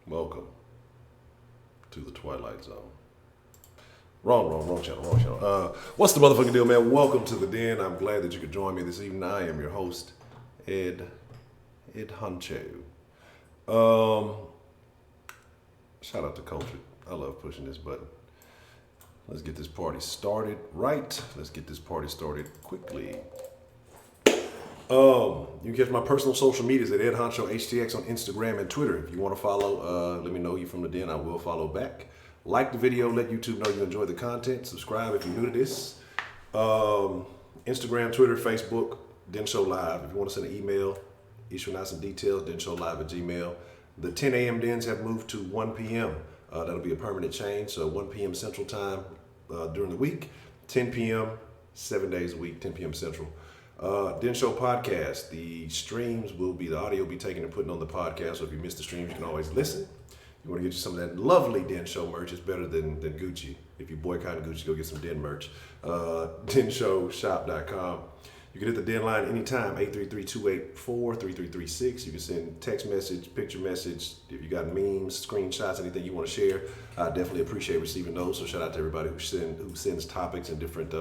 Welcome to the Twilight Zone. Wrong channel. What's the motherfucking deal, man? Welcome to the den. I'm glad that you could join me this evening. I am your host, Ed Honcho. Shout out to Culture. I love pushing this button. Let's get this party started right. Let's get this party started quickly. You can catch my personal social medias at Ed Honcho HTX on Instagram and Twitter. If you want to follow, let me know you from the den. I will follow back. Like the video, let YouTube know you enjoy the content. Subscribe if you're new to this. Instagram, Twitter, Facebook, Den Show Live. If you want to send an email, issuing out some details, denshowlive@gmail. The 10 a.m. dens have moved to 1 p.m. That'll be a permanent change. So 1 p.m. Central Time during the week, 10 p.m. 7 days a week, 10 p.m. Central. Den Show Podcast. The streams will be, the audio will be taken and put on the podcast. So if you miss the streams, you can always listen. You want to get you some of that lovely Den Show merch. It's better than Gucci. If you boycott Gucci, go get some Den merch. DenShowShop.com. You can hit the Den line anytime, 833-284-3336. You can send text message, picture message. If you got memes, screenshots, anything you want to share, I definitely appreciate receiving those. So shout out to everybody who sends topics and different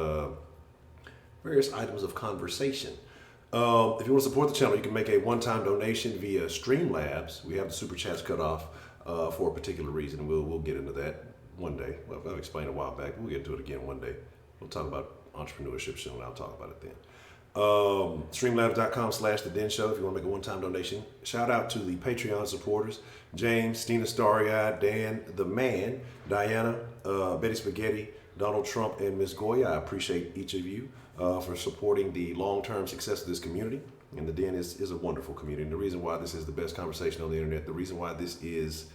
various items of conversation. If you want to support the channel, you can make a one-time donation via Streamlabs. We have the super chats cut off for a particular reason. We'll get into that one day. Well, I've explained a while back. We'll get into it again one day. We'll talk about entrepreneurship soon. I'll talk about it then. Streamlabs.com/The Den Show if you want to make a one-time donation. Shout out to the Patreon supporters: James, Stina Starry-Eyed, Dan, the Man, Diana, Betty Spaghetti, Donald Trump, and Miss Goya. I appreciate each of you for supporting the long-term success of this community. And the Den is a wonderful community. And the reason why this is the best conversation on the internet, the reason why this is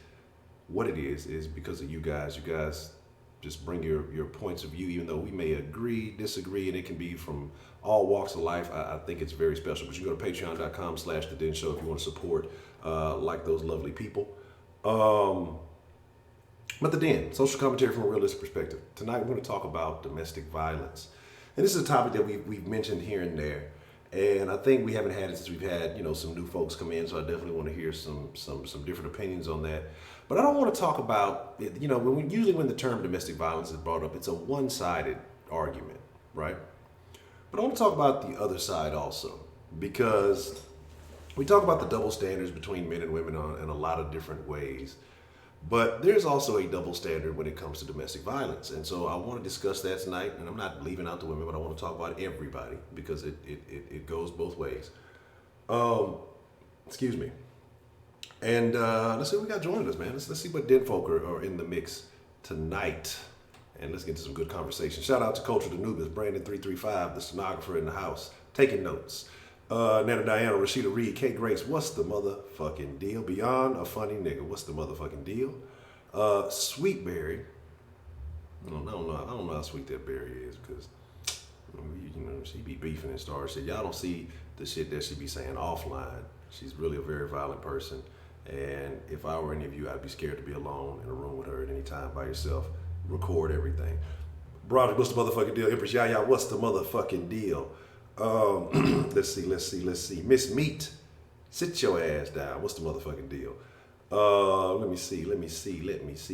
what it is because of you guys. You guys just bring your points of view, even though we may agree, disagree, and it can be from all walks of life. I think it's very special. But you go to patreon.com/The Den Show if you want to support like those lovely people. But the Den, social commentary from a realistic perspective. Tonight we're going to talk about domestic violence. And this is a topic that we've mentioned here and there. And I think we haven't had it since we've had, some new folks come in. So I definitely want to hear some different opinions on that. But I don't want to talk about, usually when the term domestic violence is brought up, it's a one-sided argument, right? But I want to talk about the other side also, because we talk about the double standards between men and women in a lot of different ways. But there's also a double standard when it comes to domestic violence. And so I want to discuss that tonight. And I'm not leaving out the women, but I want to talk about everybody because it goes both ways. Excuse me. And let's see what we got joining us, man. Let's see what Den folk are in the mix tonight. And let's get to some good conversation. Shout out to Culture the Nubis, Brandon335, the stenographer in the house, taking notes. Nana Diana, Rashida Reed, Kate Grace, what's the motherfucking deal? Beyond a funny nigga, what's the motherfucking deal? Sweetberry, I don't know how sweet that berry is because she be beefing and stars. Shit. Y'all don't see the shit that she be saying offline. She's really a very violent person, and if I were any of you, I'd be scared to be alone in a room with her at any time by yourself. Record everything. Broderick, what's the motherfucking deal? Empress Yaya, what's the motherfucking deal? Let's see. Miss Meat, sit your ass down. What's the motherfucking deal? Let me see.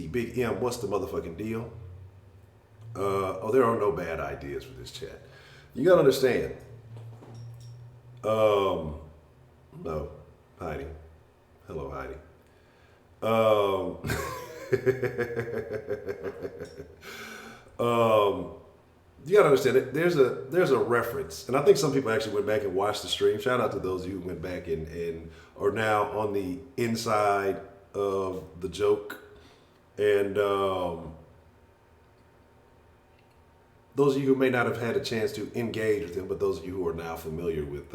Big M, what's the motherfucking deal? There are no bad ideas for this chat. You gotta understand. No, Heidi. Hello, Heidi. You gotta understand that there's a reference, and I think some people actually went back and watched the stream. Shout out to those of you who went back and are now on the inside of the joke, and those of you who may not have had a chance to engage with him, but those of you who are now familiar with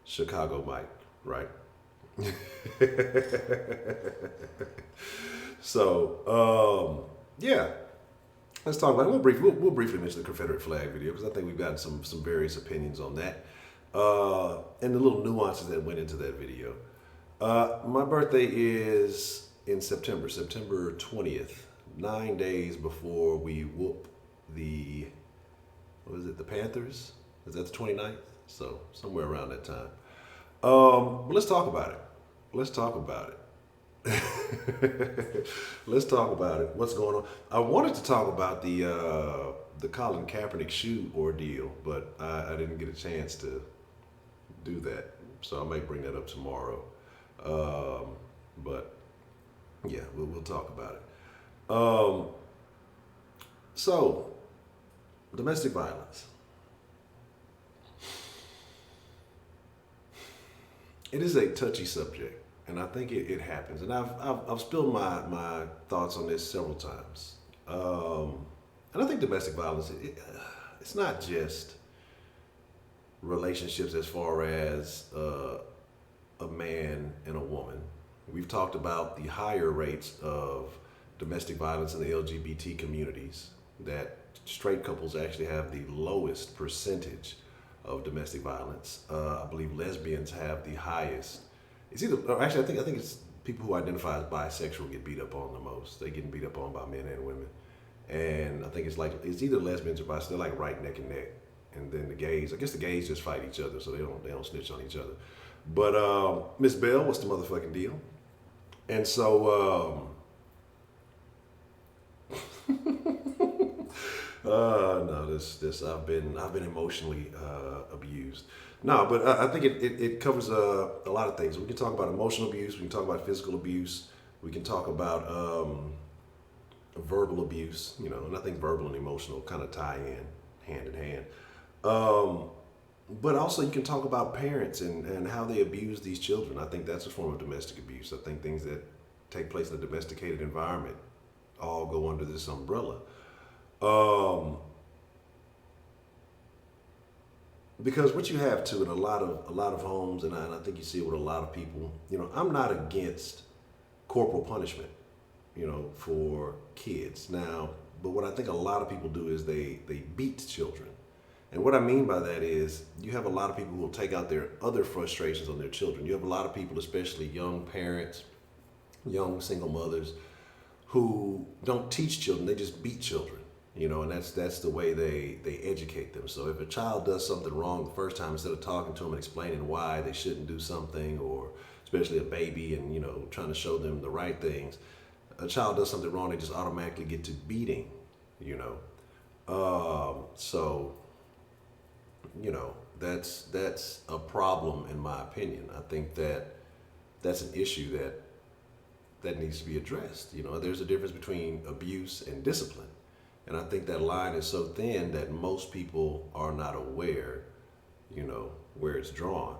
Chicago Mike, right? So yeah. Let's talk about it. We'll briefly mention the Confederate flag video because I think we've gotten some various opinions on that and the little nuances that went into that video. My birthday is in September 20th, 9 days before we whoop the Panthers? Is that the 29th? So somewhere around that time. But let's talk about it. Let's talk about it. What's going on? I wanted to talk about the Colin Kaepernick shoe ordeal, but I didn't get a chance to do that. So I may bring that up tomorrow. But yeah, we'll talk about it. So domestic violence. It is a touchy subject, and I think it happens. And I've spilled my thoughts on this several times. And I think domestic violence, it's not just relationships as far as a man and a woman. We've talked about the higher rates of domestic violence in the LGBT communities, that straight couples actually have the lowest percentage of domestic violence. I believe lesbians have the highest. It's either, or actually, I think it's people who identify as bisexual get beat up on the most. They get beat up on by men and women, and I think it's either lesbians or bisexual. They're like right neck and neck. And then the gays, I guess the gays just fight each other, so they don't snitch on each other. But Miss Bell, what's the motherfucking deal? And so no, this I've been emotionally abused. No, but I think it covers a lot of things. We can talk about emotional abuse. We can talk about physical abuse. We can talk about verbal abuse. You know, and I think verbal and emotional kind of tie hand in hand. But also you can talk about parents and how they abuse these children. I think that's a form of domestic abuse. I think things that take place in a domesticated environment all go under this umbrella. Because what you have too in a lot of homes, and I think you see it with a lot of people. You know, I'm not against corporal punishment, you know, for kids now. But what I think a lot of people do is they beat children. And what I mean by that is you have a lot of people who will take out their other frustrations on their children. You have a lot of people, especially young parents, young single mothers, who don't teach children, they just beat children. You know, and that's the way they educate them. So if a child does something wrong the first time, instead of talking to them and explaining why they shouldn't do something, or especially a baby, and, you know, trying to show them the right things, a child does something wrong, they just automatically get to beating, you know. So, you know, that's a problem in my opinion. I think that's an issue that needs to be addressed. You know, there's a difference between abuse and discipline. And I think that line is so thin that most people are not aware, you know, where it's drawn.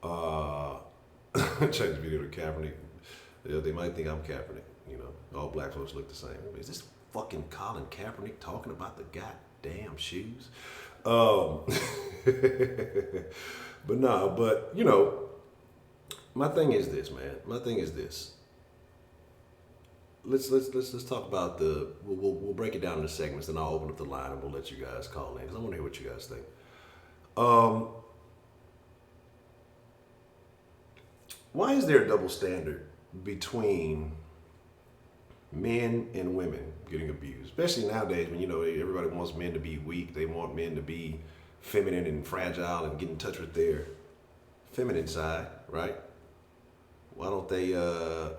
Change the video to Kaepernick. Yeah, they might think I'm Kaepernick, you know. All black folks look the same. Is this fucking Colin Kaepernick talking about the goddamn shoes? But no, but you know, my thing is this, man. My thing is this. Let's talk about we'll break it down into segments, and I'll open up the line and we'll let you guys call in because I want to hear what you guys think. Why is there a double standard between men and women getting abused, especially nowadays when, you know, everybody wants men to be weak. They want men to be feminine and fragile and get in touch with their feminine side, right? Why don't they,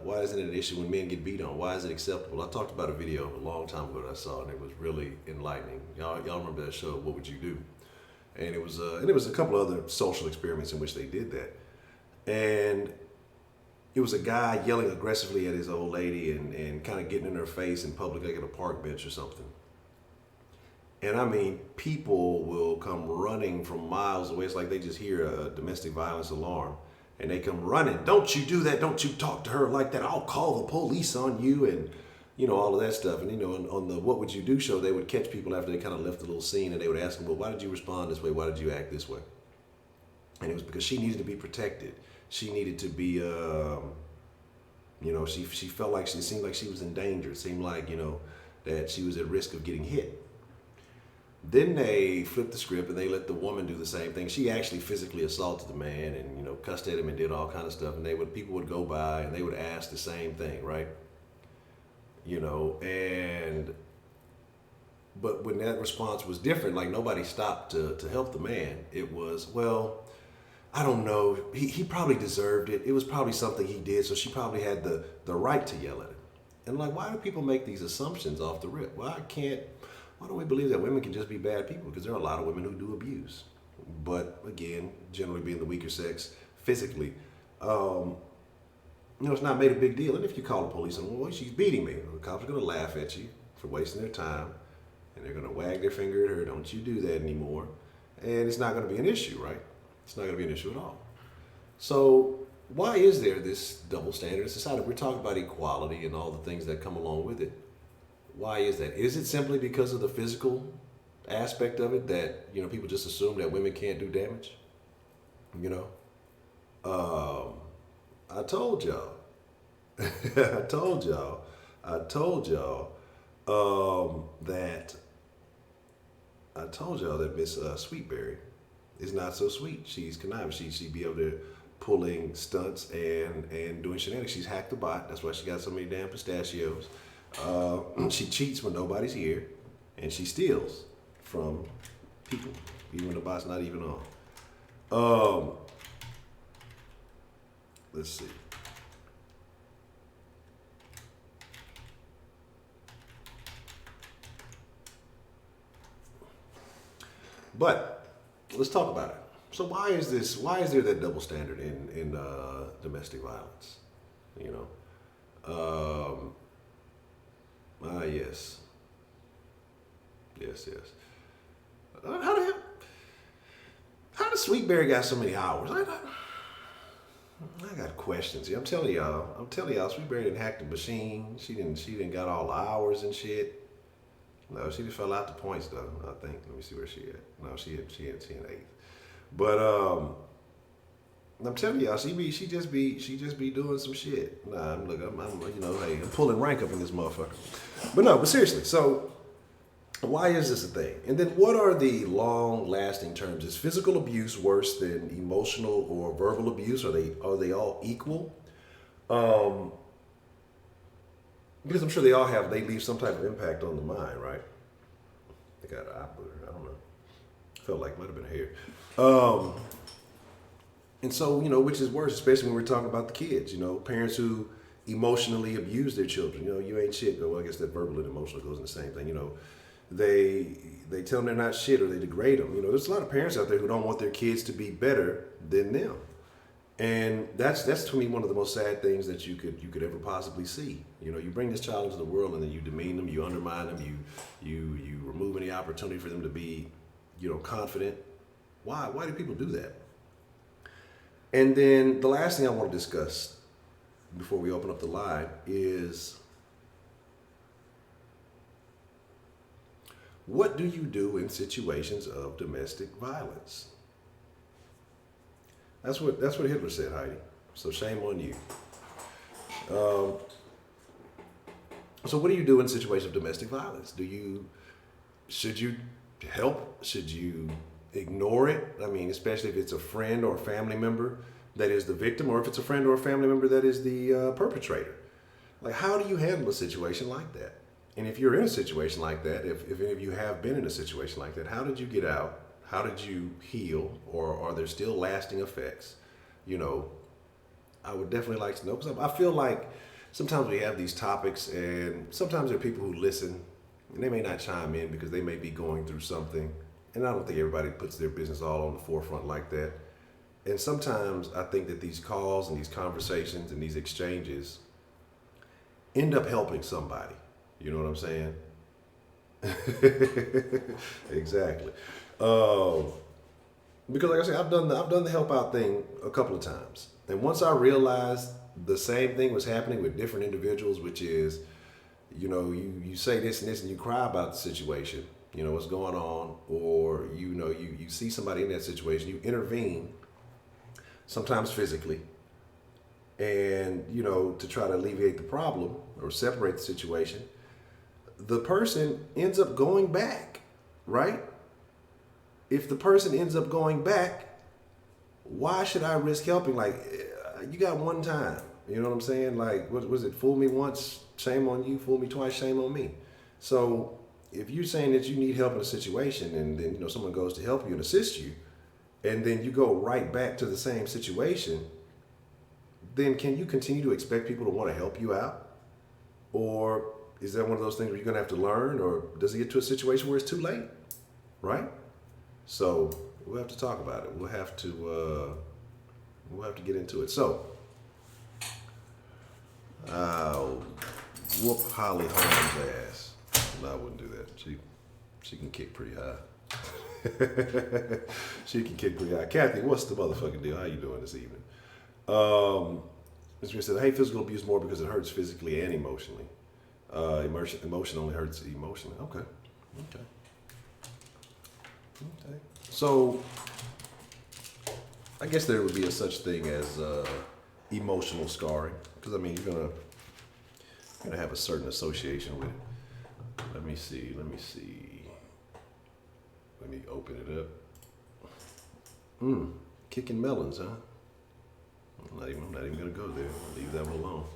why isn't it an issue when men get beat on? Why is it acceptable? I talked about a video a long time ago that I saw, and it was really enlightening. Y'all remember that show, What Would You Do? And it was a couple of other social experiments in which they did that. And it was a guy yelling aggressively at his old lady and kind of getting in her face in public, like at a park bench or something. And I mean, people will come running from miles away. It's like they just hear a domestic violence alarm and they come running. Don't you do that. Don't you talk to her like that. I'll call the police on you. And, you know, all of that stuff. And, you know, on the What Would You Do show, they would catch people after they kind of left the little scene and they would ask them, well, why did you respond this way? Why did you act this way? And it was because she needed to be protected. She needed to be, you know, she felt like it seemed like she was in danger. It seemed like, you know, that she was at risk of getting hit. Then they flipped the script and they let the woman do the same thing. She actually physically assaulted the man and, you know, cussed at him and did all kind of stuff. And people would go by and they would ask the same thing, right? You know, but when that response was different, like nobody stopped to help the man. It was, well, I don't know. He probably deserved it. It was probably something he did, so she probably had the right to yell at him. And like, why do people make these assumptions off the rip? Why don't we believe that women can just be bad people? Because there are a lot of women who do abuse. But again, generally being the weaker sex physically, it's not made a big deal. And if you call the police and, well, she's beating me, well, the cops are going to laugh at you for wasting their time. And they're going to wag their finger at her. Don't you do that anymore. And it's not going to be an issue, right? It's not going to be an issue at all. So why is there this double standard in society? We're talking about equality and all the things that come along with it. Why is that? Is it simply because of the physical aspect of it that, people just assume that women can't do damage? I told y'all. I told y'all that Miss Sweetberry is not so sweet. She's conniving. She be able to pulling stunts and doing shenanigans. She's hacked the bot. That's why she got so many damn pistachios. She cheats when nobody's here, and she steals from people, even when the bot's not even on. Let's see. But let's talk about it. So why is there that double standard in domestic violence? Yes. How does Sweetberry got so many hours? I got questions. I'm telling y'all, Sweetberry didn't hack the machine. She didn't got all the hours and shit. No, she just fell out the points though, I think. Let me see where she at. No, she in 8th. But I'm telling y'all, she just be doing some shit. Nah, I'm pulling rank up in this motherfucker. But seriously, so why is this a thing? And then what are the long-lasting terms? Is physical abuse worse than emotional or verbal abuse? Are they all equal? Because I'm sure they leave some type of impact on the mind, right? They got an eye booger, I don't know. Felt like it might have been hair. And so, which is worse, especially when we're talking about the kids, parents who emotionally abuse their children. You ain't shit. Well, I guess that verbal and emotional goes in the same thing. They tell them they're not shit or they degrade them. There's a lot of parents out there who don't want their kids to be better than them. And that's to me one of the most sad things that you could ever possibly see. You bring this child into the world and then you demean them, you undermine them, you remove any opportunity for them to be, confident. Why do people do that? And then the last thing I want to discuss before we open up the line is, what do you do in situations of domestic violence? That's what Hitler said, Heidi. So shame on you. So what do you do in situations of domestic violence? Should you help? Should you ignore it? I mean, especially if it's a friend or a family member that is the victim, or if it's a friend or a family member that is the perpetrator. Like, how do you handle a situation like that? And if you're in a situation like that, if any of you have been in a situation like that, how did you get out? How did you heal? Or are there still lasting effects? I would definitely like to know, because I feel like sometimes we have these topics and sometimes there are people who listen and they may not chime in because they may be going through something. And I don't think everybody puts their business all on the forefront like that. And sometimes I think that these calls and these conversations and these exchanges end up helping somebody. You know what I'm saying? Exactly. Because like I said, I've done the help out thing a couple of times. And once I realized the same thing was happening with different individuals, which is, you say this and this and you cry about the situation, what's going on, or, you see somebody in that situation, you intervene, sometimes physically, and, to try to alleviate the problem or separate the situation, the person ends up going back, right? If the person ends up going back, why should I risk helping? Like, you got one time, you know what I'm saying? Like, what was it? Fool me once, shame on you. Fool me twice, shame on me. So if you're saying that you need help in a situation and then, someone goes to help you and assist you, and then you go right back to the same situation, then can you continue to expect people to want to help you out? Or is that one of those things where you're going to have to learn, or does it get to a situation where it's too late? Right? So we'll have to talk about it. We'll have to get into it. So I'll whoop Holly Holmes' ass. No, I wouldn't do that. She can kick pretty high. She can kick pretty high. Kathy, what's the motherfucking deal? How you doing this evening? Mr. said, I hate physical abuse more because it hurts physically and emotionally. Emotion only hurts emotionally. Okay. So, I guess there would be a such thing as emotional scarring, because I mean you're gonna have a certain association with it. Let me see. Let me open it up. Kicking melons, huh? I'm not even gonna go there. I'll leave that one alone.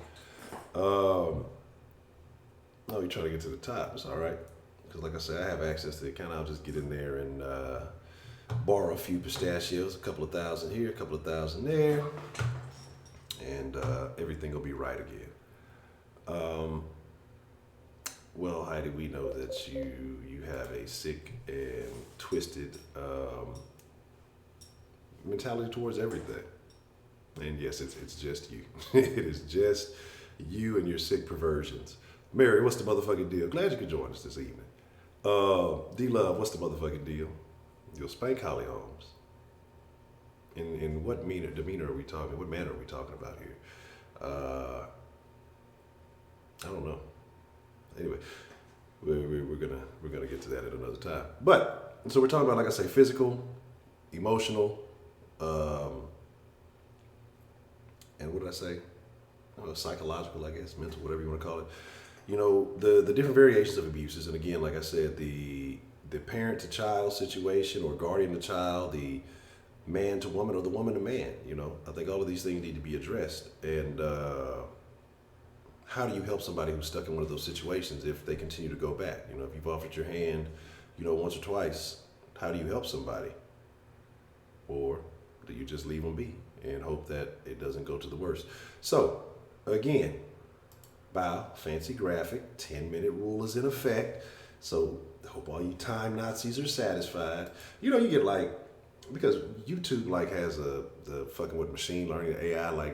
No, you're trying to get to the top. It's all right, because like I said, I have access to the account. I'll just get in there and borrow a few pistachios, a couple of thousand here, a couple of thousand there, and everything will be right again. Well, Heidi, we know that you have a sick and twisted mentality towards everything. And yes, it's just you. It is just you and your sick perversions. Mary, what's the motherfucking deal? Glad you could join us this evening. D-Love, what's the motherfucking deal? You'll spank Holly Holmes. In what demeanor are we talking? What manner are we talking about here? I don't know. Anyway, we're gonna get to that at another time. But so we're talking about, like I say, physical, emotional, and what did I say? Psychological, I guess, mental, whatever you want to call it. You know, the different variations of abuses, and again, like I said, the parent to child situation, or guardian to child, the man to woman, or the woman to man. You know, I think all of these things need to be addressed. And how do you help somebody who's stuck in one of those situations if they continue to go back? You know, if you've offered your hand, once or twice, how do you help somebody? Or do you just leave them be and hope that it doesn't go to the worst? So, again, bow, fancy graphic, 10-minute rule is in effect. So, hope all you time Nazis are satisfied. You get because YouTube has the fucking with machine learning, the AI,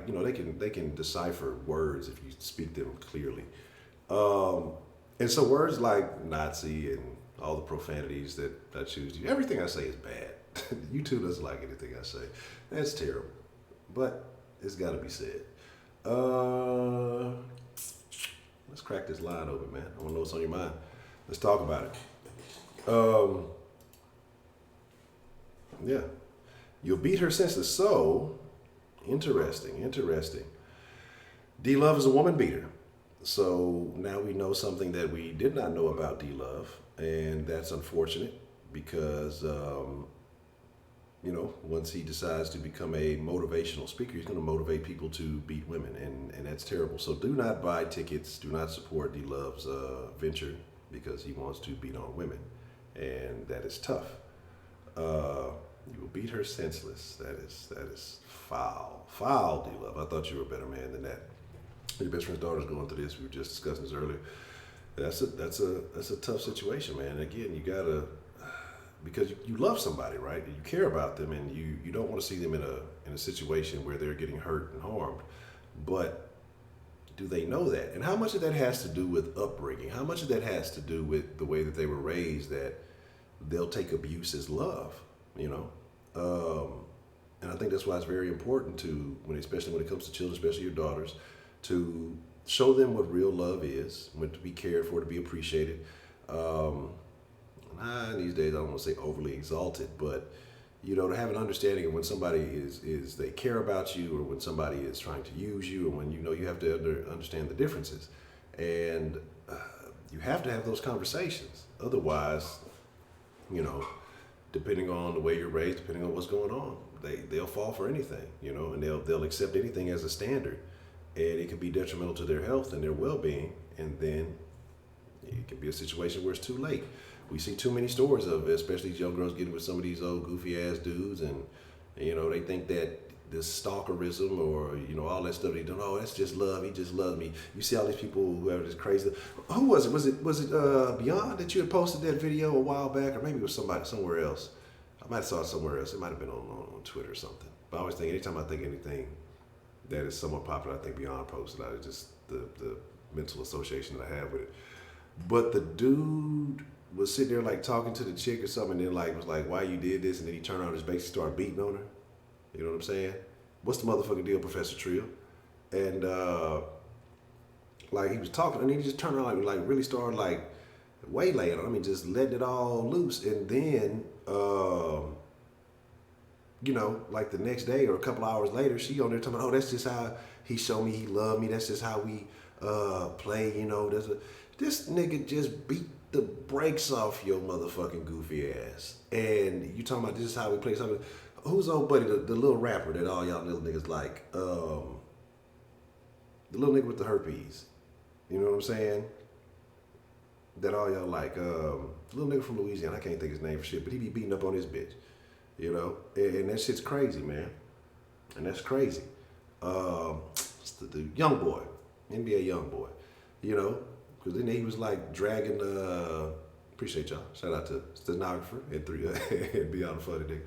they can decipher words if you speak them clearly. And so words like Nazi and all the profanities that I choose to use, everything I say is bad. YouTube doesn't like anything I say. That's terrible. But it's got to be said. Let's crack this line open, man. I want to know what's on your mind. Let's talk about it. Yeah. You'll beat her senseless. So, interesting. D-Love is a woman beater. So now we know something that we did not know about D-Love, and that's unfortunate because, once he decides to become a motivational speaker, he's going to motivate people to beat women, and that's terrible. So do not buy tickets, do not support D-Love's venture because he wants to beat on women, and that is tough. You will beat her senseless. That is foul, D-Love. I thought you were a better man than that. Your best friend's daughter's going through this. We were just discussing this earlier. That's a tough situation, man. Again, you gotta, because you love somebody, right? You care about them, and you don't want to see them in a situation where they're getting hurt and harmed. But do they know that? And how much of that has to do with upbringing? How much of that has to do with the way that they were raised, that they'll take abuse as love, And I think that's why it's very important to, especially when it comes to children, especially your daughters, to show them what real love is, when to be cared for, to be appreciated. These days I don't want to say overly exalted, but to have an understanding of when somebody is they care about you, or when somebody is trying to use you, or when you have to understand the differences, and you have to have those conversations. Otherwise, depending on the way you're raised, depending on what's going on, they'll fall for anything, and they'll accept anything as a standard, and it can be detrimental to their health and their well-being, and then it can be a situation where it's too late. we see too many stories of it, especially these young girls getting with some of these old goofy ass dudes, and you know they think that this stalkerism or you know all that stuff they don't. Oh, that's just love. He just loves me. You see all these people who have this crazy. Who was it? Was it Beyond that you had posted that video a while back, or maybe it was somebody somewhere else? I might have saw it somewhere else. It might have been on Twitter or something. But I always think anytime I think anything that is somewhat popular, I think Beyond posted out. It's just the mental association that I have with it. But the dude was sitting there like talking to the chick or something, and then like was like, "Why you did this?" And then he turned around and just basically started beating on her. You know what I'm saying? What's the motherfucking deal, Professor Trill? And like he was talking, and then he just turned around like really started like waylaying. I mean, just letting it all loose, and then you know, like the next day or a couple hours later, she on there talking, "Oh, that's just how he showed me he loved me. That's just how we play." You know, this nigga just beat the brakes off your motherfucking goofy ass, and you talking about this is how we play something. Who's old buddy, the little rapper that all y'all little niggas like? The little nigga with the herpes. You know what I'm saying? That all y'all like. The little nigga from Louisiana, I can't think his name for shit, but he be beating up on his bitch. You know? And that shit's crazy, man. And that's crazy. What's the young boy. NBA young boy. You know? Because then he was like dragging, appreciate y'all. Shout out to stenographer and Beyond the Funny nigga.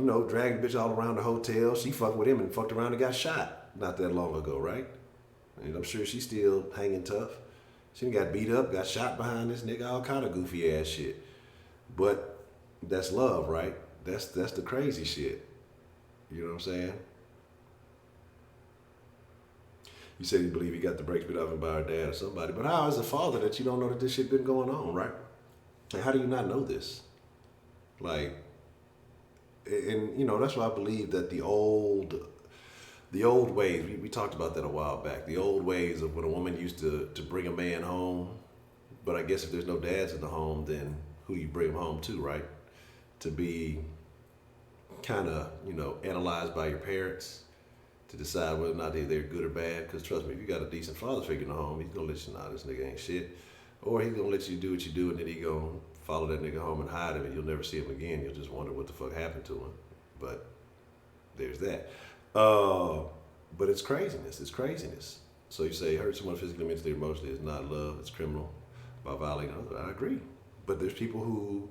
You know, dragged the bitch all around the hotel. She fucked with him and fucked around and got shot not that long ago, right? And I'm sure she's still hanging tough. She got beat up, got shot behind this nigga, all kind of goofy ass shit. But that's love, right? That's the crazy shit. You know what I'm saying? You said you believe he got the brakes beat off him by her dad or somebody. But how as a father that you don't know that this shit been going on, right? Like, how do you not know this? Like, and you know that's why I believe that the old ways we talked about that a while back. The old ways of when a woman used to bring a man home, but I guess if there's no dads in the home, then who do you bring him home to, right? To be kind of analyzed by your parents to decide whether or not they're good or bad. Because trust me, if you got a decent father figure in the home, he's gonna let you know this nigga ain't shit, or he's gonna let you do what you do, and then he gonna follow that nigga home and hide him, and you'll never see him again. You'll just wonder what the fuck happened to him. But there's that. But it's craziness. It's craziness. So you say hurt someone physically, mentally, emotionally is not love. It's criminal by violating others. I agree. But there's people who,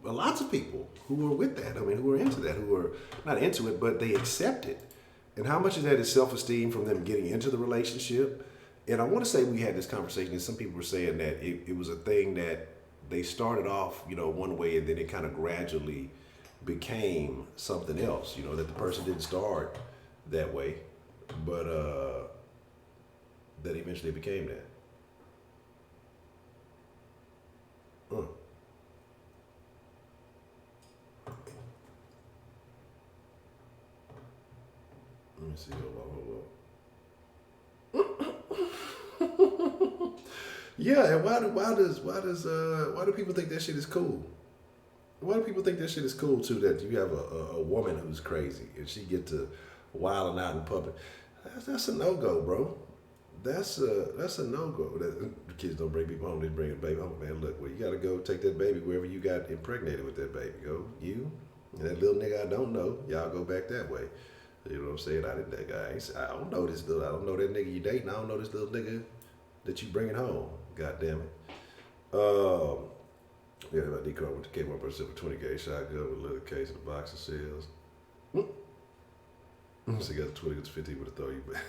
lots of people who are with that. I mean, who are into that, who are not into it, but they accept it. And how much of that is self-esteem from them getting into the relationship? And I want to say we had this conversation, and some people were saying that it was a thing that they started off, one way, and then it kind of gradually became something else. That the person didn't start that way, but that eventually became that. Let me see. Hold on. Yeah, and why do people think that shit is cool? Why do people think that shit is cool too? That you have a woman who's crazy and she get to wilding out in public. That's a no go, bro. That's a no go. The kids don't bring people home; they bring a baby home. Man, look, well, you got to go take that baby wherever you got impregnated with that baby. Go you and that little nigga I don't know. Y'all go back that way. You know what I'm saying? I don't know this little. I don't know that nigga you dating. I don't know this little nigga that you bringing home. God damn it. Yeah, my decor went to Kemah for 20 gauge shotgun with a little case of the box of shells. So you got the 20 to 15 would have throw you back.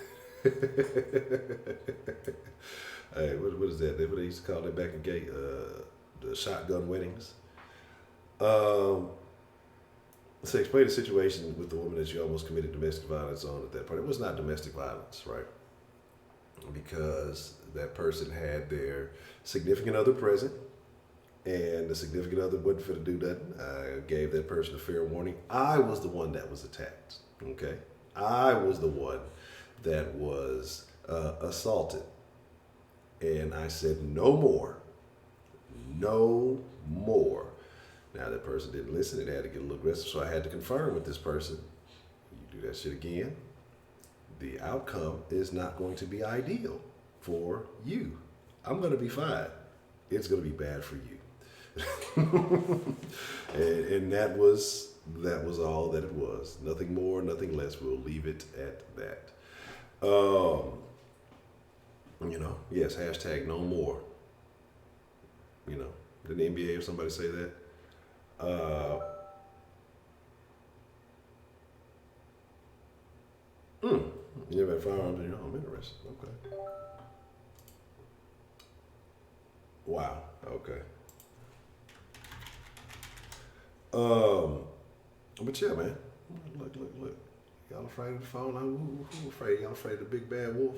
Hey, what is that? What they used to call that back in gay? The shotgun weddings. So explain the situation with the woman that you almost committed domestic violence on at that point. It was not domestic violence, right? Because that person had their significant other present, and the significant other wasn't finna do nothing. I gave that person a fair warning. I was the one that was attacked, okay? I was the one that was assaulted. And I said, no more. No more. Now that person didn't listen, it had to get a little aggressive, so I had to confirm with this person, you do that shit again, the outcome is not going to be ideal. for you. I'm going to be fine. It's going to be bad for you. and that was all that it was. Nothing more, nothing less. We'll leave it at that. Yes, hashtag no more. Did the NBA or somebody say that? You ever had firearms in your home? Interesting. Okay. Wow. Okay. But yeah, man. Look. Y'all afraid of the phone? Who afraid? Y'all afraid of the big bad wolf?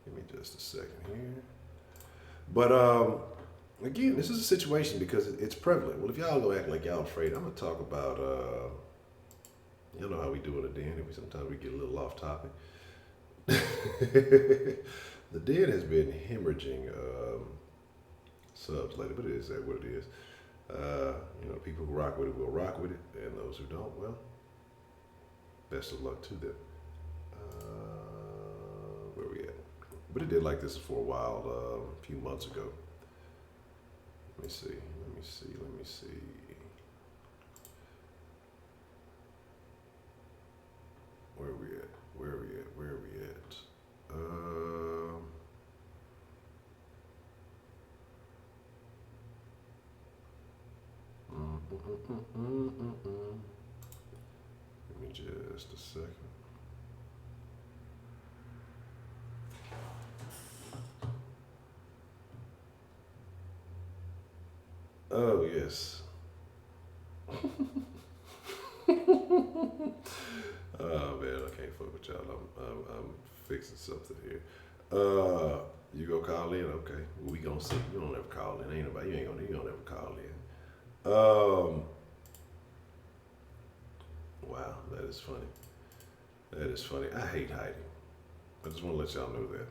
Give me just a second here. But again, this is a situation because it's prevalent. Well, if y'all gonna act like y'all afraid, I'm gonna talk about you know how we do it at the end. Sometimes we get a little off topic. The den has been hemorrhaging subs lately, but it is what it is. People who rock with it will rock with it, and those who don't, well, best of luck to them. Where we at? But it did like this for a while, a few months ago. Let me see. Where are we at? Give me just a second. Oh yes. Oh man, I can't fuck with y'all. I'm fixing something here. You go call in, okay? We gonna see. You don't ever call in. Ain't nobody. You don't ever call in. Wow, that is funny. I hate Heidi. I just want to let y'all know that.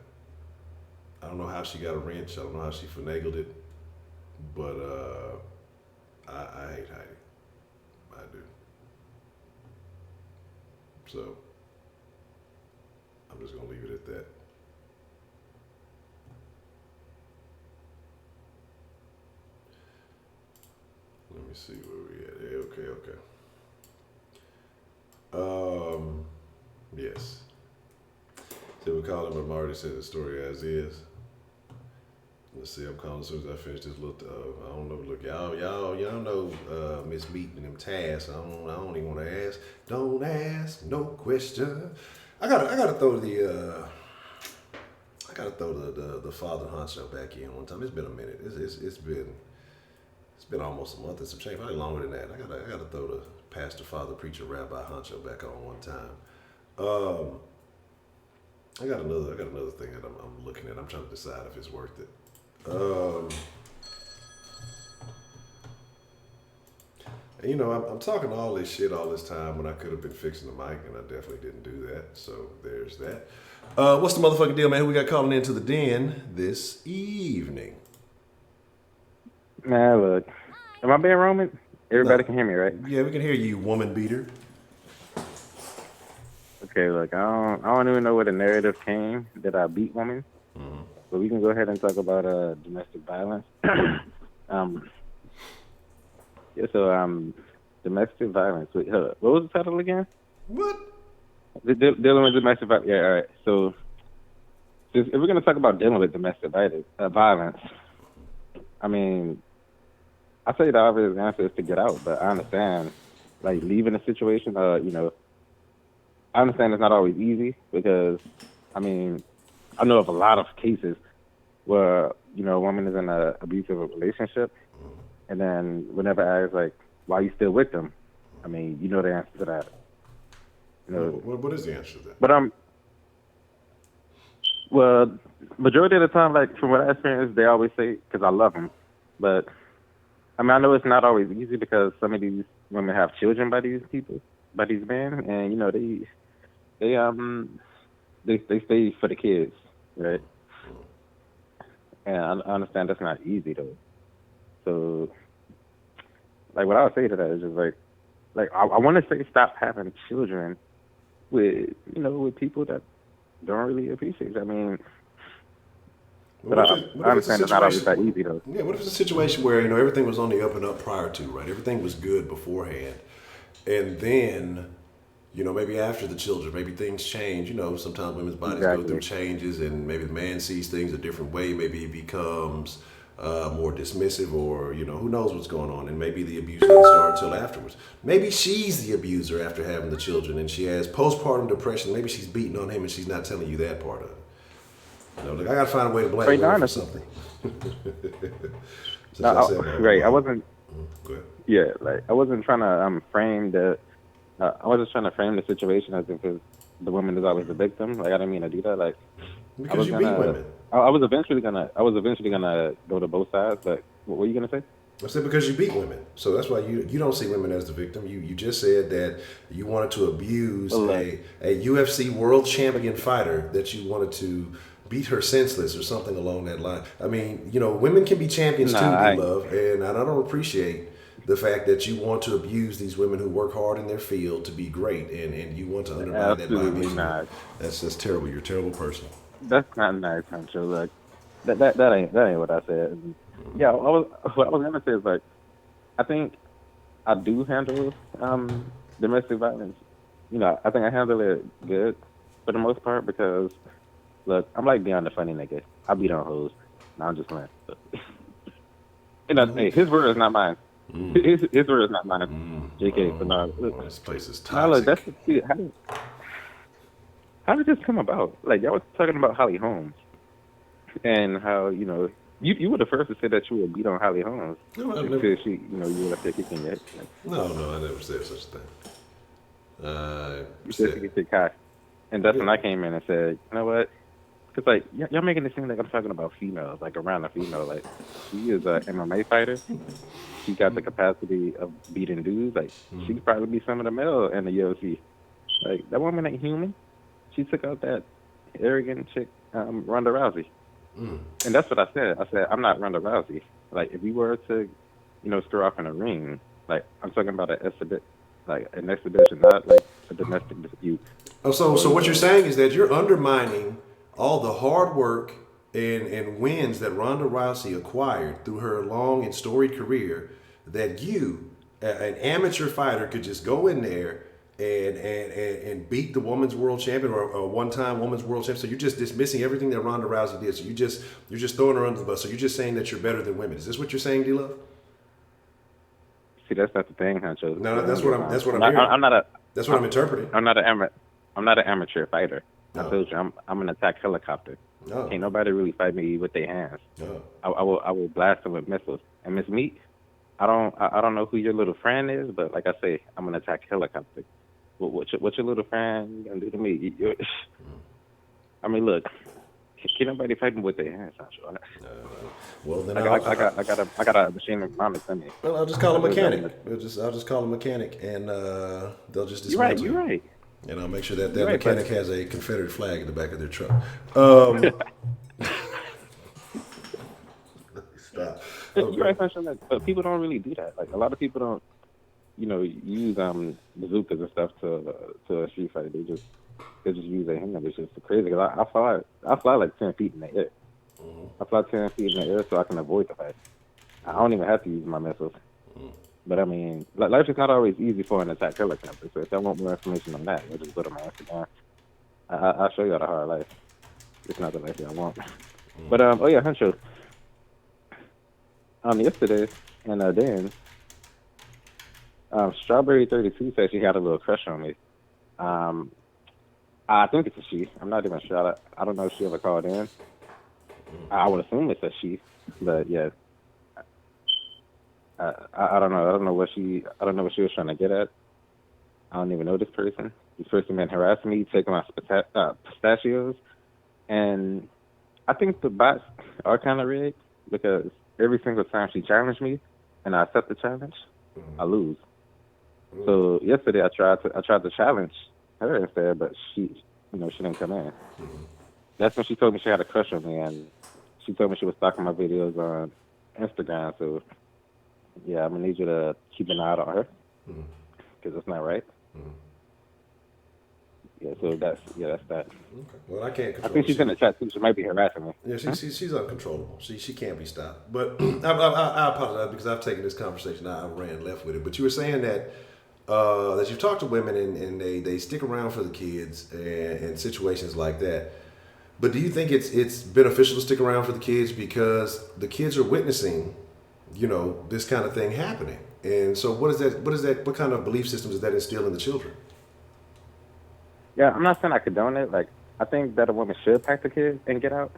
I don't know how she got a wrench. I don't know how she finagled it, but I hate Heidi. I do. So I'm just gonna leave it at that. Let me see where we at. Yeah, okay. Yes. So we call him, but I already said the story as is. Let's see, I'm calling as soon as I finish this little, I don't know, look, y'all know, Miss Meat and them tasks. I don't even want to ask. Don't ask no question. I gotta throw the father Honcho back in one time. It's been a minute. It's been almost a month and some change, probably longer than that. I gotta throw the pastor, father, preacher, rabbi Honcho back on one time. I got another thing that I'm looking at. I'm trying to decide if it's worth it. I'm talking all this shit all this time when I could have been fixing the mic, and I definitely didn't do that. So there's that. What's the motherfucking deal, man? Who we got calling into the den this evening? Man, look. Am I being Roman? Everybody No. can hear me, right? Yeah, we can hear you, woman beater. Okay, look. I don't even know where the narrative came that I beat women. Mm-hmm. But we can go ahead and talk about domestic violence. Domestic violence. Wait, hold up. What was the title again? What? Dealing with domestic violence. Yeah, all right. So, if we're going to talk about dealing with domestic violence, I mean, I say the obvious answer is to get out, but I understand, like, leaving a situation, I understand it's not always easy because, I mean, I know of a lot of cases where, a woman is in an abusive relationship, and then whenever asked, like, why are you still with them? I mean, you know the answer to that. What is the answer to that? But well, majority of the time, like, from what I experienced, they always say, because I love them. But, I mean, I know it's not always easy because some of these women have children by these men, and, they stay for the kids, right? And I understand that's not easy though. So, like, what I would say to that is just like I want to say stop having children with with people that don't really appreciate it. I mean, What but if, it, what I if it's a understand it's not always situation? that easy though. Yeah, what if it's a situation where everything was on the up and up prior to, right? Everything was good beforehand, and then maybe after the children, maybe things change. Sometimes women's bodies go through Exactly. changes, and maybe the man sees things a different way. Maybe he becomes more dismissive, or who knows what's going on. And maybe the abuse didn't start until afterwards. Maybe she's the abuser after having the children, and she has postpartum depression. Maybe she's beating on him, and she's not telling you that part of it. Like I gotta find a way to blame Right, women for honestly. something. No, Since I said my right. I mom. wasn't. Go ahead. Yeah, like I wasn't trying to frame the. I was just trying to frame the situation as if the woman is always the victim. Like I didn't mean to do that. Like I Because was you beat gonna. women. I was eventually gonna go to both sides. But what were you gonna say? I said because you beat women, so that's why you don't see women as the victim. You just said that you wanted to abuse Well, look. a UFC world champion fighter, that you wanted to beat her senseless or something along that line. I mean, women can be champions too, Nah, D I ain't. Love, and I don't appreciate the fact that you want to abuse these women who work hard in their field to be great, and you want to undermine that by Absolutely abusing them. not. That's terrible. You're a terrible person. That's not nice, Huncho. Look, that ain't what I said. And yeah, what I was gonna say is like I think I do handle domestic violence. I think I handle it good for the most part because look, I'm like beyond the funny nigga. I beat on hoes. No, I'm just playing. Hey, his word is not mine. His word is not mine. JK, but no, look, This place is no, look, toxic. that's the see, how did this come about? Like y'all was talking about Holly Holmes and how you were the first to say that you would beat on Holly Holmes No, I've never. until she you were up there kicking your like, No, I never said such a thing. I you said she said, could kick high. And that's yeah. when I came in and said, you know what? Because like y'all making it seem like I'm talking about females, like around a female. Like she is a MMA fighter. She got the capacity of beating dudes. Like she could probably be some of the male in the UFC. Like that woman ain't human. She took out that arrogant chick, Ronda Rousey. And that's what I said. I said I'm not Ronda Rousey. Like if we were to, square off in a ring, like I'm talking about an exhibition, not like a domestic dispute. Oh, so So what you're saying is that you're undermining all the hard work and wins that Ronda Rousey acquired through her long and storied career. That you, an amateur fighter, could just go in there and beat the women's world champion, or a one-time women's world champion. So you're just dismissing everything that Ronda Rousey did. So you're just throwing her under the bus. So you're just saying that you're better than women. Is this what you're saying, D Love? see, that's not the thing, Honcho. No, Don't get me that's wrong. what I'm hearing. I'm not a That's what I'm interpreting. I'm not I'm not an amateur fighter. I No, told you I'm an attack helicopter. no, Can't nobody really fight me with their hands. no. I will blast them with missiles. And Miss Meat, I don't know who your little friend is, but like I say, I'm an attack helicopter. What your little friend gonna do to me? I mean, look, can't nobody fight me with their hands. Honcho. Well, then I got I got I got a I got a machine in front of me. well, I'll just call a mechanic. I'll just call a mechanic, and they'll just You're right. dismantle You're you. right. And I'll make sure that You're that right. But mechanic has a Confederate flag in the back of their truck. Um, Stop. you're Okay. right, Sunshine. But people don't really do that. Like a lot of people don't, use bazookas and stuff to a street fight. They just use their hand. It's just crazy. 'Cause I fly like 10 feet in the air. I fly 10 feet in the air so I can avoid the fight. I don't even have to use my missiles. But I mean, life is not always easy for an attack helicopter. So if y'all want more information on that, you'll just go to my Instagram. I'll show y'all the hard life. It's not the life y'all want. But oh yeah, Huncho. Yesterday and then Strawberry 32 said she had a little crush on me. Um, I think it's a she. I'm not even sure. I don't know if she ever called in. I would assume it's a she, but yeah, I don't know. I don't know what she was trying to get at. I don't even know this person. This person been harassing me, taking my pistachios, and I think the bots are kind of rigged because every single time she challenged me, and I accept the challenge, I lose. So yesterday I tried to challenge her instead, but she didn't come in. That's when she told me she had a crush on me, and she told me she was stalking my videos on Instagram. So yeah, I'm gonna need you to keep an eye on her because it's not right. Yeah, so that's that. Okay. Well, I can't I control think it. she's in the chat too. She might be harassing me. Yeah, Huh? she's uncontrollable. She can't be stopped. But I apologize because I've taken this conversation. I ran left with it. But you were saying that you talk to women and they stick around for the kids and situations like that. But do you think it's beneficial to stick around for the kids because the kids are witnessing, this kind of thing happening? And so what is that? What is that? What kind of belief systems does that instill in the children? Yeah, I'm not saying I condone it. Like, I think that a woman should pack the kids and get out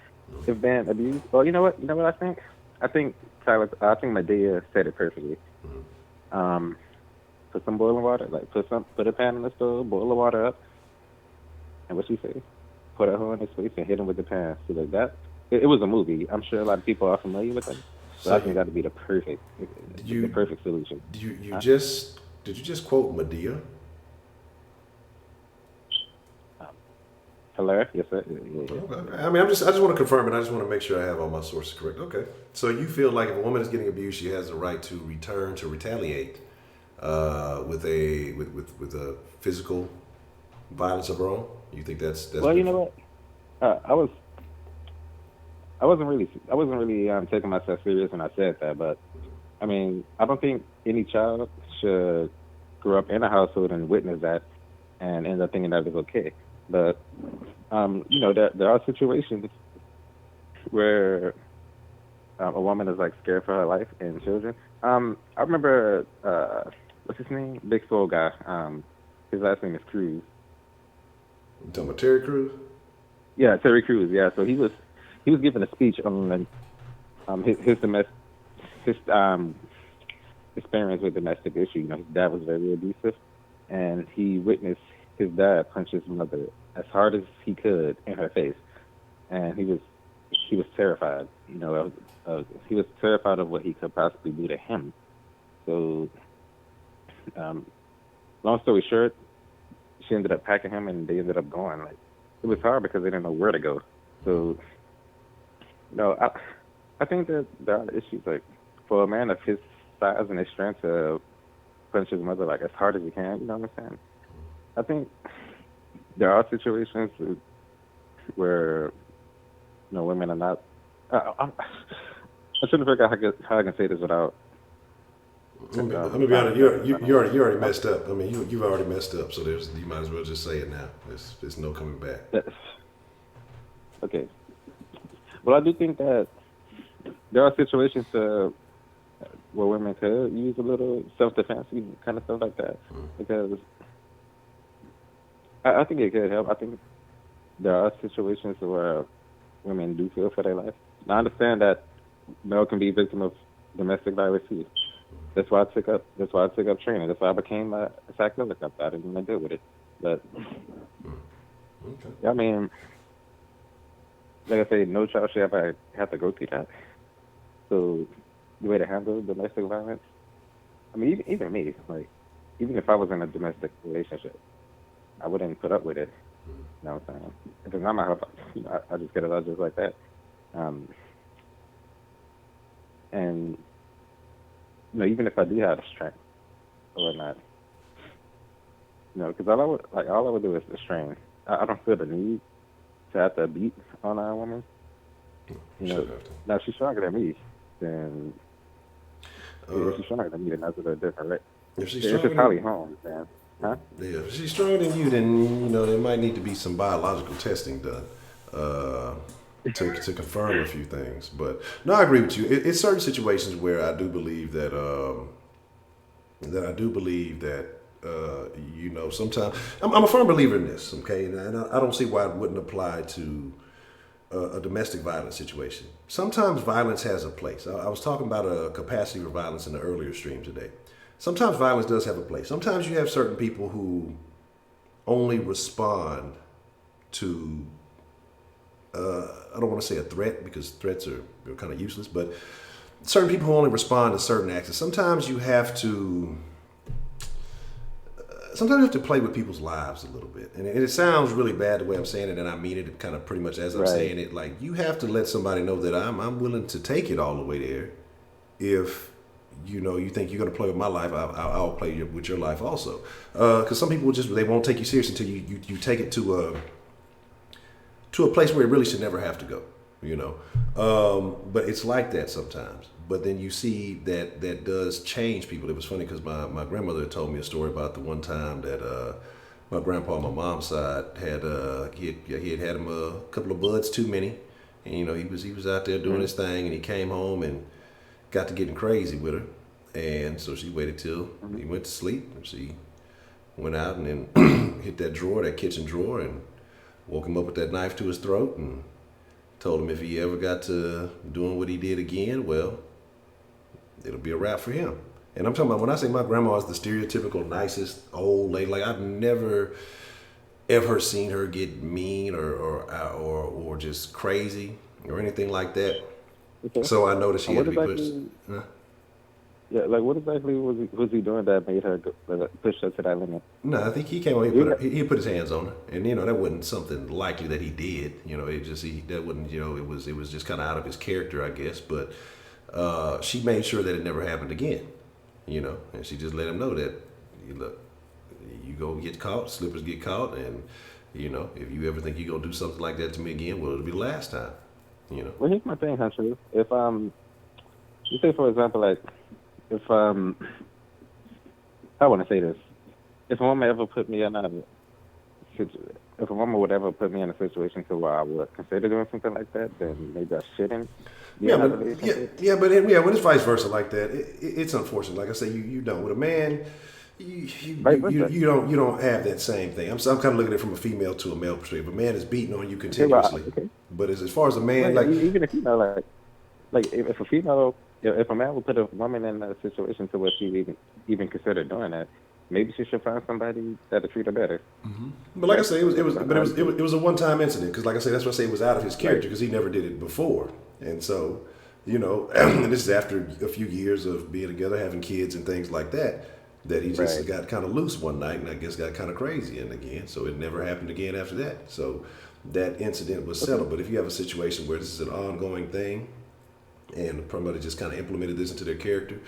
if being abused. Well, you know what? You know what I think? I think I think Medea said it perfectly. Um, put some boiling water, like put a pan in the stove, boil the water up, and what she say? Put her in his face and hit him with the pan. So like that, it was a movie. I'm sure a lot of people are familiar with it, but So I think that'd be did the you perfect solution. you Huh? just did you just quote Medea? Hilarious, yes, sir. Yeah. Okay. I mean, I just want to confirm it. I just want to make sure I have all my sources correct. Okay. So you feel like if a woman is getting abused, she has the right to retaliate with a physical violence of her own. You think that's Well, you good? know what? I wasn't really taking myself serious when I said that, but I mean, I don't think any child should grow up in a household and witness that and end up thinking that it's okay. But there are situations where a woman is like scared for her life and children. I remember what's his name? Big Soul guy. His last name is Cruz. You talking about Terry Crews? Yeah, Terry Crews. Yeah, so he was giving a speech on his domestic his experience with domestic issue. You know, his dad was very abusive, and he witnessed his dad punch his mother as hard as he could in her face, and he was terrified. He was terrified of what he could possibly do to him. So, um, long story short, she ended up packing him, and they ended up going. Like, it was hard because they didn't know where to go. So, I think that there are issues like for a man of his size and his strength to punch his mother like as hard as he can. You know what I'm saying? I think there are situations where women are not. I shouldn't figure out how I can say this without. I'm gonna be honest. You already messed up. I mean, you've already messed up. So you might as well just say it now. There's no coming back. Okay. Well, I do think that there are situations where women could use a little self-defense, kind of stuff like that, because I think it could help. I think there are situations where women do feel for their life. And I understand that male can be victim of domestic violence too. That's why I took up training. That's why I became a psychologist. I didn't want to deal with it, but Okay. I mean, like I say, no child should ever have to go through that. So the way to handle domestic violence, I mean, even me, like, even if I was in a domestic relationship, I wouldn't put up with it. You know what I'm saying? If it's not my help, I just get it out just like that. And even if I do have the strength or whatnot, because all I would do is restrain. I don't feel the need to have to beat on a woman. Now if she's stronger than me, then if she's stronger than me, then that's a little different, right? If she's If stronger it's Holly Holmes, then, huh? Yeah, if she's stronger than you, then there might need to be some biological testing done to confirm a few things. But no, I agree with you. It's certain situations where I do believe that sometimes I'm a firm believer in this. Okay, and I don't see why it wouldn't apply to a domestic violence situation. Sometimes violence has a place. I was talking about a capacity for violence in the earlier stream today. Sometimes violence does have a place. Sometimes you have certain people who only respond to, I don't want to say a threat because threats are kind of useless, but certain people who only respond to certain acts. And sometimes you have to play with people's lives a little bit. And it sounds really bad the way I'm saying it, and I mean it kind of pretty much as I'm Right. saying it. Like, you have to let somebody know that I'm willing to take it all the way there if you think you're going to play with my life, I'll play with your life also. Because some people just, they won't take you serious until you take it to a place where it really should never have to go, but it's like that sometimes. But then you see that does change people. It was funny because my grandmother told me a story about the one time that my grandpa on my mom's side had he had him a couple of buds too many, and he was out there doing his thing, and he came home and got to getting crazy with her, and so she waited till he went to sleep, and she went out and then hit that kitchen drawer, and woke him up with that knife to his throat, and told him if he ever got to doing what he did again, well, it'll be a wrap for him. And I'm talking about, when I say my grandma is the stereotypical nicest old lady, like I've never ever seen her get mean or just crazy or anything like that. Okay. So I know that she had to be pushed. Yeah, like what exactly was he doing that made her push her to that limit? No, I think he came on. He put his hands on her, and that wasn't something likely that he did. It just that wasn't. It was just kind of out of his character, I guess. But she made sure that it never happened again. And she just let him know that, look, you go get caught, slippers get caught, and if you ever think you're gonna do something like that to me again, well, it'll be the last time. Well, here's my thing, Honcho. If you say for example, like if I want to say this, if a woman ever put me in if a woman would ever put me in a situation to where I would consider doing something like that, then maybe I shouldn't. But when it's vice versa like that, it's unfortunate. Like I say, you don't. With a man, you don't have that same thing. I'm kind of looking at it from a female to a male perspective. A man is beating on you continuously, but as far as a man, even if if a female. If a man would put a woman in a situation to where she even consider doing that, maybe she should find somebody that'll treat her better. Mm-hmm. But like I say, it was a one-time incident, because like I say, that's why I say it was out of his character, because he never did it before, and so and this is after a few years of being together, having kids and things like that. That he just got kind of loose one night, and I guess got kind of crazy, and again, so it never happened again after that. So that incident was settled. But if you have a situation where this is an ongoing thing, and somebody just kind of implemented this into their character,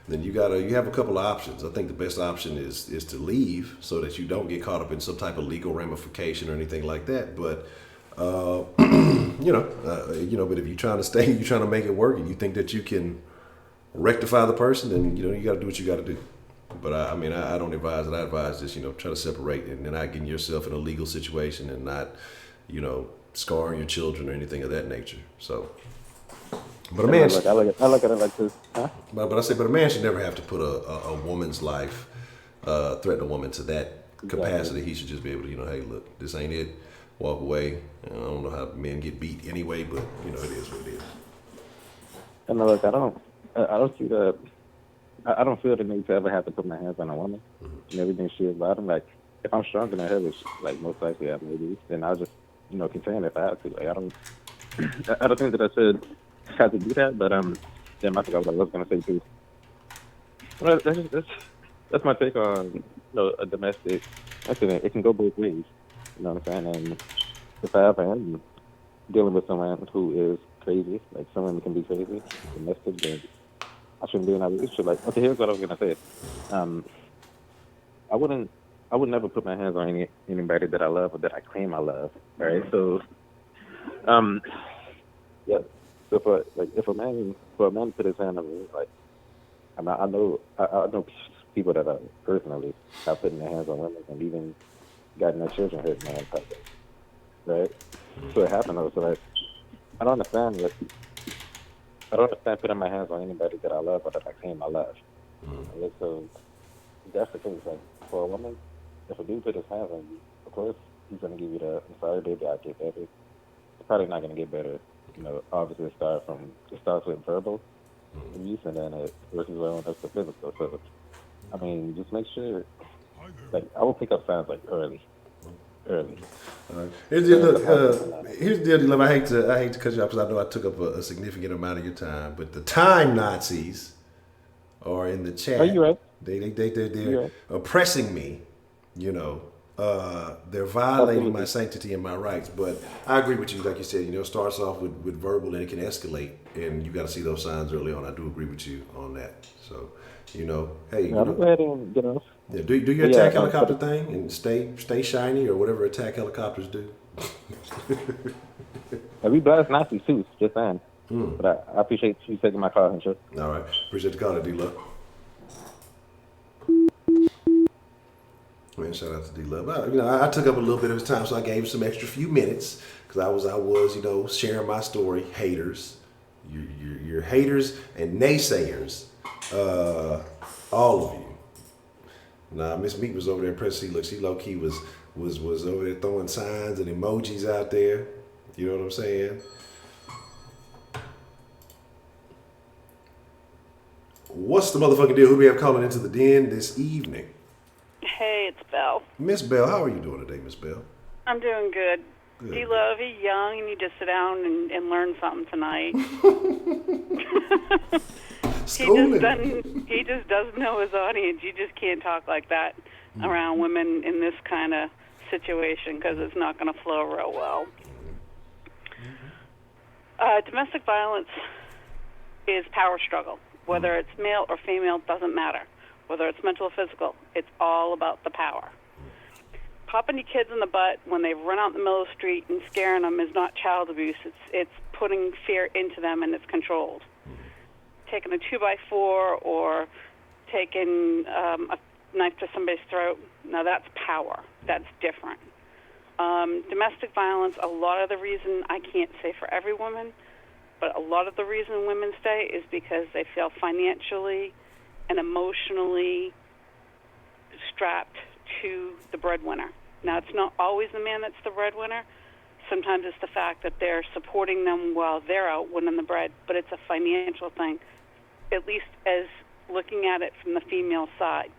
then you have a couple of options. I think the best option is to leave, so that you don't get caught up in some type of legal ramification or anything like that. But but if you're trying to stay, you're trying to make it work, and you think that you can rectify the person, then you got to do what you got to do. But I don't advise it. I advise just try to separate, and then not getting yourself in a legal situation, and not scarring your children or anything of that nature. So. But a man, I look at it like this. Huh? But a man should never have to put a woman's life, threaten a woman to that capacity. He should just be able to, hey, look, this ain't it. Walk away. I don't know how men get beat anyway, but it is what it is. And look, I don't see the. I don't feel the need to ever have to put my hands on a woman and everything she is about. I'm like, if I'm stronger than her, which like most likely I may be, then I'll just contain if I have to. Like I don't think that I should have to do that, but I forgot what I was gonna say too. Well, that's my take on a domestic incident. It can go both ways. You know what I'm saying? And if I ever am dealing with someone who is crazy, like someone can be crazy, domestic, then I shouldn't be in that relationship. Like, okay, here's what I was gonna say. I would never put my hands on anybody that I love or that I claim I love. Right? So, yeah. So if a man put his hand on me, like, I know people that are personally have putting their hands on women and even gotten their children hurt, man, right? So it happened though. So like, I don't understand putting my hands on anybody that I love or that I claim I love. Like, so that's the thing. Like, for a woman, if a dude put his hands on you, of course he's gonna give you the "I'm sorry, baby, I get better." It's probably not gonna get better. Obviously it starts with verbal abuse, and then it works on up to physical. So, just make sure. Like, I will pick up signs like early. Here's the deal. I hate to cut you off, because I know I took up a significant amount of your time. But the time Nazis are in the chat. Are you right? They're oppressing me, they're violating my Absolutely. sanctity and my rights. But I agree with you, like you said, you know, it starts off with verbal and it can escalate, and you got to see those signs early on. I do agree with you on that. So, you know, hey, Yeah, you I'm know, go ahead and get off. yeah, do your But yeah, attack for helicopter the thing and stay shiny or whatever attack helicopters do. we blast Nazis too. Just saying. But I appreciate you taking my call, Huncho. All right, appreciate the call, D-Love. Man, shout out to D-Love. You know, I took up a little bit of his time, so I gave him some extra few minutes because I was, you know, sharing my story. Haters, you're haters and naysayers, all of you. Nah, Miss Meek was over there pressing. Look, she low key was over there throwing signs and emojis out there. You know what I'm saying? What's the motherfucking deal? Who do we have calling into the den this evening? Hey, it's Belle. Miss Bell, how are you doing today, Miss Bell? I'm doing good. Good. D-Love, you're young. You need to sit down and learn something tonight. Schooling. He just doesn't know his audience. You just can't talk like that around women in this kind of situation because it's not going to flow real well. Domestic violence is power struggle. Whether it's male or female, doesn't matter. Whether it's mental or physical, it's all about the power. Popping your kids in the butt when they run out in the middle of the street and scaring them is not child abuse. It's putting fear into them, and it's controlled. Taking a 2x4 or taking a knife to somebody's throat, now that's power. That's different. Domestic violence, a lot of the reason, I can't say for every woman, but a lot of the reason women stay is because they feel financially and emotionally strapped to the breadwinner. Now, it's not always the man that's the breadwinner. Sometimes it's the fact that they're supporting them while they're out winning the bread, but it's a financial thing, at least as looking at it from the female side.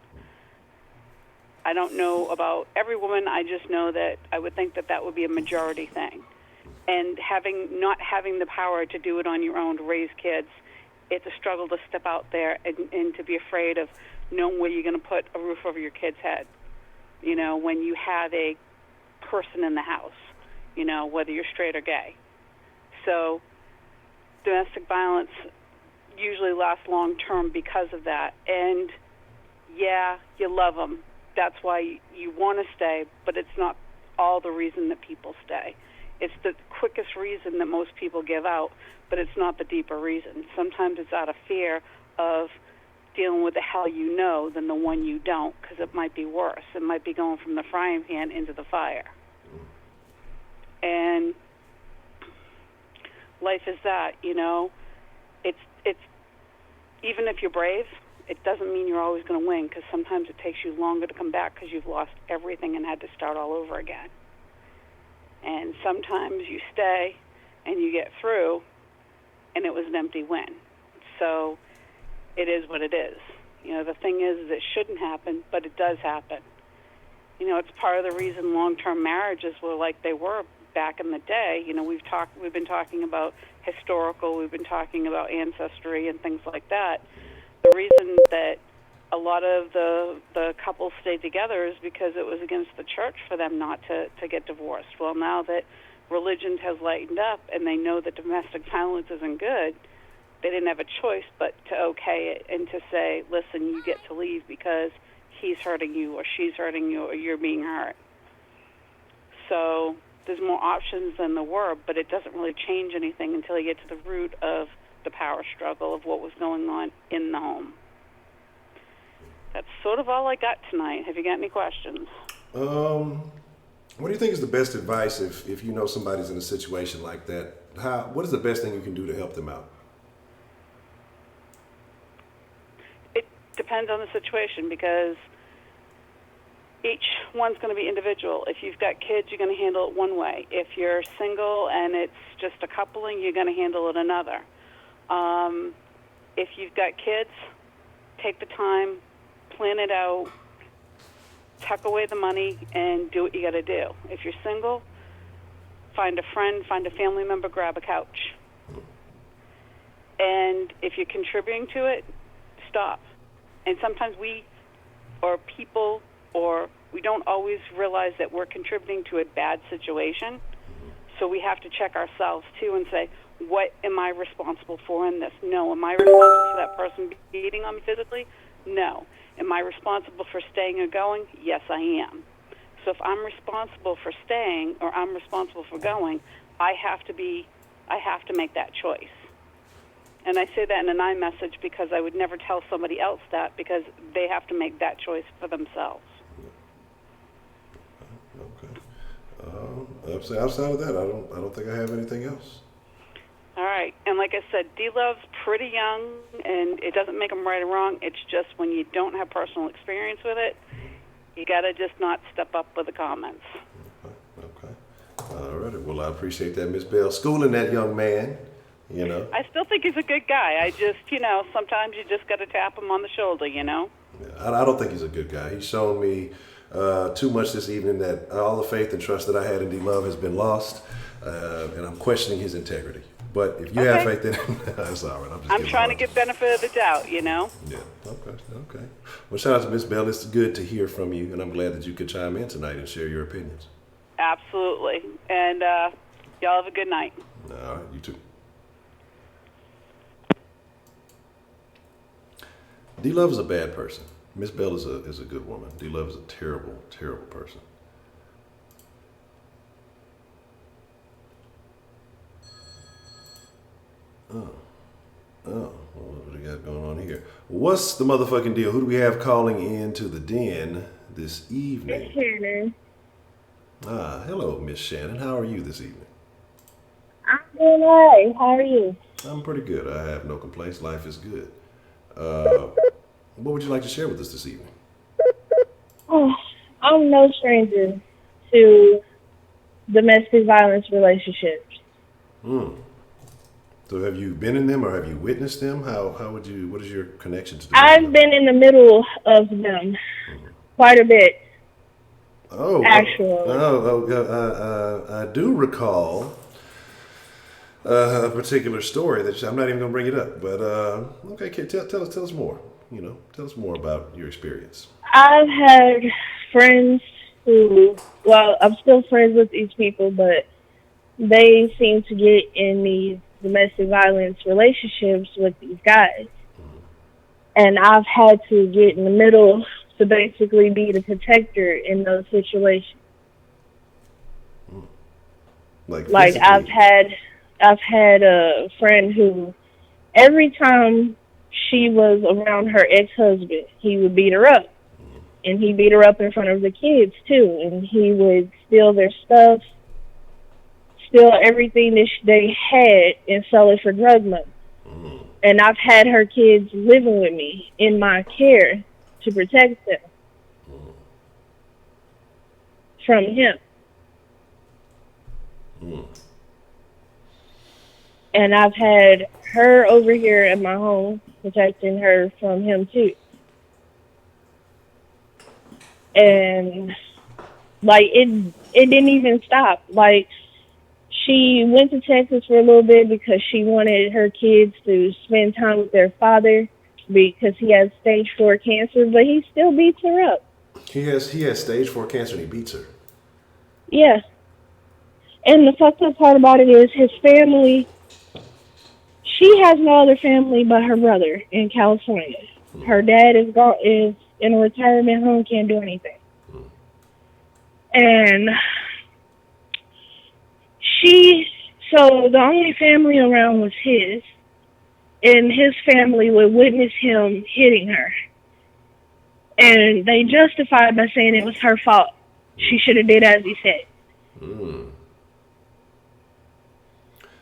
I don't know about every woman. I just know that I would think that that would be a majority thing. And not having the power to do it on your own to raise kids, it's a struggle to step out there and to be afraid of knowing where you're going to put a roof over your kid's head. You know, when you have a person in the house, you know, whether you're straight or gay. So domestic violence usually lasts long term because of that. And yeah, you love them. That's why you want to stay, but it's not all the reason that people stay. It's the quickest reason that most people give out, but it's not the deeper reason. Sometimes it's out of fear of dealing with the hell you know than the one you don't, because it might be worse. It might be going from the frying pan into the fire. And life is that, you know. It's even if you're brave, it doesn't mean you're always going to win, because sometimes it takes you longer to come back because you've lost everything and had to start all over again. And sometimes you stay and you get through, and it was an empty win. So it is what it is. You know, the thing is it shouldn't happen, but it does happen. You know, it's part of the reason long-term marriages were like they were back in the day. You know, we've been talking about historical, we've been talking about ancestry and things like that. The reason that a lot of the couples stayed together is because it was against the church for them not to get divorced. Well, now that religion has lightened up and they know that domestic violence isn't good, they didn't have a choice but to okay it and to say, listen, you get to leave because he's hurting you or she's hurting you or you're being hurt. So there's more options than there were, but it doesn't really change anything until you get to the root of the power struggle of what was going on in the home. That's sort of all I got tonight. Have you got any questions? What do you think is the best advice if you know somebody's in a situation like that? What is the best thing you can do to help them out? It depends on the situation because each one's going to be individual. If you've got kids, you're going to handle it one way. If you're single and it's just a coupling, you're going to handle it another. If you've got kids, take the time, plan it out, tuck away the money, and do what you got to do. If you're single, find a friend, find a family member, grab a couch. And if you're contributing to it, stop. And sometimes we, or people, or we don't always realize that we're contributing to a bad situation. So we have to check ourselves, too, and say, what am I responsible for in this? No. Am I responsible for that person beating on me physically? No. Am I responsible for staying or going? Yes, I am. So if I'm responsible for staying or I'm responsible for going, I have to make that choice. And I say that in an iMessage because I would never tell somebody else that, because they have to make that choice for themselves. Okay. Outside of that, I don't think I have anything else. All right. And like I said, D-Love's pretty young, and it doesn't make them right or wrong. It's just when you don't have personal experience with it, you got to just not step up with the comments. Okay. All right. Well, I appreciate that, Miss Bell. Schooling that young man, you know. I still think he's a good guy. I just, sometimes you just got to tap him on the shoulder, Yeah, I don't think he's a good guy. He's shown me too much this evening that all the faith and trust that I had in D-Love has been lost, and I'm questioning his integrity. But if you have faith in him, that's all right. I'm trying to get benefit of the doubt, Yeah. Okay. Well, shout out to Miss Bell. It's good to hear from you, and I'm glad that you could chime in tonight and share your opinions. Absolutely. And y'all have a good night. All right. You too. D-Love is a bad person. Miss Bell is a good woman. D-Love is a terrible, terrible person. What do we got going on here? What's the motherfucking deal? Who do we have calling in to the den this evening? Miss Shannon. Hello, Miss Shannon. How are you this evening? I'm doing all right. How are you? I'm pretty good. I have no complaints. Life is good. What would you like to share with us this evening? Oh, I'm no stranger to domestic violence relationships. So have you been in them or have you witnessed them? What is your connection to them? I've been in the middle of them quite a bit. Actually. I do recall a particular story that I'm not even going to bring it up. But okay, tell us more. Tell us more about your experience. I've had friends who, I'm still friends with these people, but they seem to get in these domestic violence relationships with these guys. And I've had to get in the middle to basically be the protector in those situations. Like I've had a friend who every time she was around her ex-husband, he would beat her up. And he beat her up in front of the kids too. And he would steal their stuff, steal everything that they had, and sell it for drug money. And I've had her kids living with me in my care to protect them from him. And I've had her over here at my home protecting her from him too. And it didn't even stop. She went to Texas for a little bit because she wanted her kids to spend time with their father because he has stage 4 cancer, but he still beats her up. He has stage 4 cancer and he beats her. Yeah. And the fucked up part about it is his family, she has no other family but her brother in California. Her dad is in a retirement home, can't do anything. And so the only family around was his, and his family would witness him hitting her. And they justified by saying it was her fault. She should have did as he said.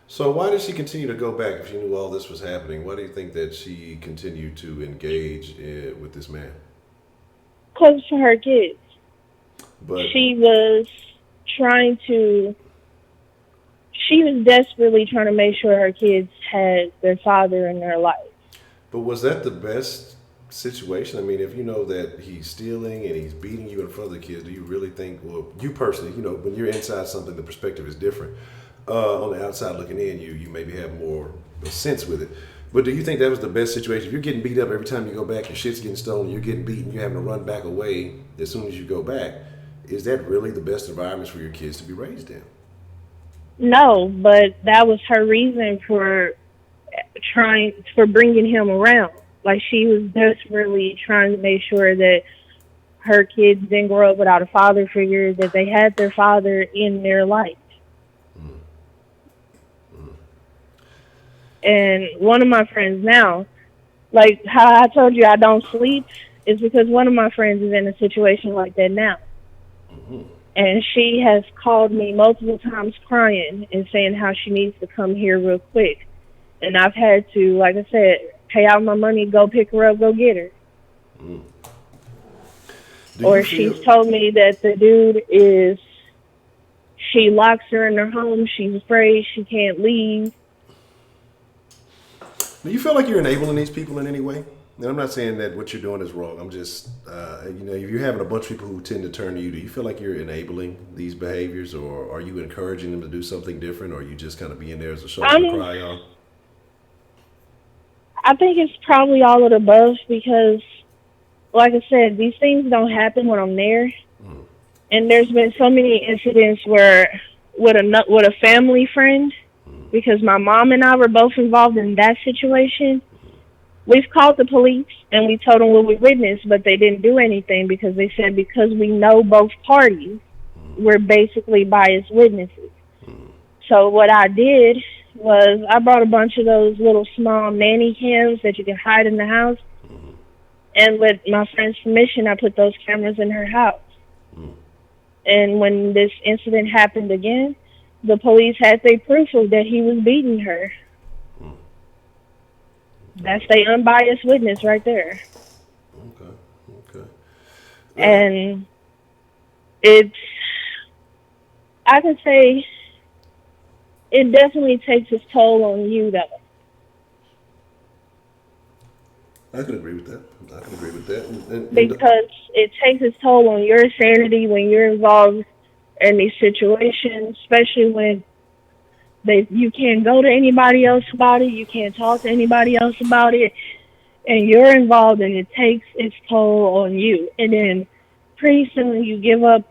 So why did she continue to go back if she knew all this was happening? Why do you think that she continued to engage with this man? Because for her kids. But she was desperately trying to make sure her kids had their father in their life. But was that the best situation? I mean, if you know that he's stealing and he's beating you in front of the kids, do you really think, well, you personally, when you're inside something, the perspective is different. On the outside looking in, you maybe have more sense with it. But do you think that was the best situation? If you're getting beat up every time you go back, your shit's getting stolen, you're getting beaten, you're having to run back away as soon as you go back, is that really the best environment for your kids to be raised in? No, but that was her reason for bringing him around. Like, she was desperately trying to make sure that her kids didn't grow up without a father figure, that they had their father in their life. And one of my friends now, like how I told you I don't sleep, is because one of my friends is in a situation like that now. And she has called me multiple times crying and saying how she needs to come here real quick. And I've had to, like I said, pay out my money, go pick her up, go get her. Or she's told me that the dude she locks her in her home, she's afraid, she can't leave. Do you feel like you're enabling these people in any way? And I'm not saying that what you're doing is wrong. I'm just, if you're having a bunch of people who tend to turn to you, do you feel like you're enabling these behaviors, or are you encouraging them to do something different, or are you just kind of being there as a shoulder to cry on? I think it's probably all of the above because, like I said, these things don't happen when I'm there. And there's been so many incidents where with a family friend, because my mom and I were both involved in that situation, we've called the police and we told them what we witnessed, but they didn't do anything because they said because we know both parties, we're basically biased witnesses. So what I did was I brought a bunch of those little small nanny cams that you can hide in the house, and with my friend's permission, I put those cameras in her house. And when this incident happened again, the police had their proof of that he was beating her. That's the unbiased witness right there. Okay. And I can say, it definitely takes its toll on you, though. I can agree with that. Because it takes its toll on your sanity when you're involved in these situations, especially when you can't go to anybody else about it, you can't talk to anybody else about it, and you're involved, and it takes its toll on you. And then pretty soon you give up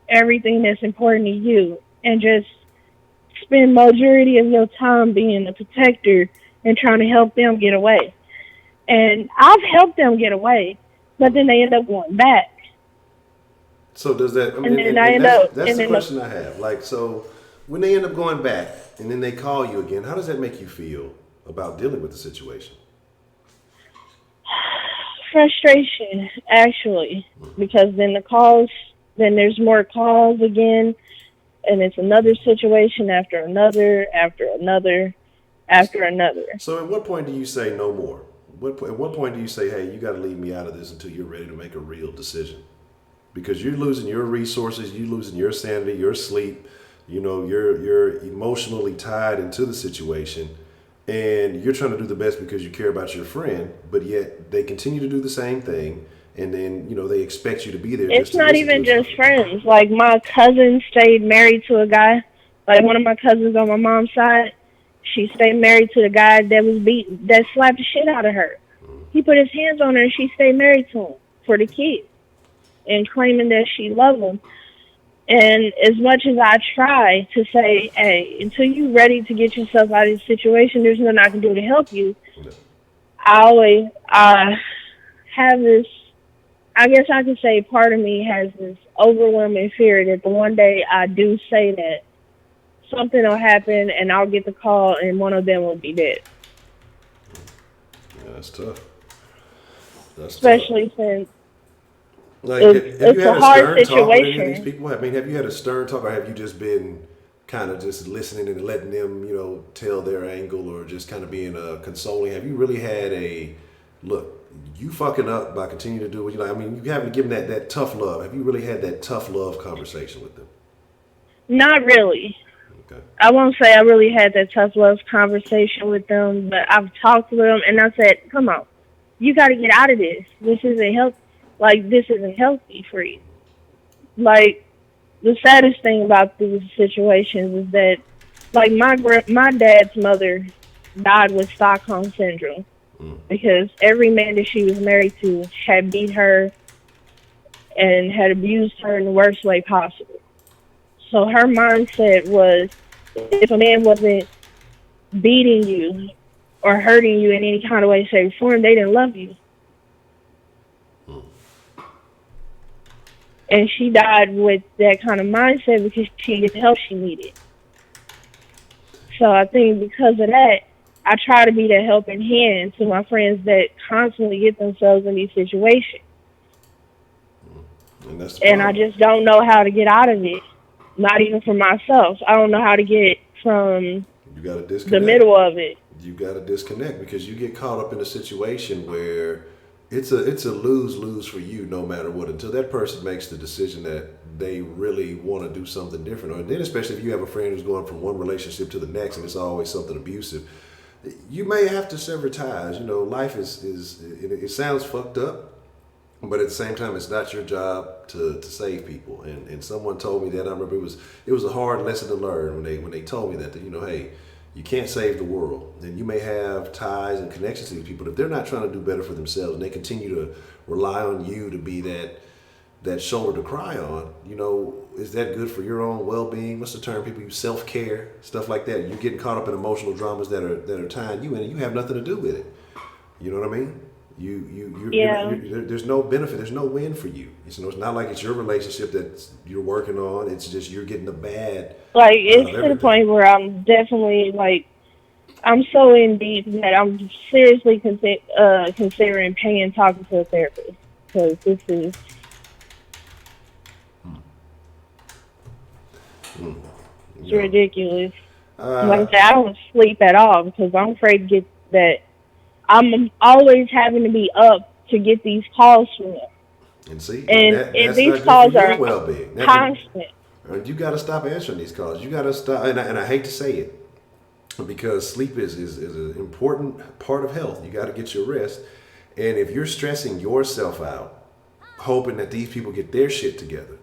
everything that's important to you and just spend majority of your time being a protector and trying to help them get away. And I've helped them get away, but then they end up going back. So does that? I mean, that's the question I have. Like, so when they end up going back and then they call you again, how does that make you feel about dealing with the situation? Frustration, actually, because then there's more calls again, and it's another situation after another, after another, after another. So at what point do you say no more? At what point do you say, hey, you got to leave me out of this until you're ready to make a real decision? Because you're losing your resources, you're losing your sanity, your sleep, you're emotionally tied into the situation, and you're trying to do the best because you care about your friend, but yet they continue to do the same thing, and then, they expect you to be there. It's not even just friends. Like, my cousin stayed married to a guy, like one of my cousins on my mom's side, she stayed married to the guy that slapped the shit out of her. He put his hands on her and she stayed married to him for the kids and claiming that she loved him. And as much as I try to say, hey, until you're ready to get yourself out of this situation, there's nothing I can do to help you. I have this, I guess I could say part of me has this overwhelming fear that the one day I do say that, something will happen and I'll get the call and one of them will be dead. Yeah, that's tough. Especially since it's a hard situation. Talk with any of these people? I mean, have you had a stern talk, or have you just been kind of just listening and letting them, tell their angle, or just kind of being consoling? Have you really had a look? You fucking up by continuing to do what you like. I mean, you haven't given that tough love. Have you really had that tough love conversation with them? Not really. Okay. I won't say I really had that tough love conversation with them, but I've talked to them and I said, come on, you got to get out of this. This isn't healthy for you. Like, the saddest thing about these situations is that, like, my dad's mother died with Stockholm syndrome because every man that she was married to had beat her and had abused her in the worst way possible. So her mindset was, if a man wasn't beating you or hurting you in any kind of way, shape, or form, they didn't love you. And she died with that kind of mindset because she didn't get the help she needed. So I think because of that, I try to be that helping hand to my friends that constantly get themselves in these situations. And I just don't know how to get out of it. Not even for myself. I don't know how to get from the middle of it. You got to disconnect because you get caught up in a situation where it's a lose-lose for you no matter what until that person makes the decision that they really want to do something different. Or then especially if you have a friend who's going from one relationship to the next and it's always something abusive, you may have to sever ties. You know, life is it sounds fucked up, but at the same time, it's not your job to save people. And someone told me that. I remember it was a hard lesson to learn when they told me that you know, hey, you can't save the world. And you may have ties and connections to these people, but if they're not trying to do better for themselves and they continue to rely on you to be that shoulder to cry on, you know, is that good for your own well-being? What's the term people use? Self-care, stuff like that. You're getting caught up in emotional dramas that are tying you in, and you have nothing to do with it. You know what I mean? There's no benefit. There's no win for you. It's not like it's your relationship that you're working on. It's just you're getting the bad. Like, it's to the point where I'm definitely, like, I'm so in deep that I'm seriously considering paying talking to a therapist. Because this is... It's ridiculous. Like I said, I don't sleep at all because I'm afraid to get that. I'm always having to be up to get these calls from them. And see, and these calls are well-being. Constant. You got to stop answering these calls. You got to stop, and I hate to say it, because sleep is an important part of health. You got to get your rest, and if you're stressing yourself out, hoping that these people get their shit together,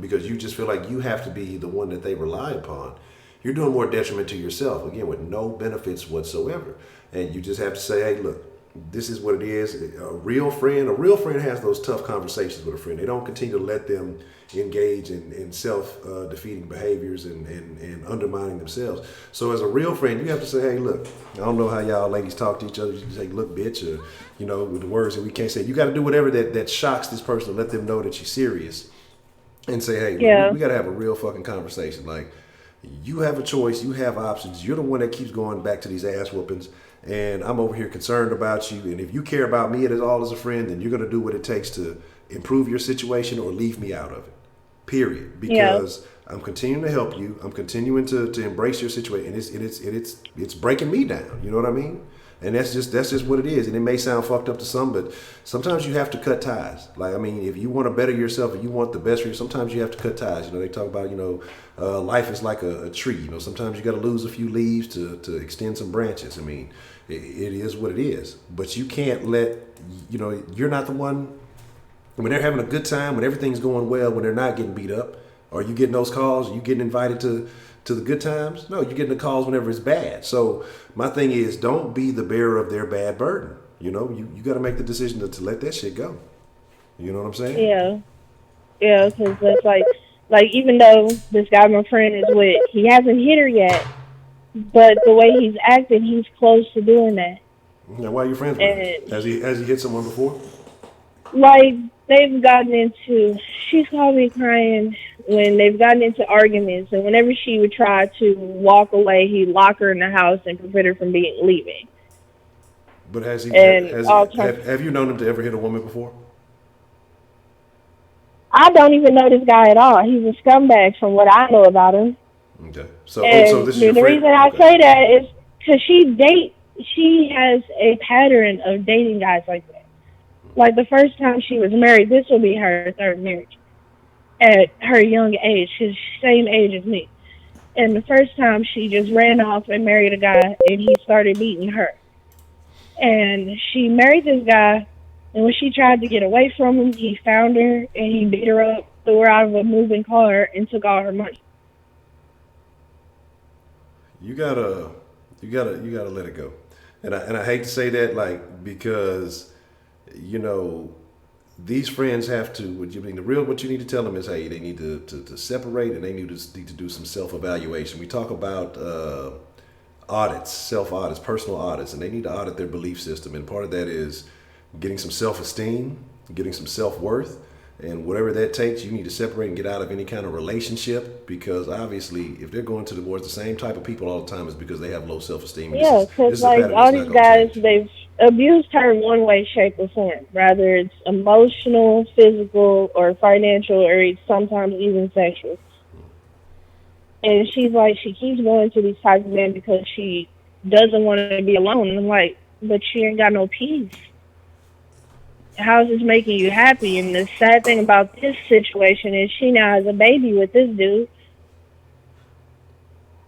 because you just feel like you have to be the one that they rely upon, you're doing more detriment to yourself, again, with no benefits whatsoever. And you just have to say, hey, look, this is what it is. A real friend has those tough conversations with a friend. They don't continue to let them engage in self-defeating behaviors and undermining themselves. So as a real friend, you have to say, hey, look, I don't know how y'all ladies talk to each other. You say, look, bitch, or, you know, with the words that we can't say. You got to do whatever that shocks this person to let them know that you're serious. And say, hey, we got to have a real fucking conversation. Like, you have a choice. You have options. You're the one that keeps going back to these ass whoopings. And I'm over here concerned about you. And if you care about me as a friend, then you're going to do what it takes to improve your situation or leave me out of it. Period. Because I'm continuing to help you. I'm continuing to embrace your situation. And it's breaking me down. You know what I mean? And that's just what it is. And it may sound fucked up to some, but sometimes you have to cut ties. Like, I mean, if you want to better yourself and you want the best for you, sometimes you have to cut ties. You know, they talk about, you know, life is like a tree. You know, sometimes you got to lose a few leaves to extend some branches. I mean, it is what it is. But you can't let, you know, you're not the one, when they're having a good time, when everything's going well, when they're not getting beat up, are you getting those calls? Are you getting invited to the good times? No, you're getting the calls whenever it's bad. So my thing is, don't be the bearer of their bad burden. You know, you got to make the decision to let that shit go. You know what I'm saying? Yeah, because it's like even though this guy my friend is with, he hasn't hit her yet, but the way he's acting, he's close to doing that. Now, why are you friends with him? Has he hit someone before? Like, they've gotten into, she's called me crying when they've gotten into arguments, and whenever she would try to walk away, he'd lock her in the house and prevent her from leaving. But have you known him to ever hit a woman before? I don't even know this guy at all. He's a scumbag from what I know about him. Okay. So this is your friend? The reason I say that is because she has a pattern of dating guys like that. Like, the first time she was married, this will be her third marriage at her young age. She's the same age as me. And the first time, she just ran off and married a guy, and he started beating her. And she married this guy, and when she tried to get away from him, he found her, and he beat her up, threw her out of a moving car, and took all her money. You gotta You gotta let it go. And I hate to say that, like, because, you know, these friends have to. What you need to tell them is, hey, they need to separate, and they need to do some self evaluation. We talk about audits, self audits, personal audits, and they need to audit their belief system. And part of that is getting some self esteem, getting some self worth, and whatever that takes, you need to separate and get out of any kind of relationship, because obviously, if they're going towards the same type of people all the time, it's because they have low self esteem. Yeah, because like all these guys, they've abused her in one way, shape, or form. Rather it's emotional, physical, or financial, or it's sometimes even sexual. And she's like, she keeps going to these types of men because she doesn't want to be alone. And I'm like, but she ain't got no peace. How is this making you happy? And the sad thing about this situation is she now has a baby with this dude.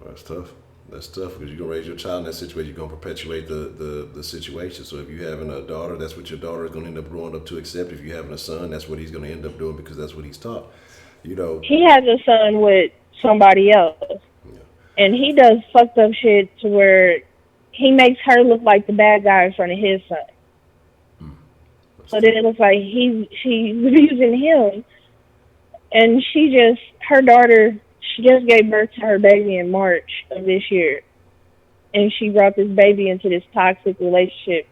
That's tough. That's tough, because you're going to raise your child in that situation. You're going to perpetuate the situation. So if you're having a daughter, that's what your daughter is going to end up growing up to accept. If you're having a son, that's what he's going to end up doing, because that's what he's taught. You know, he has a son with somebody else. Yeah. And he does fucked up shit to where he makes her look like the bad guy in front of his son. So then it looks like she's abusing him. And her daughter, she just gave birth to her baby in March of this year. And she brought this baby into this toxic relationship.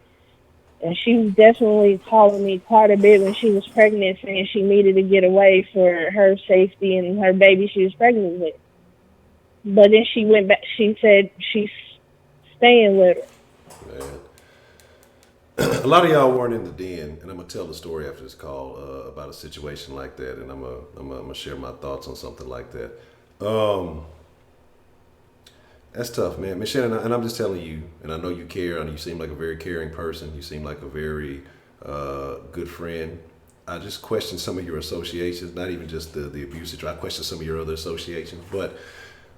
And she was definitely calling me quite a bit when she was pregnant, saying she needed to get away for her safety and her baby she was pregnant with. But then she went back, she said she's staying with her. Man. A lot of y'all weren't in the den, and I'm gonna tell the story after this call about a situation like that, and I'm gonna share my thoughts on something like that. That's tough, man. Miss Shannon, and I'm just telling you, and I know you care, and you seem like a very caring person. You seem like a very good friend. I just question some of your associations, not even just the abuse. I question some of your other associations, but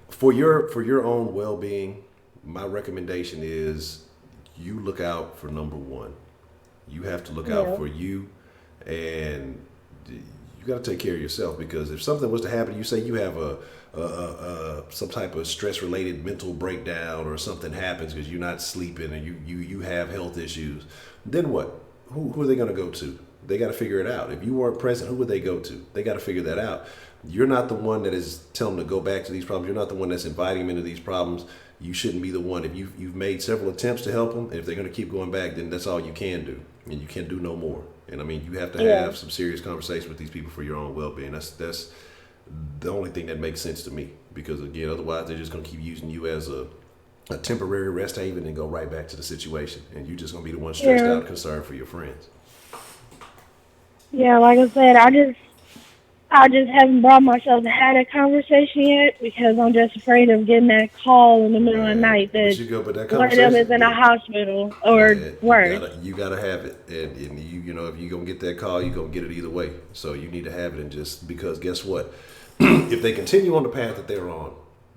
for your own well-being, my recommendation is you look out for number one. You have to look out for you, and you got to take care of yourself, because if something was to happen, you say you have some type of stress-related mental breakdown, or something happens because you're not sleeping and you have health issues, then what? Who are they going to go to? They got to figure it out. If you weren't present, who would they go to? They got to figure that out. You're not the one that is telling them to go back to these problems. You're not the one that's inviting them into these problems. You shouldn't be the one. If you've made several attempts to help them, and if they're going to keep going back, then that's all you can do, and you can do no more. And I mean, you have to have some serious conversation with these people for your own well-being. That's the only thing that makes sense to me, because again, otherwise they're just going to keep using you as a temporary rest haven and go right back to the situation, and you're just going to be the one stressed out and concerned for your friends. Yeah, like I said, I just haven't brought myself to have that conversation yet, because I'm just afraid of getting that call in the middle of the night that one of them is in a hospital or worse. You gotta have it, and you know, if you're gonna get that call, you're gonna get it either way. So you need to have it, and just because, guess what? If they continue on the path that they're on,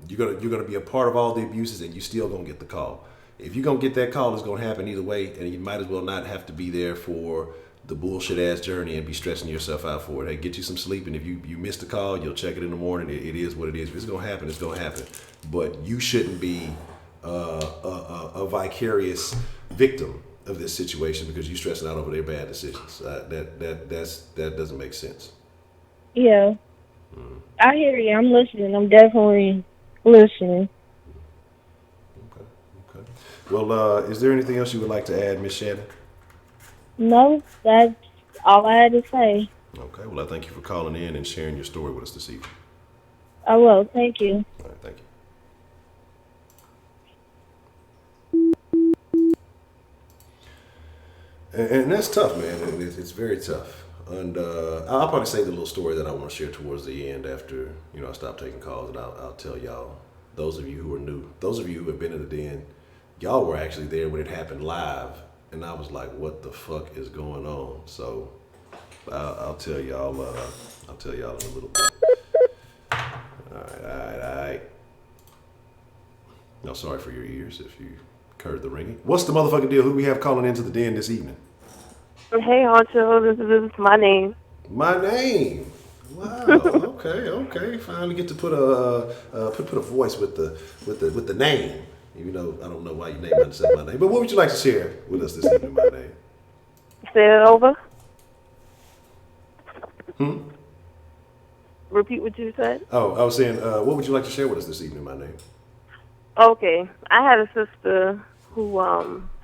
you're gonna be a part of all the abuses, and you still gonna get the call. If you're gonna get that call, it's gonna happen either way, and you might as well not have to be there for the bullshit ass journey and be stressing yourself out for it. Hey, get you some sleep, and if you miss the call, you'll check it in the morning. It is what it is. If it's gonna happen, it's gonna happen. But you shouldn't be a vicarious victim of this situation because you're stressing out over their bad decisions. That doesn't make sense. Yeah, I hear you. I'm listening. I'm definitely listening. Okay. Well, is there anything else you would like to add, Miss Shannon? No, that's all I had to say. Okay, well, I thank you for calling in and sharing your story with us this evening. I will. Thank you. All right, thank you. And that's tough, man. It's very tough. And I'll probably say the little story that I want to share towards the end after, I stop taking calls, and I'll tell y'all, those of you who are new, those of you who have been in the den, y'all were actually there when it happened live. And I was like, what the fuck is going on? So I'll tell y'all in a little bit. All right. No, sorry for your ears if you heard the ringing. What's the motherfucking deal? Who we have calling into the den this evening? Hey, Honcho, this is my name. My name? Wow. Okay. Finally get to put a voice with the name. Even though I don't know why you named yourself my name. But what would you like to share with us this evening, my name? Say it over. Hmm? Repeat what you said. Oh, I was saying, what would you like to share with us this evening, my name? Okay, I had a sister who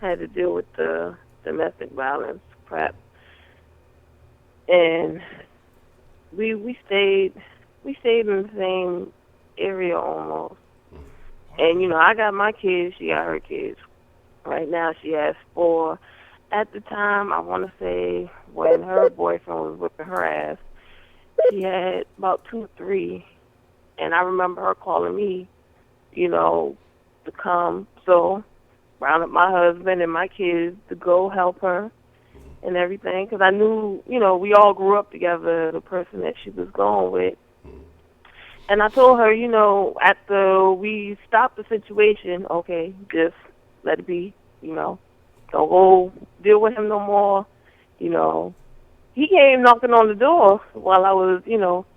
had to deal with the domestic violence crap, and we stayed in the same area almost. And I got my kids, she got her kids. Right now she has 4. At the time, I want to say when her boyfriend was whipping her ass, she had about 2 or 3. And I remember her calling me, to come. So round up my husband and my kids to go help her and everything. Because I knew, we all grew up together, the person that she was going with. And I told her, after we stopped the situation, okay, just let it be, don't go deal with him no more. He came knocking on the door while I was,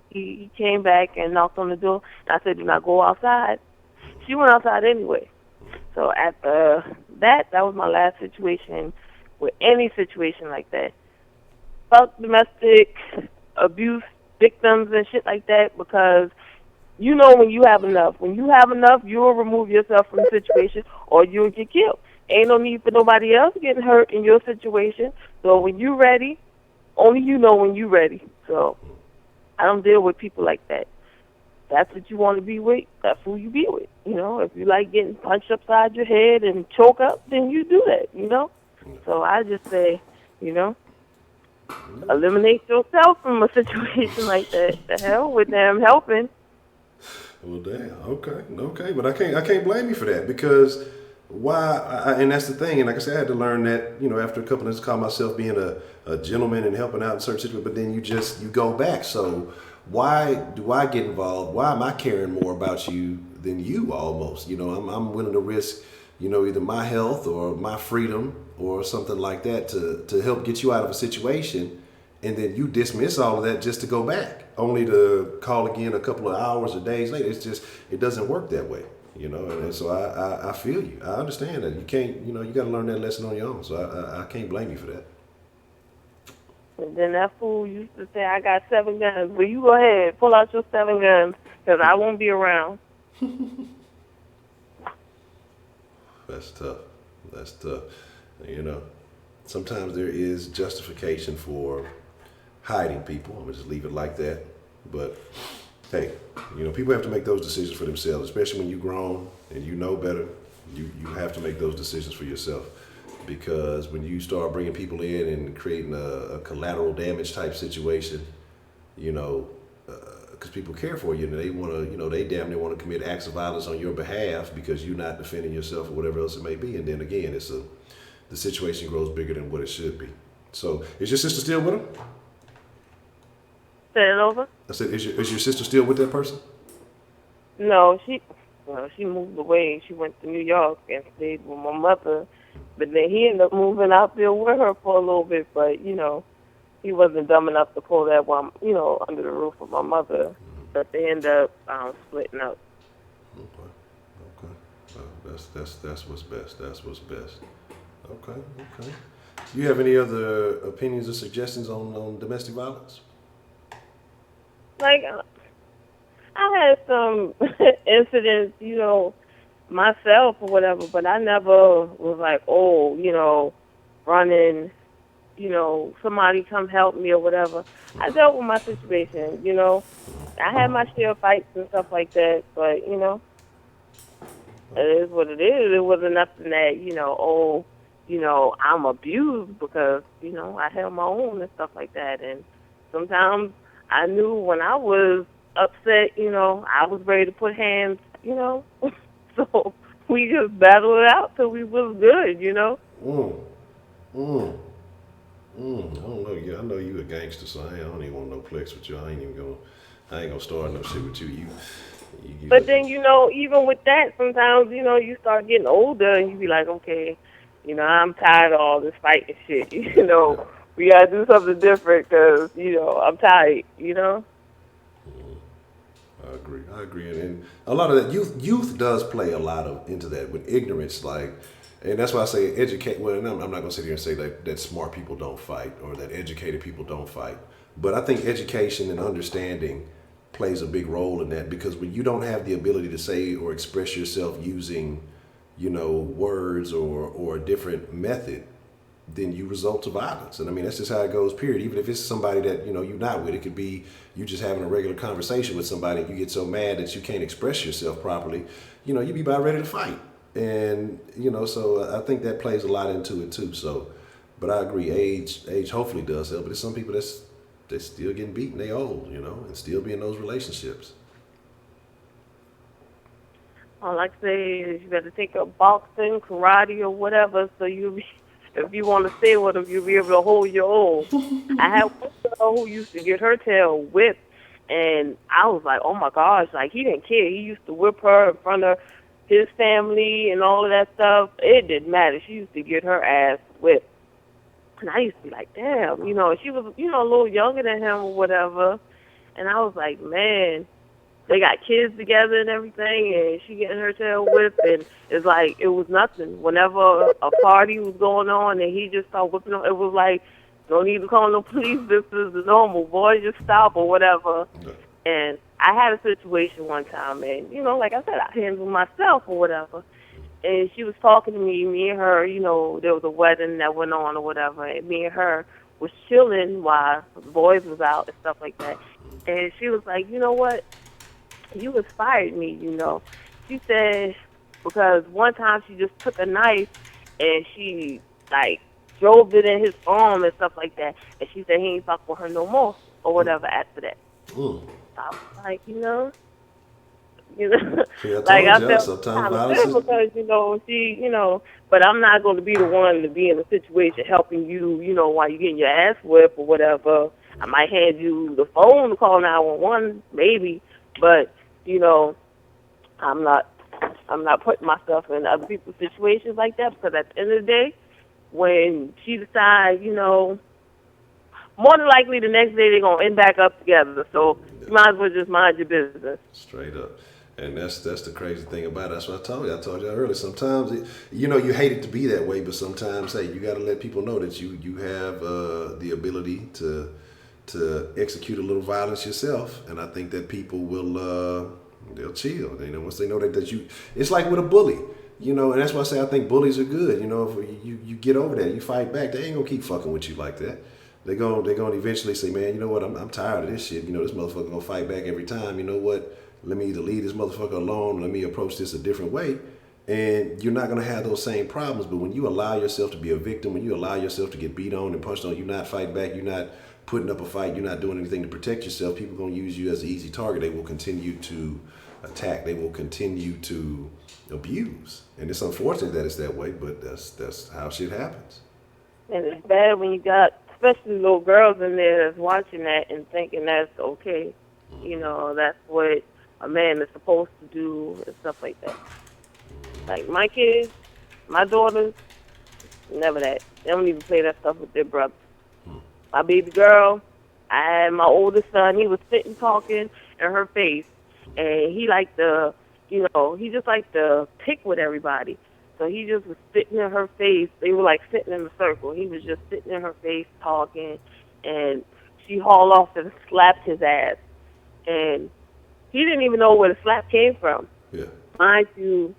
he came back and knocked on the door. And I said, do not go outside. She went outside anyway. So after that was my last situation with any situation like that. About domestic abuse victims and shit like that, because when you have enough. When you have enough, you'll remove yourself from the situation or you'll get killed. Ain't no need for nobody else getting hurt in your situation. So when you're ready, only you know when you're ready. So I don't deal with people like that. That's what you want to be with. That's who you be with. If you like getting punched upside your head and choke up, then you do that, So I just say, eliminate yourself from a situation like that. The hell with them helping. Well, damn. Okay, but I can't blame you for that, because why? And that's the thing. And like I said, I had to learn that. After a couple of years, call myself being a gentleman and helping out in certain situations. But then you go back. So why do I get involved? Why am I caring more about you than you? Almost. I'm willing to risk, either my health or my freedom or something like that to help get you out of a situation. And then you dismiss all of that just to go back, only to call again a couple of hours or days later. It's just, it doesn't work that way, And so I feel you. I understand that you can't, you got to learn that lesson on your own. So I can't blame you for that. And then that fool used to say, I got 7 guns. Well, you go ahead, pull out your 7 guns, because I won't be around. That's tough. Sometimes there is justification for hiding people. I'm gonna just leave it like that. But hey, people have to make those decisions for themselves, especially when you're grown and you know better. You have to make those decisions for yourself, because when you start bringing people in and creating a collateral damage type situation, because people care for you and they want to, they damn near want to commit acts of violence on your behalf because you're not defending yourself or whatever else it may be. And then again, the situation grows bigger than what it should be. So, is your sister still with him? Say it over? I said, is your sister still with that person? No, she moved away. She went to New York and stayed with my mother. But then he ended up moving out there with her for a little bit. But, he wasn't dumb enough to pull that one, under the roof of my mother. But they ended up splitting up. Okay. That's what's best. That's what's best. Okay. You have any other opinions or suggestions on domestic violence? Like, I had some incidents, myself or whatever, but I never was like, running, somebody come help me or whatever. I dealt with my situation, I had my share of fights and stuff like that, but, it is what it is. It wasn't nothing that, I'm abused because, I held my own and stuff like that. And sometimes I knew when I was upset, I was ready to put hands, So we just battled it out till we was good, I don't know. Yeah, I know you a gangster, so I don't even want no flex with you. I ain't gonna start no shit with you. But then, even with that, sometimes, you start getting older and you be like, okay, I'm tired of all this fighting shit. We gotta do something different because, I'm tired, I agree, and a lot of that youth does play a lot of into that with ignorance, like, and that's why I say educate. Well, and I'm not going to sit here and say that smart people don't fight or that educated people don't fight, but I think education and understanding plays a big role in that, because when you don't have the ability to say or express yourself using, words or a different method, then you result to violence. And I mean, that's just how it goes, period. Even if it's somebody that, you're not with, it could be you just having a regular conversation with somebody and you get so mad that you can't express yourself properly, you be about ready to fight. And, so I think that plays a lot into it too. So, but I agree, age hopefully does help. But there's some people that's still getting beaten, they old, and still be in those relationships. All I say is you got to think of boxing, karate, or whatever, so if you want to stay with them, you'll be able to hold your own. I had one girl who used to get her tail whipped, and I was like, oh my gosh, like he didn't care. He used to whip her in front of his family and all of that stuff. It didn't matter. She used to get her ass whipped. And I used to be like, damn, she was, a little younger than him or whatever. And I was like, man, they got kids together and everything, and she getting her tail whipped, and it's like it was nothing. Whenever a party was going on and he just started whipping them, it was like, don't need to call no police. This is normal, boy. Just stop or whatever. And I had a situation one time, and like I said, I handled myself or whatever. And she was talking to me and her, there was a wedding that went on or whatever, and me and her was chilling while the boys was out and stuff like that. And she was like, you know what? You inspired me, She said, because one time she just took a knife and she, like, drove it in his arm and stuff like that. And she said he ain't fuck with her no more or whatever after that. So I was like, See, like I felt sometimes kind of violence good because, she, but I'm not going to be the one to be in a situation helping you, while you're getting your ass whipped or whatever. I might hand you the phone to call 911, maybe, but I'm not putting myself in other people's situations like that, because at the end of the day, when she decides, more than likely the next day they're gonna end back up together. So you might as well just mind your business. Straight up. And that's the crazy thing about it. That's what I told you. I told you earlier. Sometimes, you hate it to be that way, but sometimes, hey, you got to let people know that you have the ability to execute a little violence yourself. And I think that people will they'll chill. Once they know that you, it's like with a bully. And that's why I say I think bullies are good. If you get over that, you fight back, they ain't gonna keep fucking with you like that. They're gonna eventually say, man, you know what? I'm tired of this shit. This motherfucker gonna fight back every time. You know what? Let me either leave this motherfucker alone. Let me approach this a different way. And you're not gonna have those same problems. But when you allow yourself to be a victim, when you allow yourself to get beat on and punched on, you're not fighting back. You're not putting up a fight. You're not doing anything to protect yourself. People gonna use you as an easy target. They will continue to attack. They will continue to abuse. And it's unfortunate that it's that way, but that's how shit happens. And it's bad when you got, especially little girls in there that's watching that and thinking that's okay. That's what a man is supposed to do and stuff like that. Like my kids, my daughters, never that. They don't even play that stuff with their brothers. My baby girl, I had my oldest son, he was sitting talking in her face, and he liked to, he just liked to pick with everybody. So he just was sitting in her face. They were like sitting in a circle. He was just sitting in her face talking, and she hauled off and slapped his ass. And he didn't even know where the slap came from. Yeah. Mind you,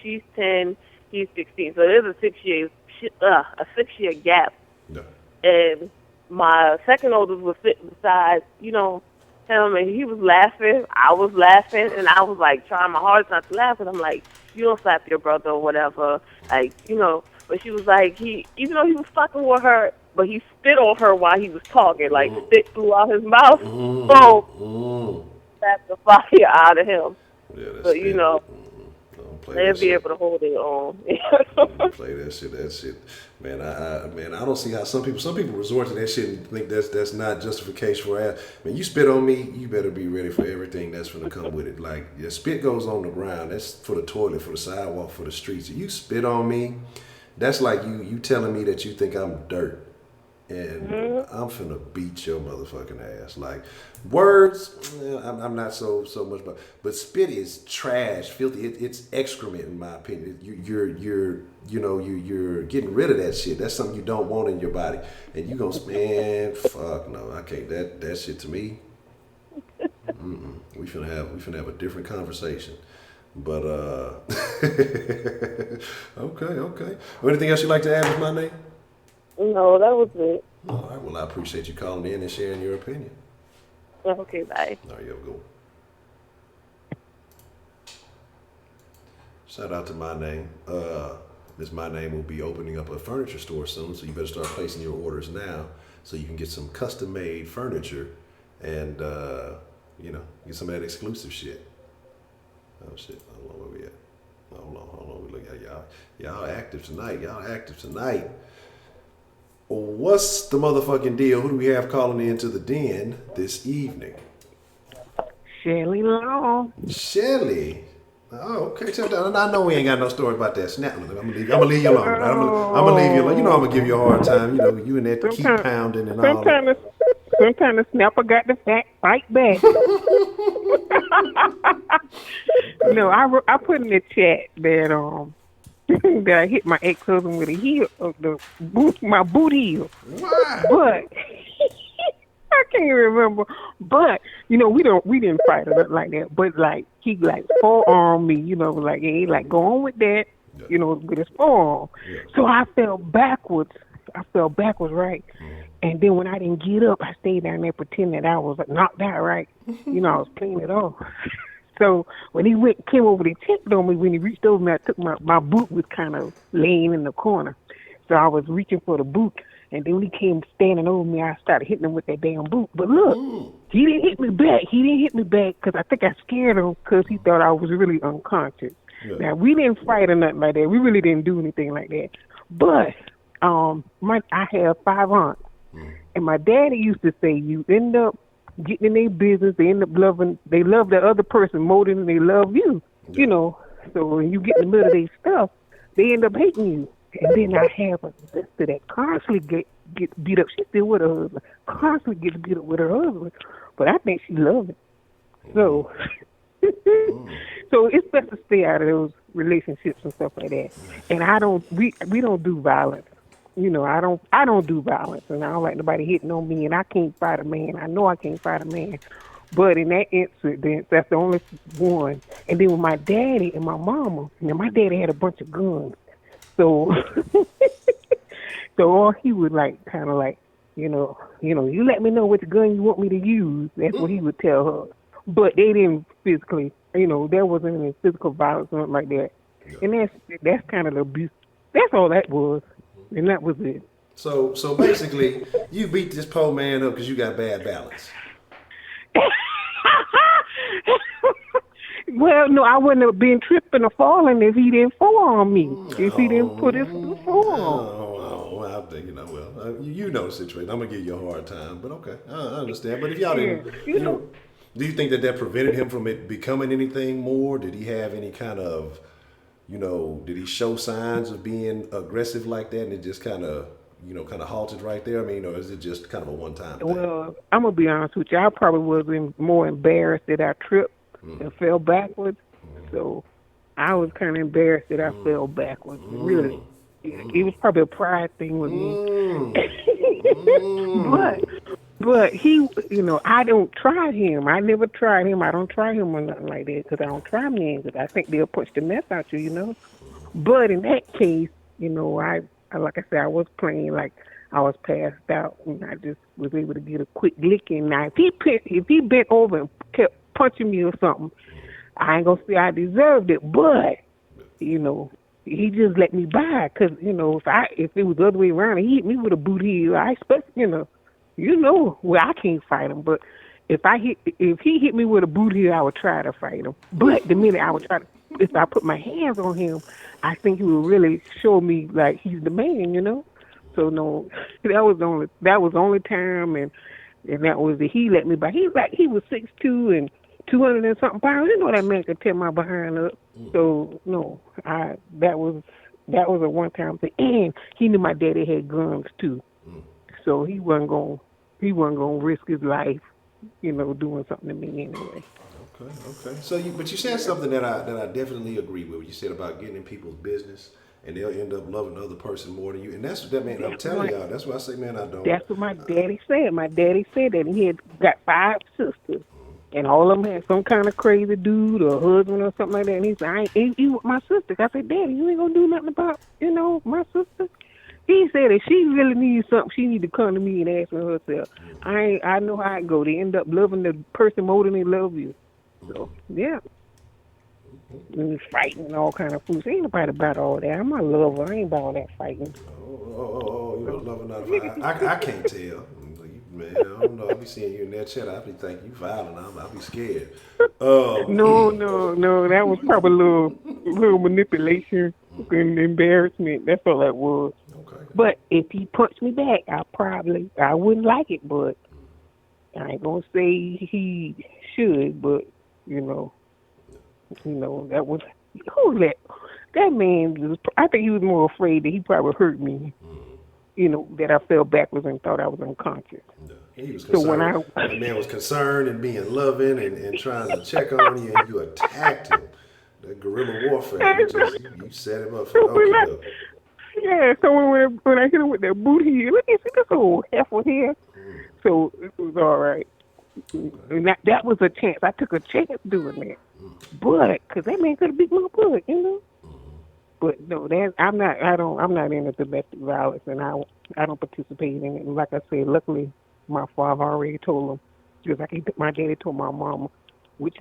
she's 10, he's 16. So there's a 6-year gap. Yeah. And my second oldest was sitting beside, him, and he was laughing. I was laughing, and I was like trying my hardest not to laugh. And I'm like, you don't slap your brother or whatever, like, But she was like, even though he was fucking with her, but he spit on her while he was talking, like spit flew out his mouth. So slapped the fire out of him. Yeah, that's so they'll be able to hold it on. Play that shit. Man, I don't see how some people resort to that shit and think that's not justification for ass. Man, you spit on me, you better be ready for everything that's gonna come with it. Like, your spit goes on the ground. That's for the toilet, for the sidewalk, for the streets. If you spit on me, that's like you telling me that you think I'm dirt. and I'm finna beat your motherfucking ass. Like words, I'm not so much, but spit is trash, filthy. It's excrement in my opinion. You're getting rid of that shit. That's something you don't want in your body, and you gonna man, fuck no, I can't. That shit to me. We finna have a different conversation. But okay. Anything else you'd like to add with my name? No, that was it. All right. Well, I appreciate you calling in and sharing your opinion. Okay, bye. All right, you have a good one. Shout out to my name. This my name will be opening up a furniture store soon, so you better start placing your orders now, so you can get some custom-made furniture, and get some of that exclusive shit. Oh shit! Hold on, where we at? Hold on. We look at y'all active tonight. What's the motherfucking deal? Who do we have calling into the den this evening? Shelly Long. Shelly. Oh, okay. I know we ain't got no story about that snap. I'm gonna leave you alone. I'm gonna leave you alone. You know I'm gonna give you a hard time. You know you and that keep pounding and all that. Sometimes the snapper got the fight back. No, I put in the chat that that I hit my ex-husband with a heel of my boot heel. Why? But I can't remember. But we didn't fight or nothing like that. But like he like forearmed me, like he like go on with that, with his forearm. Yeah. So I fell backwards. Right. And then when I didn't get up, I stayed down there pretending that I was knocked out, right? I was playing it off. So when he came over to check on me, when he reached over me, I took my boot was kind of laying in the corner. So I was reaching for the boot. And then when he came standing over me, I started hitting him with that damn boot. But look, he didn't hit me back because I think I scared him because he thought I was really unconscious. Yeah. Now, we didn't fight or nothing like that. We really didn't do anything like that. But I have 5 aunts. And my daddy used to say, you end up getting in their business, they end up they love the other person more than they love you, So when you get in the middle of their stuff, they end up hating you. And then I have a sister that constantly gets beat up. She's still with her husband. Constantly gets beat up with her husband. But I think she loves it. So, so it's best to stay out of those relationships and stuff like that. And we don't do violence. I don't do violence, and I don't like nobody hitting on me, and I can't fight a man. I know I can't fight a man. But in that incident, that's the only one. And then with my daddy and my mama, my daddy had a bunch of guns. So, so all he would kind of you let me know which gun you want me to use. That's what he would tell her. But they didn't physically, there wasn't any physical violence or something like that. And that's kind of the abuse. That's all that was. And that was it. So basically, you beat this poor man up because you got bad balance. Well, no, I wouldn't have been tripping or falling if he didn't forearm me. If he didn't put his forearm. Well, I think you know the situation. I'm gonna give you a hard time, but okay, I understand. But if y'all didn't, do you think that prevented him from it becoming anything more? Did he have any kind of did he show signs of being aggressive like that, and it just kind of halted right there? I mean, or is it just kind of a one-time thing? Well, I'm going to be honest with you. I probably was more embarrassed that I tripped and fell backwards. So I was kind of embarrassed that I fell backwards, really. It was probably a pride thing with me. But he, I don't try him. I never tried him. I don't try him or nothing like that because I don't try men because I think they'll punch the mess out you, But in that case, I like I said, I was playing like I was passed out and I just was able to get a quick licking. Now, if he bent over and kept punching me or something, I ain't going to say I deserved it. But, he just let me by because, if it was the other way around, he hit me with a boot heel. I expect, well, I can't fight him, but if he hit me with a boot heel, I would try to fight him. But the minute if I put my hands on him, I think he would really show me like he's the man, So no, that was the only time, and that was he let me by. He was 6'2" and 200 and something pounds. That man could tear my behind up. So no, that was a one time thing, and he knew my daddy had guns too. So he wasn't gonna risk his life, doing something to me anyway. Okay. So but you said something that I definitely agree with. You said about getting in people's business and they'll end up loving the other person more than you. And that's that, man. I'm telling y'all. That's why I say, man, I don't. That's what my daddy said. My daddy said that he had got 5 sisters, and all of them had some kind of crazy dude or husband or something like that. And he said, "I ain't you with my sisters." I said, "Daddy, you ain't gonna do nothing about my sister." He said if she really needs something, she need to come to me and ask for herself. I know how it go. They end up loving the person more than they love you. So yeah. And fighting and all kind of fools. Ain't nobody about all that. I'm a lover. I ain't about all that fighting. Oh, you a lover, not a fighter. I can't tell. Man, I don't know. I be seeing you in that chat. I be thinking you violent. I be scared. No. That was probably a little manipulation and embarrassment. That's all that was. Okay. But if he punched me back, I wouldn't like it. But I ain't gonna say he should. But that was who that. That man was. I think he was more afraid that he probably hurt me. That I fell backwards and thought I was unconscious. No. He was concerned. So when the man was concerned and being loving and trying to check on you, and you attacked him. That guerrilla warfare. You set him up for So when I hit him with that boot heel, look at this old heifer here. So it was all right. And that was a chance. I took a chance doing that. But because that man could have beat my butt, But no, I'm not into domestic violence, and I don't participate in it. And like I said, luckily my father already told him, just like my daddy told my mama, which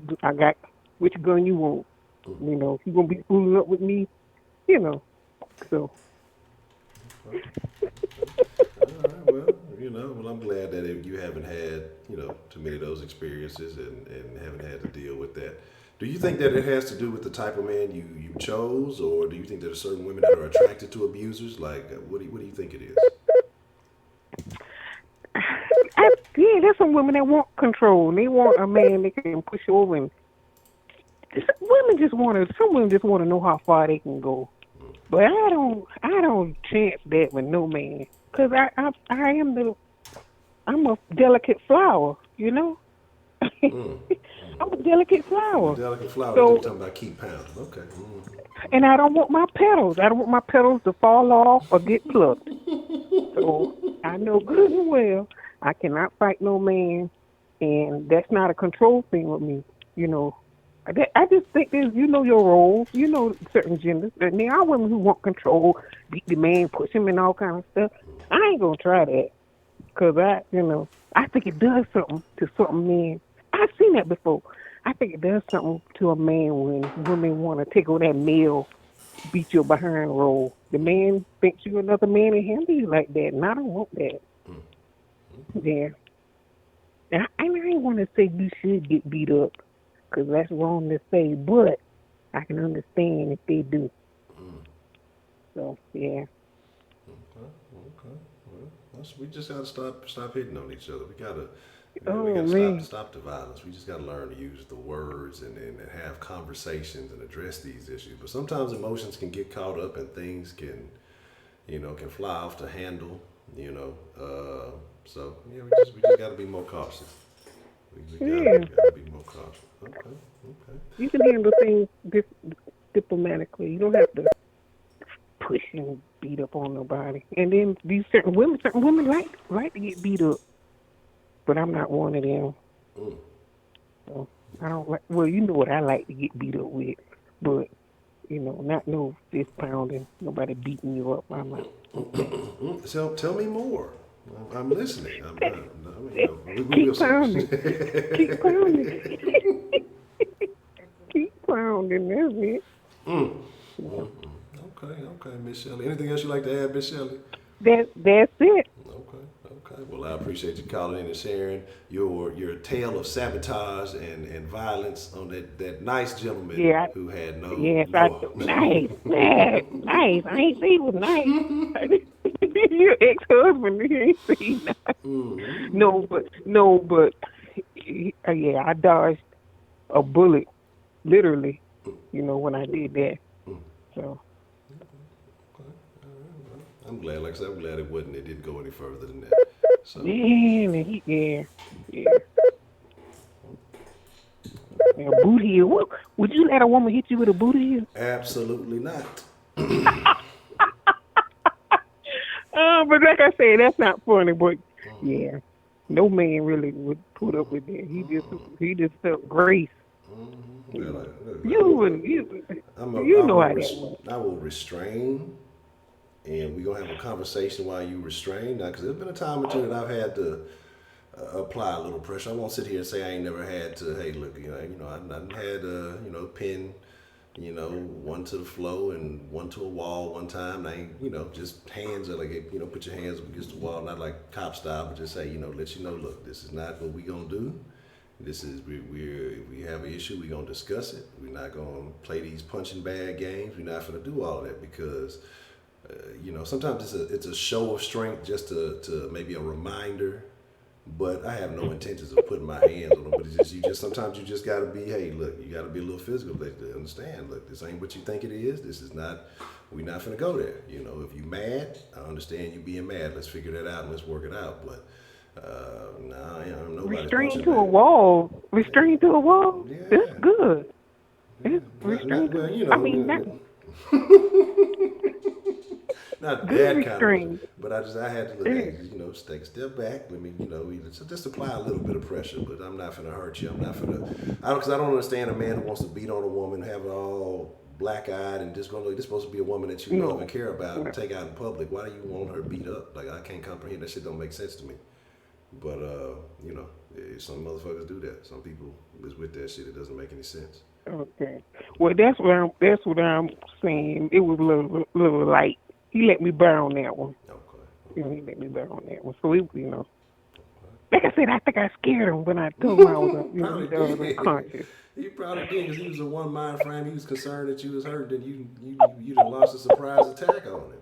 gun you want. You gonna be fooling up with me, So. All right, well, I'm glad that you haven't had, too many of those experiences and haven't had to deal with that. Do you think that it has to do with the type of man you chose, or do you think there are certain women that are attracted to abusers? Like, what do you think it is? There's some women that want control. And they want a man that can push over. And some women just want to know how far they can go. But I don't chance that with no man, because I'm a delicate flower, I'm a delicate flower. Delicate flower. So, you're talking about keep pounding. Okay. And I don't want my petals. I don't want my petals to fall off or get plucked. So I know good and well I cannot fight no man, and that's not a control thing with me. I just think there's, your roles, certain genders. And there are women who want control, beat the man, push him, and all kind of stuff. I ain't gonna try that, because I think it does something to some men. I've seen that before. I think it does something to a man when women want to take on that male, beat your behind role. The man thinks you're another man and handle you like that, and I don't want that. Yeah. And I ain't want to say you should get beat up, because that's wrong to say, but I can understand if they do. So, yeah. Okay. Well, we just got to stop hitting on each other. We got to stop the violence. We just got to learn to use the words and have conversations and address these issues. But sometimes emotions can get caught up and things can fly off the handle, So, we just got to be more cautious. We got to be more cautious. Okay. You can handle things diplomatically. You don't have to push and beat up on nobody. And then these certain women like to get beat up, but I'm not one of them. So I don't like. Well, you know what I like to get beat up with, but not no fist pounding, nobody beating you up. I'm not. So tell me more. I'm listening. Keep pounding. Keep pounding. Keep pounding. That's it. Okay, Miss Shelley. Anything else you'd like to add, Miss Shelley? That's it. Okay. Well, I appreciate you calling in and sharing your tale of sabotage and violence on that nice gentleman who had no. Yes, nice. I ain't say it was nice. Your ex-husband, he ain't say nice. No, but I dodged a bullet, literally. When I did that. So. I'm glad. Like I said, it didn't go any further than that. So Man, and yeah. And a boot heel. What, would you let a woman hit you with a boot heel? absolutely not. But like I said, that's not funny. But yeah, no man really would put up with that. He just felt grace. Yeah, like, You wouldn't. You know how that was. I will restrain, and we gonna have a conversation while you restrain. Now, because there's been a time or two that I've had to apply a little pressure. I won't sit here and say I ain't never had to. Hey, look, I done had pin, one to the flow and one to a wall one time. And I ain't, just hands are like, put your hands up against the wall, not like cop style, but just say, let you know, look, this is not what we gonna do. This is if we have an issue, we gonna discuss it. We're not gonna play these punching bag games. We're not gonna do all of that because, sometimes it's a show of strength just to maybe a reminder. But I have no intentions of putting my hands on them. But it's just sometimes you just gotta be. Hey, look, you gotta be a little physical. Like, to understand. Look, this ain't what you think it is. This is not. We're not gonna go there. If you mad, I understand you being mad. Let's figure that out and let's work it out. But nah, I'm nobody's Restrained punching to a bag. wall. Restrained to a wall. Yeah. That's good. It's Not, restrained. well, I mean, not not good that kind of restraint. pressure, but I had to look Yeah. at take a step back. Let me, just apply a little bit of pressure, but I'm not gonna hurt you. I'm not gonna, because I don't understand a man who wants to beat on a woman, have it all black eyed, and just going, look, this is supposed to be a woman that you love and care about and take out in public. Why do you want her beat up? Like, I can't comprehend that shit. Don't make sense to me. But some motherfuckers do that. Some people is with that shit. It doesn't make any sense. Okay. Well, that's what I'm saying. It was a little light. He let me bear on that one. Okay. He let me bear on that one. So like I said, I think I scared him when I told him I was, Probably I was did. unconscious. He probably did because he was a one mind frame. He was concerned that you was hurt. Then you done launched a surprise attack on him.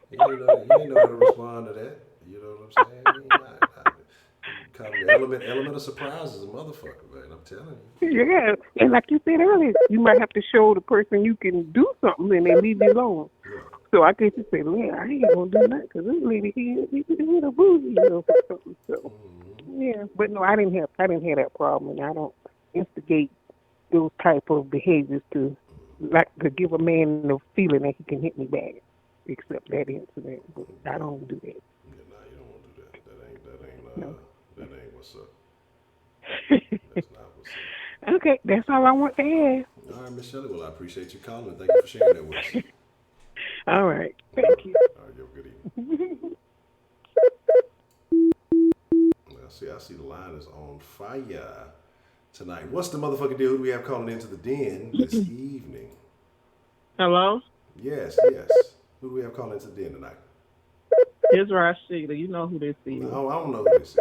He ain't know how to respond to that. You know what I'm saying? He ain't kind of the element of surprise is a motherfucker, man. I'm telling you. Yeah, and like you said earlier, you might have to show the person you can do something and they leave you alone. Yeah. So I guess you say, man, I ain't gonna do that because this lady here, he with a boozy, or something. So yeah, but no, I didn't have that problem, and I don't instigate those type of behaviors to give a man the feeling that he can hit me back, except that incident. But I don't do that. Yeah, nah, you don't want to do that. No. That ain't what's up. That's not what's up. Okay, that's all I want to ask. All right, Miss Shelley. Well, I appreciate you calling. Thank you for sharing that with us. All right, thank you. All right, you have a good evening. I see the line is on fire tonight. What's the motherfucking deal? Who do we have calling into the den this evening? Hello? Yes. Who do we have calling into the den tonight? It's Rashida. You know who this is. No, I don't know who this is.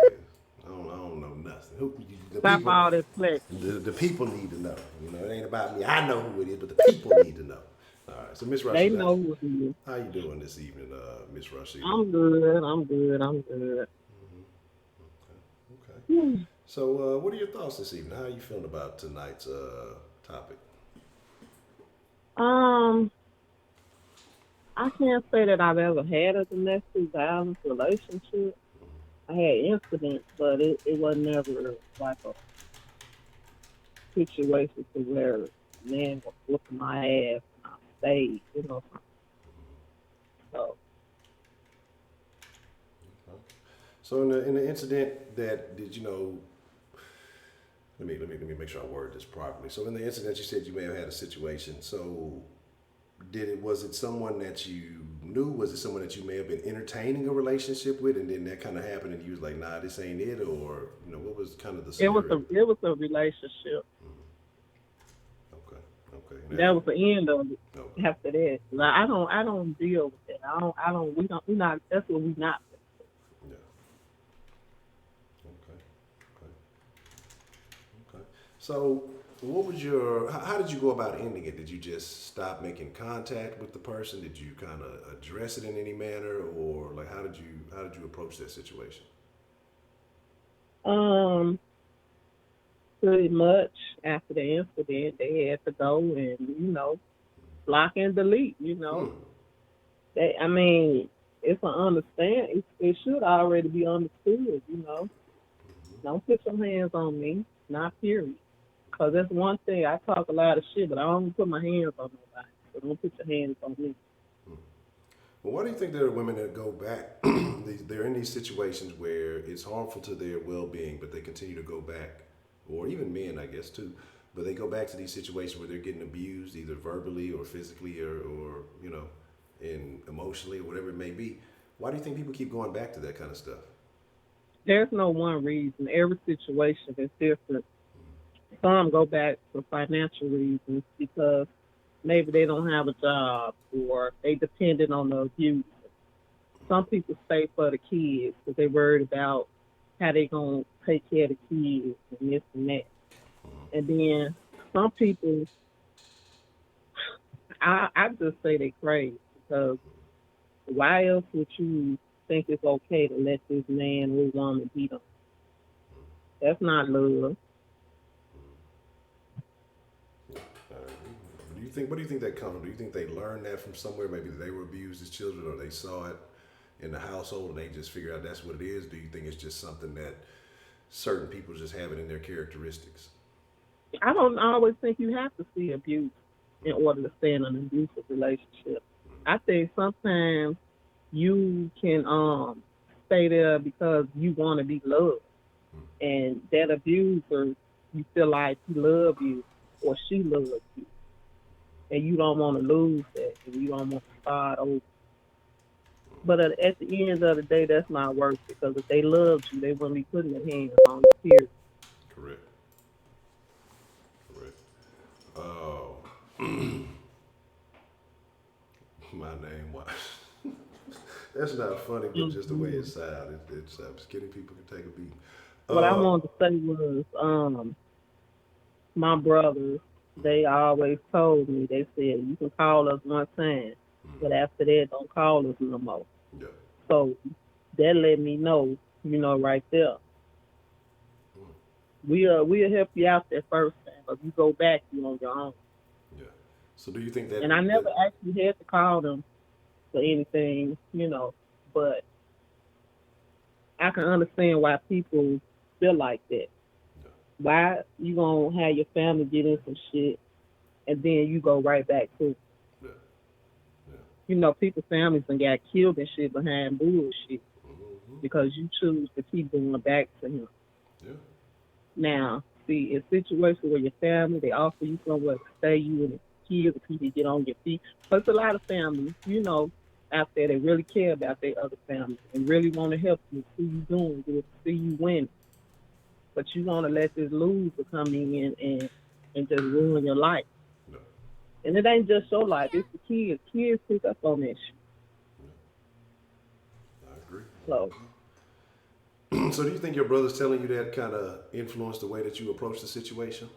I don't know nothing. Stop all this flex. The people need to know. It ain't about me. I know who it is, but the people need to know. All right, so Miss Rashida. They know who it is. How you doing this evening, Miss Rashida? I'm good. Okay. So, what are your thoughts this evening? How are you feeling about tonight's topic? I can't say that I've ever had a domestic violence relationship. I had incidents, but it was never like a situation to where a man was whooping my ass and I stayed, So. So in the incident that let me make sure I word this properly. So in the incident you said you may have had a situation. So was it someone that you knew? Was it someone that you may have been entertaining a relationship with, and then that kind of happened, and you was like, nah, this ain't it, or what was kind of the scenario? It was a relationship. Okay. That was the end of it. Okay. After that, like, I don't deal with that. We're not. That's what we not. Yeah. Okay. So, what was how did you go about ending it? Did you just stop making contact with the person? Did you kind of address it in any manner, or like how did you approach that situation? Pretty much after the incident, they had to go and block and delete. it's an understand. It should already be understood. Don't put your hands on me, not period. Because that's one thing. I talk a lot of shit, but I don't put my hands on nobody. So don't put your hands on me. Well, why do you think there are women that go back? They're in these situations where it's harmful to their well-being, but they continue to go back, or even men, I guess, too. But they go back to these situations where they're getting abused, either verbally or physically, or in emotionally, or whatever it may be. Why do you think people keep going back to that kind of stuff? There's no one reason. Every situation is different. Some go back for financial reasons because maybe they don't have a job or they dependent on the abuse. Some people stay for the kids because they're worried about how they gonna take care of the kids and this and that. And then some people, I just say they crazy because why else would you think it's okay to let this man or woman beat them? That's not love. Do you think? What do you think that comes from? Do you think they learned that from somewhere? Maybe they were abused as children, or they saw it in the household and they just figured out that's what it is? Do you think it's just something that certain people just have it in their characteristics? I don't always think you have to see abuse in order to stay in an abusive relationship. I think sometimes you can stay there because you want to be loved, and that abuser, you feel like he love you or she loves you, and you don't want to lose that, and you don't want to start over. But at the end of the day, that's not worth it because if they loved you, they wouldn't be putting their hands on you. Period. Correct. Correct. Oh, my name was. That's not funny, but just the way it sounds, it's skinny people can take a beat. What I Uh, wanted to say was, my brothers, they always told me, they said, you can call us one time, but after that, don't call us no more. yeah, So that let me know, right there. We'll help you out that first time, but you go back, you on your own. yeah. So do you think that And I never that actually had to call them for anything, but I can understand why people feel like that. Why you gonna have your family get in some shit and then you go right back to, yeah, yeah, people's families and got killed and shit behind bullshit mm-hmm, because you choose to keep going back to him. yeah, Now, see, in situations where your family, they offer you somewhere to stay, you and the kids, and people get on your feet. But it's a lot of families, out there that really care about their other families and really want to help you, see you doing good, see you win. But you want to let this loser come in and just ruin your life. no, And it ain't just your life, it's the kids. Kids pick up on that shit. I agree. So, So do you think your brother's telling you that kind of influenced the way that you approach the situation?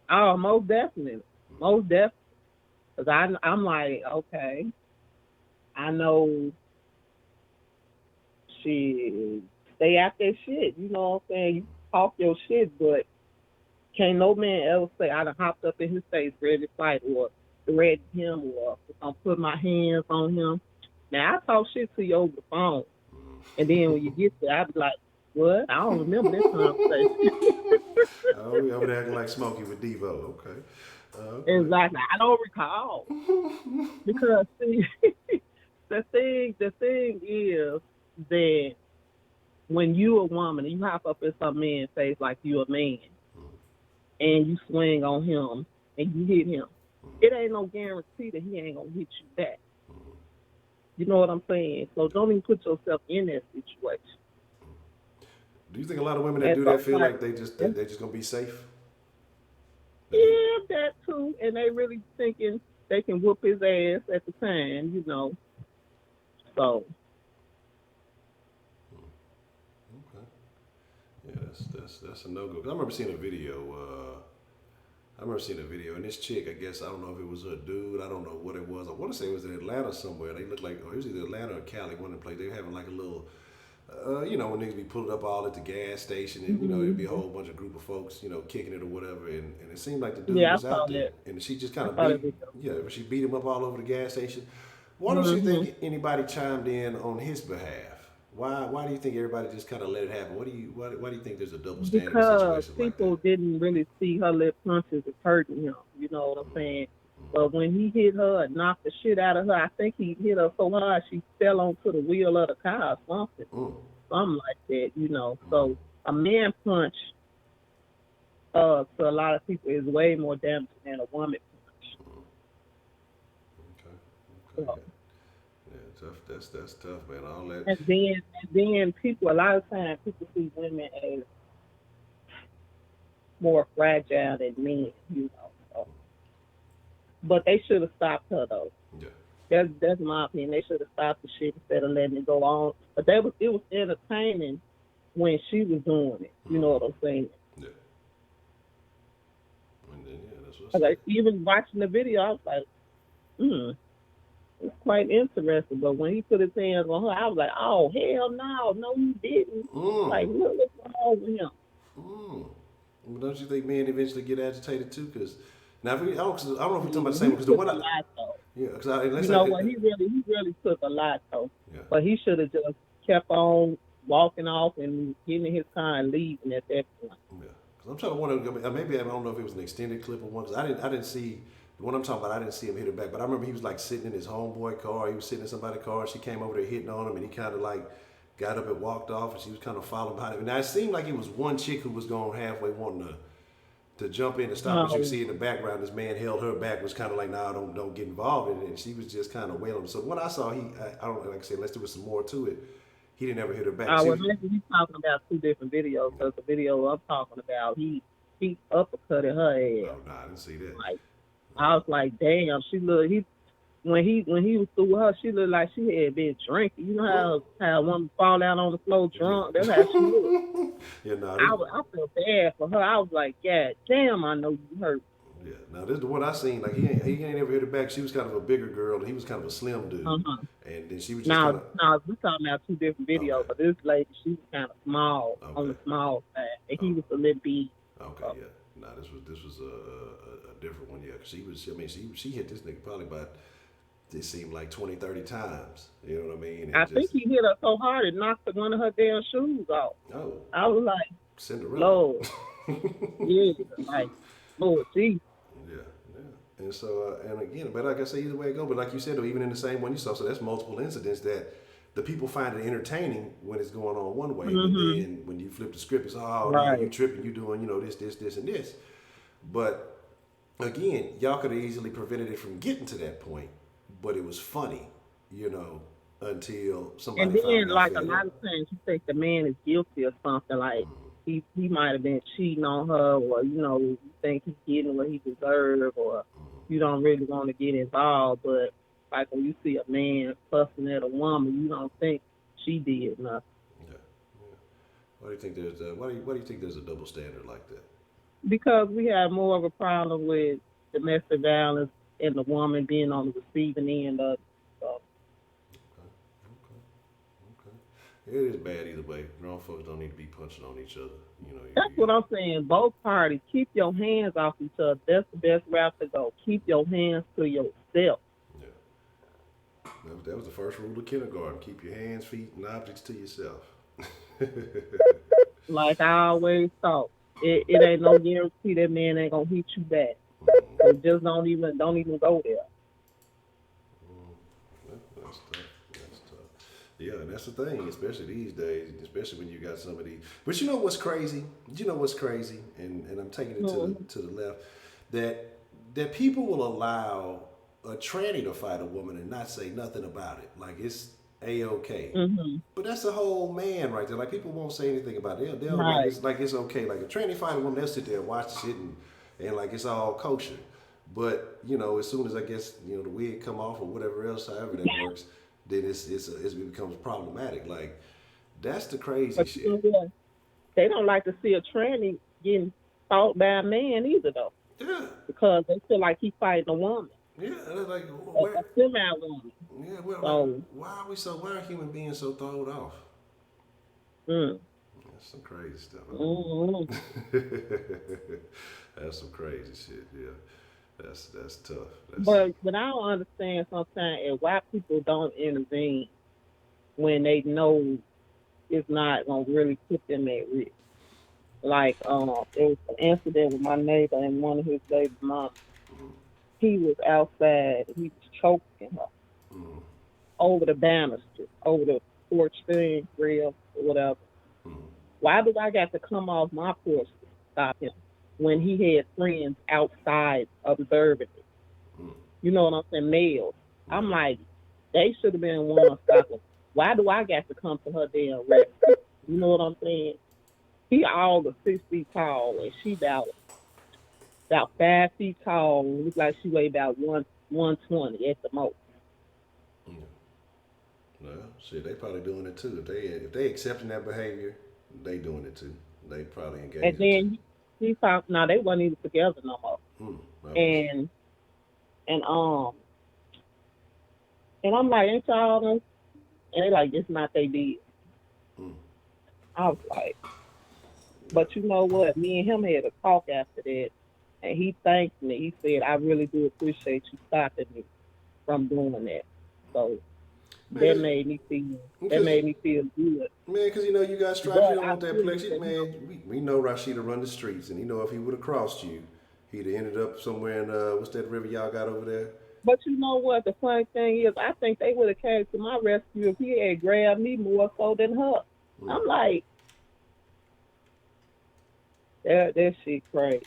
oh, most definitely. Most definitely. Because I'm like, okay, I know she stay out that shit. You know what I'm saying? You talk your shit, but can't no man ever say I done hopped up in his face ready to fight or threaten him or I'm put my hands on him. Now I talk shit to you over the phone, and then when you get there, I be like, "What? I don't remember this conversation." Oh, yeah, I'm acting like Smokey with Devo. Okay. It's Okay. like I don't recall because see, the thing is that when you a woman and you hop up in some man's face like you a man and you swing on him and you hit him, it ain't no guarantee that he ain't gonna hit you back. You know what I'm saying? So don't even put yourself in that situation. Do you think a lot of women that And do so that it's feel like, like yeah, they just gonna be safe? That he, yeah, that too. And they really thinking they can whoop his ass at the time. So okay. Yeah, that's a no go. I remember seeing a video. I remember seeing a video, and this chick, I guess, I don't know if it was a dude, I don't know what it was. I want to say it was in Atlanta somewhere. They looked like, or it was either Atlanta or Cali, one of the places. They were having like a little, when niggas be pulled up all at the gas station, and it'd be a whole bunch of group of folks, kicking it or whatever. And it seemed like the dude yeah, was I saw out there, that. and she just kind I of saw that beat, video. yeah, she beat him up all over the gas station. Why don't you think anybody chimed in on his behalf? Why do you think everybody just kind of let it happen? Why do you think there's a double standard in Because situations like people that? didn't really see her lip punches as hurting him. You know what I'm saying? But when he hit her and knocked the shit out of her, I think he hit her so hard she fell onto the wheel of the car or something like that. You know, so a man punch to a lot of people is way more damaging than a woman punch. Okay. So, Yeah, tough. That's tough, man. All that. and then people a lot of times people see women as more fragile than men, you know. So. But they should have stopped her though. Yeah. That's my opinion. They should have stopped the shit instead of letting it go on. But it was entertaining when she was doing it. You know what I'm saying? Yeah. And then that's what's Like even watching the video, I was like, it's quite interesting. But when he put his hands on her, I was like, oh hell no, you didn't. Like look what's wrong with him. Well, don't you think men eventually get agitated too? Because now, I don't know if we're talking about the He same. Because the took one, a lot though. yeah, because You know what? He really took a lot though. Yeah. But he should have just kept on walking off and getting in his car and leaving at that point. Yeah, because I'm trying to wonder. Maybe I don't know if it was an extended clip or one. Because I didn't see the one I'm talking about. I didn't see him hit her back. But I remember he was like sitting in his homeboy car. He was sitting in somebody's car. And she came over there hitting on him, and he kind of like got up and walked off, and she was kind of following behind him. Now it seemed like it was one chick who was going halfway wanting to jump in and stop. But you see in the background, this man held her back, was kind of like, "Nah, don't get involved in it." And she was just kind of wailing. So when I saw I don't like I said, unless there was some more to it. He didn't ever hit her back. Maybe he's talking about two different videos. Because the video I'm talking about, he uppercutted her ass. Oh no, I didn't see that. Like I was like, damn, when he was through with her, she looked like she had been drinking. You know how a woman fall out on the floor drunk? That's how she looked. Yeah, no. I felt bad for her. I was like, God damn, I know you hurt. Yeah, now this is the one I seen. Like he ain't ever hit her back. She was kind of a bigger girl, and he was kind of a slim dude. And then she was just kind of. Now we're talking about two different videos. Okay. But this lady, she was kind of small on the small side, and he was a little big. Okay, yeah. Nah, this was a different one, yeah. Cause she was. I mean, she hit this nigga probably about. It seemed like 20, 30 times. You know what I mean? And I think he hit her so hard it knocked one of her damn shoes off. Oh. I was like, Cinderella. Lord. Yeah, like, Lord, geez. Yeah. And so, and again, but like I say, either way it go. But like you said, though, even in the same one you saw, so that's multiple incidents that the people find it entertaining when it's going on one way. But then when you flip the script, it's, oh, no, you tripping, you doing, this, and this. But again, y'all could have easily prevented it from getting to that point. But it was funny, until somebody. And then, like a lot of times, you think the man is guilty or something. Like he might have been cheating on her, or you think he's getting what he deserves, or you don't really want to get involved. But like when you see a man fussing at a woman, you don't think she did nothing. Yeah. Why do you think there's why do you think there's a double standard like that? Because we have more of a problem with domestic violence and the woman being on the receiving end of it. So. Okay. It is bad either way. Grown folks don't need to be punching on each other. That's what I'm saying. Both parties, keep your hands off each other. That's the best route to go. Keep your hands to yourself. Yeah. That was the first rule of kindergarten. Keep your hands, feet, and objects to yourself. Like I always thought, it ain't no guarantee that man ain't gonna hit you back. So just don't even go there. That's tough. Yeah, and that's the thing, especially these days, especially when you got somebody. But you know what's crazy? And I'm taking it to the left, that people will allow a tranny to fight a woman and not say nothing about it. Like it's A-okay. But that's a whole man right there. Like people won't say anything about it. They'll like it's okay. Like a tranny fight a woman, they'll sit there and watch the shit and like it's all kosher. But as soon as I guess the wig come off or whatever else, however that works, then it becomes problematic. Like that's the crazy shit. They don't like to see a tranny getting fought by a man either, though. Yeah. Because they feel like he's fighting a woman. Yeah, like a semi-woman. Yeah, well, why are human beings so thrown off? That's some crazy stuff. That's some crazy shit, yeah. That's tough. But I don't understand sometimes why people don't intervene when they know it's not gonna really put them at risk. Like there was an incident with my neighbor and one of his baby moms. He was outside and he was choking her Mm, over the banister, over the porch thing, grill, or whatever. mm, Why do I got to come off my porch to stop him when he had friends outside observing it? mm, You know what I'm saying? Males. I'm yeah. like, they should have been one stopping. Why do I got to come to her damn rescue? You know what I'm saying? He all of 6 feet tall and she about 5 feet tall. Look like she weighed about 120 at the most. Mm. Well, shit, they probably doing it too. If they accepting that behavior, they doing it too. They probably And engaging too. then he found now they wasn't even together no more. Mm, that was, And and um and I'm like, ain't y'all done? And they like, it's not they did. mm, I was like, yeah. but you know what? Me and him had a talk after that, and he thanked me. He said, I really do appreciate you stopping me from doing that. So that Man, made me feel because good. man, because you got stripes. You But don't I want that feel plexi. that, Man, we know Rashida run the streets, and if he would have crossed you, he'd have ended up somewhere in what's that river y'all got over there? but you know what? The funny thing is, I think they would have came to my rescue if he had grabbed me more so than her. Mm, I'm like, that shit crazy.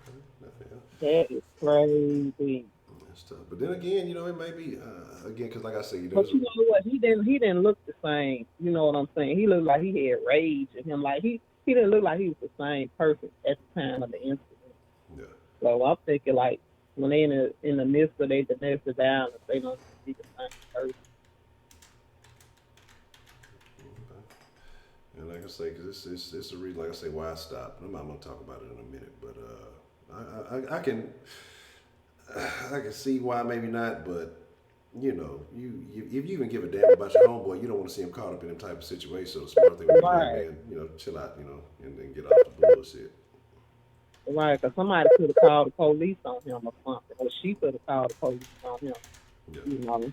okay, That is crazy. that's tough. But then again, it may be again because like I said, But there's you know what? He didn't look the same. You know what I'm saying? He looked like he had rage in him. Like he didn't look like he was the same person at the time of the incident. yeah. So I'm thinking like when they in the midst of their domestic violence, they don't be the same person. And like I say, because it's a reason, like I say, why I stopped. I'm gonna talk about it in a minute, but I can see why maybe not, but you if you even give a damn about your homeboy, you don't want to see him caught up in them type of situation. So the smart thing would be like, Right. man, chill out, and then get off the bullshit. Right, because somebody could have called the police on him or something, or she could have called the police on him, Yeah, you know.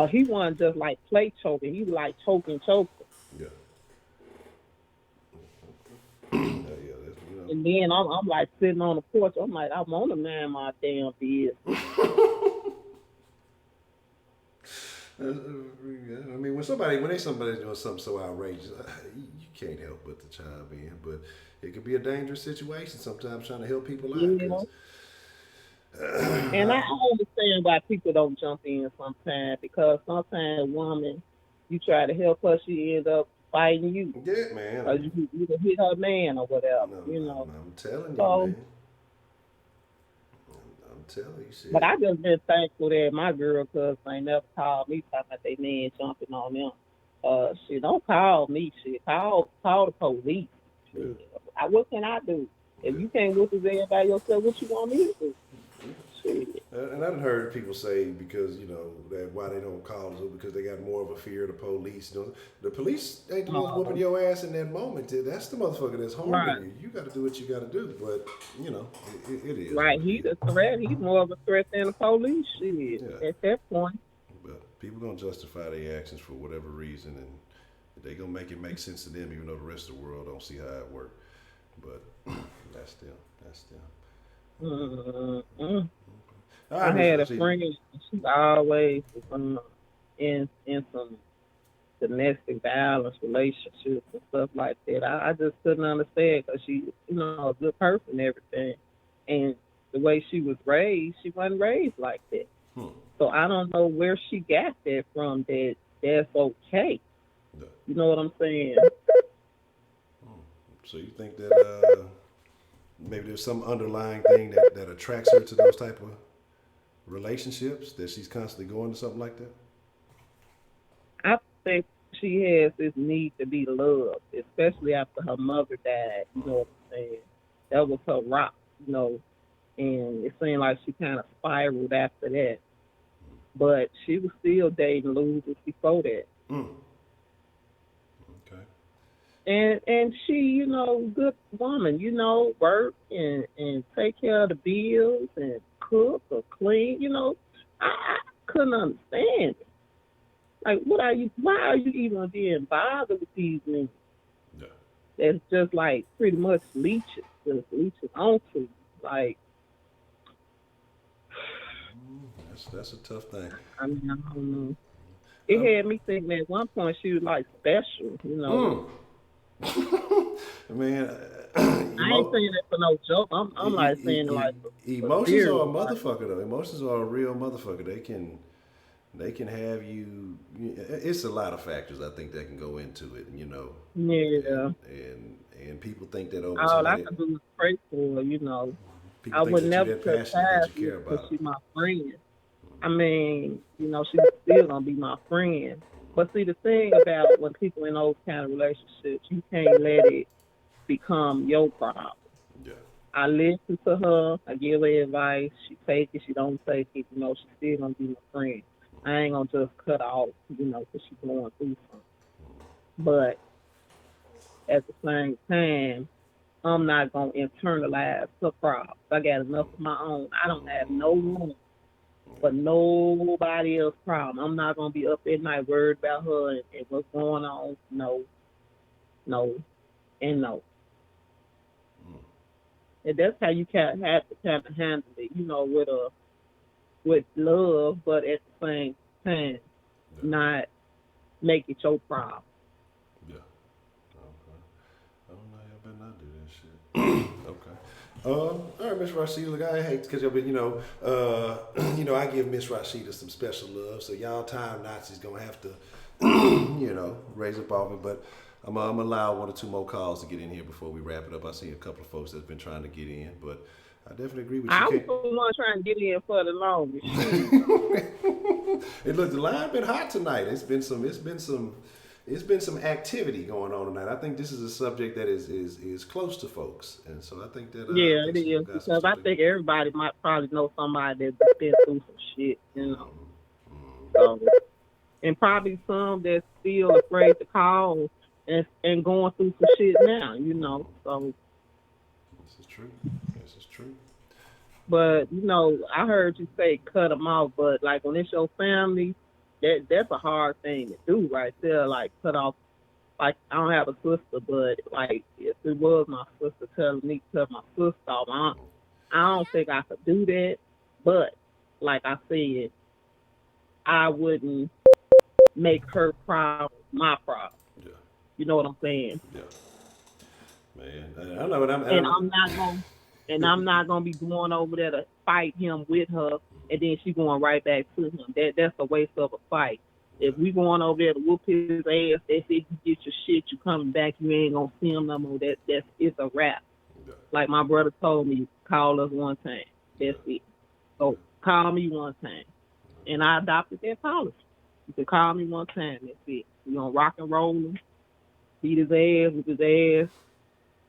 He wasn't just like play choking, he was like choking. yeah, yeah. And then I'm like sitting on the porch, I'm like, I want to mind my damn business. Yeah, I mean, when somebody's doing something so outrageous, you can't help but to chime in. But it could be a dangerous situation sometimes trying to help people out. You Cause know? And I understand why people don't jump in sometimes, because sometimes woman, you try to help her, she end up fighting you. yeah, man, Or you either hit her man or whatever, I'm telling you, So, man. I'm telling you, but shit. I just been thankful that my girl cousins ain't never called me talking about they man jumping on them. Shit, don't call me, shit. Call the police. Yeah, Shit. What can I do? If yeah. you can't whoop his ass by yourself, what you want me to do? Shit. And I've heard people say because that why they don't call is because they got more of a fear of the police. The police ain't the ones whooping your ass in that moment. That's the motherfucker that's harming Right. you. You got to do what you got to do. But it is Right. what it He's is. a threat. He's more of a threat than the police. Shit. Yeah. At that point. But people gonna justify their actions for whatever reason, and they gonna make it make sense to them, even though the rest of the world don't see how it works. But that's them. That's them. Mm-hmm. All I right, had a Miss Rashida. friend. She's always in some domestic violence relationships and stuff like that. I just couldn't understand because she, a good person and everything, and the way she was raised, she wasn't raised like that. Hmm. So I don't know where she got that from. That's okay. Yeah. You know what I'm saying? So you think that maybe there's some underlying thing that attracts her to those type of relationships that she's constantly going to something like that? I think she has this need to be loved, especially after her mother died. You know what I'm saying? That was her rock, and it seemed like she kind of spiraled after that. But she was still dating losers before that. Mm. Okay. and she, good woman, work and take care of the bills and cook or clean. I couldn't understand it. Like, why are you even being bothered with these men? Yeah. That's just like pretty much just leeches onto you. Like, That's a tough thing. I mean, I don't know. It had me thinking at one point she was like special. Man, I ain't saying that for no joke. I'm like saying it like for emotions are a serious. Like, motherfucker though. Emotions are a real motherfucker. They can have you. It's a lot of factors I think that can go into it. yeah. And people think that over All I somebody. could do is pray for her. People I think would that you're never that cut passionate that ties you with care her because about she's my friend. I mean, she's still gonna be my friend. But see, the thing about when people in those kind of relationships, you can't let it become your problem. Yeah. I listen to her. I give her advice. She take it. She don't take it. She's still gonna be my friend. I ain't gonna just cut off, because she's going through something. But at the same time, I'm not gonna internalize her problems. I got enough of my own. I don't have no room for nobody else's problem. I'm not gonna be up at night worried about her and what's going on. No, no, and no. And that's how you can have to kind of handle it, with love, but at the same time, not make it your problem. Yeah. Okay. I don't know. Y'all better not do that shit. Okay. All right, Miss Rashida. Look, I hate because I give Miss Rashida some special love. So y'all time Nazis gonna have to, raise up off me. But I'm gonna allow one or two more calls to get in here before we wrap it up. I see a couple of folks that's been trying to get in, but I definitely agree with you. I was the one trying to get in for the longest. Hey, look, the line been hot tonight. It's been some activity going on tonight. I think this is a subject that is close to folks, and so I think that Yeah, it is, because I think everybody might probably know somebody that's been through some shit. So, and probably some that's still afraid to call and going through some shit now. So, this is true. but I heard you say cut them off, but like when it's your family, that's a hard thing to do right there. Like cut off. Like I don't have a sister, but like if it was my sister telling me to cut my sister off, I don't think I could do that. But like I said, I wouldn't make her problem my problem. Yeah. You know what I'm saying? Yeah. Man, I know what And I'm not gonna be going over there to fight him with her, and then she going right back to him. That's a waste of a fight. If we going over there to whoop his ass, if you get your shit, you coming back, you ain't gonna see him no more. It's a wrap. Yeah. Like my brother told me, call us one time. That's it. So call me one time, and I adopted that policy. You can call me one time. That's it. We gonna rock and roll him, beat his ass with his ass.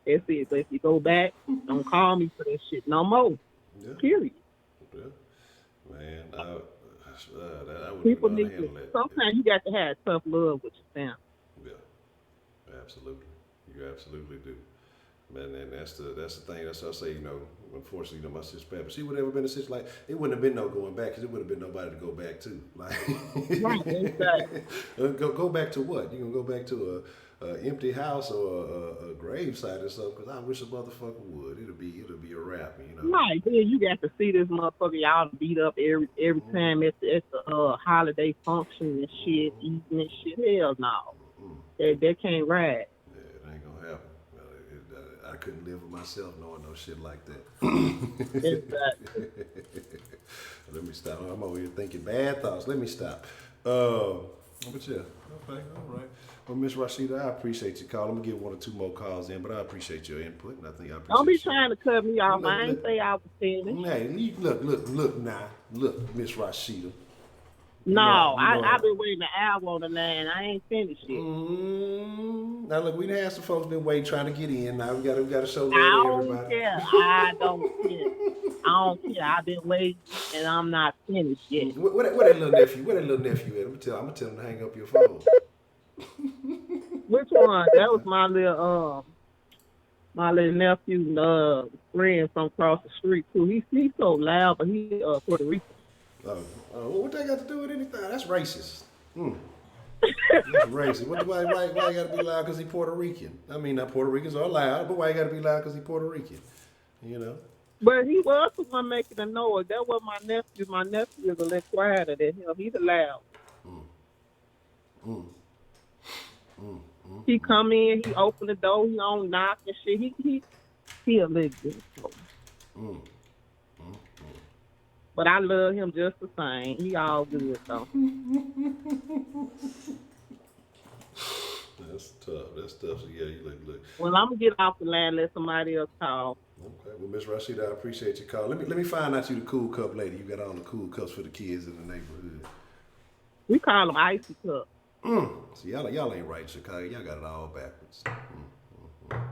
That's it. But if you go back, don't call me for that shit no more. Yeah. Period. Yeah. Man, I wouldn't People know how to need to. handle that. Sometimes you got to have tough love with your family. Yeah. Absolutely. You absolutely do. Man, and that's the thing. That's what I say. Unfortunately, my sister bad, but she would have been a situation like it wouldn't have been no going back because it would have been nobody to go back to. Like, Right, exactly. go back to what? You gonna go back to a empty house or a gravesite or something? Because I wish a motherfucker would. It'll be a wrap. Right. Then you got to see this motherfucker y'all beat up every time at the holiday function and shit, eating and shit. Hell no. They can't ride. Yeah, it ain't gonna happen. I couldn't live with myself knowing no shit like that. Exactly. Let me stop. I'm over here thinking bad thoughts. Let me stop. But yeah, okay, all right. Well, Miss Rashida, I appreciate your call. I'm gonna get one or two more calls in, but I appreciate your input, and I think I appreciate. Don't be trying to cut me off. I ain't say I was finished. Hey, look now, Miss Rashida. No, I've been waiting an hour on the line. I ain't finished yet. Now look, we done had some folks been waiting trying to get in. Now we got to show love I to don't everybody. care. I don't care. I've been waiting and I'm not finished yet. Where that little nephew? Where that little nephew at? I'm gonna tell him to hang up your phone. Which one? That was my little nephew friend from across the street too. He's so loud, but he Puerto Rican. What that got to do with anything? That's racist. Hmm. That's racist. Why you gotta be loud because he Puerto Rican? I mean, not Puerto Ricans are loud, but why you gotta be loud because he Puerto Rican? You know? But he was the one making the noise. That was my nephew. My nephew is a little quieter than him. He's loud. Mm, He come in, he open the door, he don't knock and shit. He a little good. mm. But I love him just the same. He all good though. That's tough. That's tough. So yeah, you look. Well, I'm gonna get off the line. Let somebody else call. Okay. Well, Miss Rashida, I appreciate your call. Let me find out you the cool cup lady. You got all the cool cups for the kids in the neighborhood. We call them icy cup. See, y'all ain't right in Chicago. Y'all got it all backwards.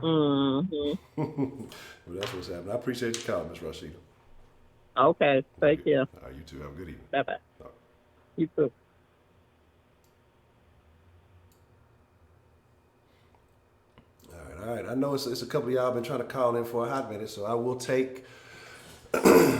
Mm-hmm. Well, that's what's happening. I appreciate your call, Miss Rashida. Okay. Take care. All right, you too. Have a good evening. Bye bye. All right. You too. All right. I know it's a couple of y'all been trying to call in for a hot minute, so I will take a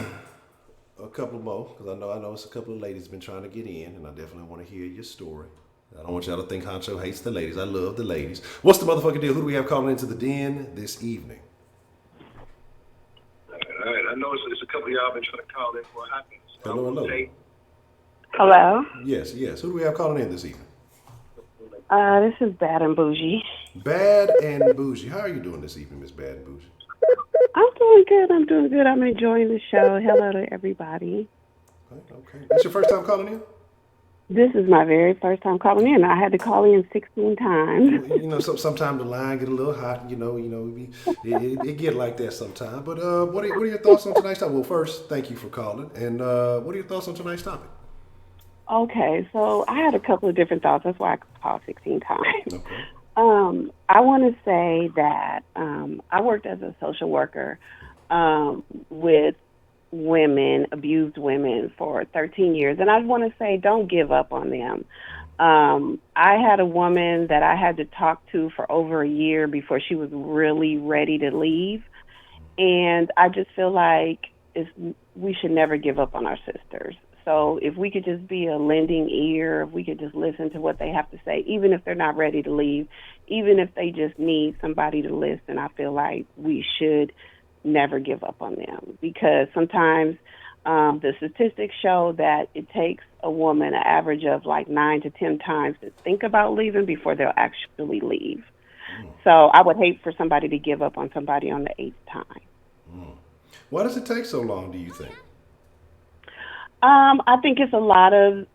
couple more because I know it's a couple of ladies been trying to get in, and I definitely want to hear your story. I don't want y'all to think Honcho hates the ladies. I love the ladies. What's the motherfucking deal? Who do we have calling into the den this evening? All right. I know it's a couple of y'all been trying to call in for a hot minute. So hello. Hello. Yes. Who do we have calling in this evening? This is Bad and Bougie. Bad and Bougie. How are you doing this evening, Miss Bad and Bougie? I'm doing good. I'm enjoying the show. Hello to everybody. Okay. This your first time calling in? This is my very first time calling in. I had to call in 16 times. You know, sometimes the line get a little hot. It get like that sometimes. But what are your thoughts on tonight's topic? Well, first, thank you for calling. And what are your thoughts on tonight's topic? Okay, so I had a couple of different thoughts. That's why I called 16 times. Okay. I want to say that I worked as a social worker with abused women for 13 years. And I want to say, don't give up on them. I had a woman that I had to talk to for over a year before she was really ready to leave. And I just feel like we should never give up on our sisters. So if we could just be a lending ear, if we could just listen to what they have to say, even if they're not ready to leave, even if they just need somebody to listen, I feel like we should never give up on them, because sometimes the statistics show that it takes a woman an average of like 9 to 10 times to think about leaving before they'll actually leave. So I would hate for somebody to give up on somebody on the 8th time. Why does it take so long, do you think? I think it's a lot of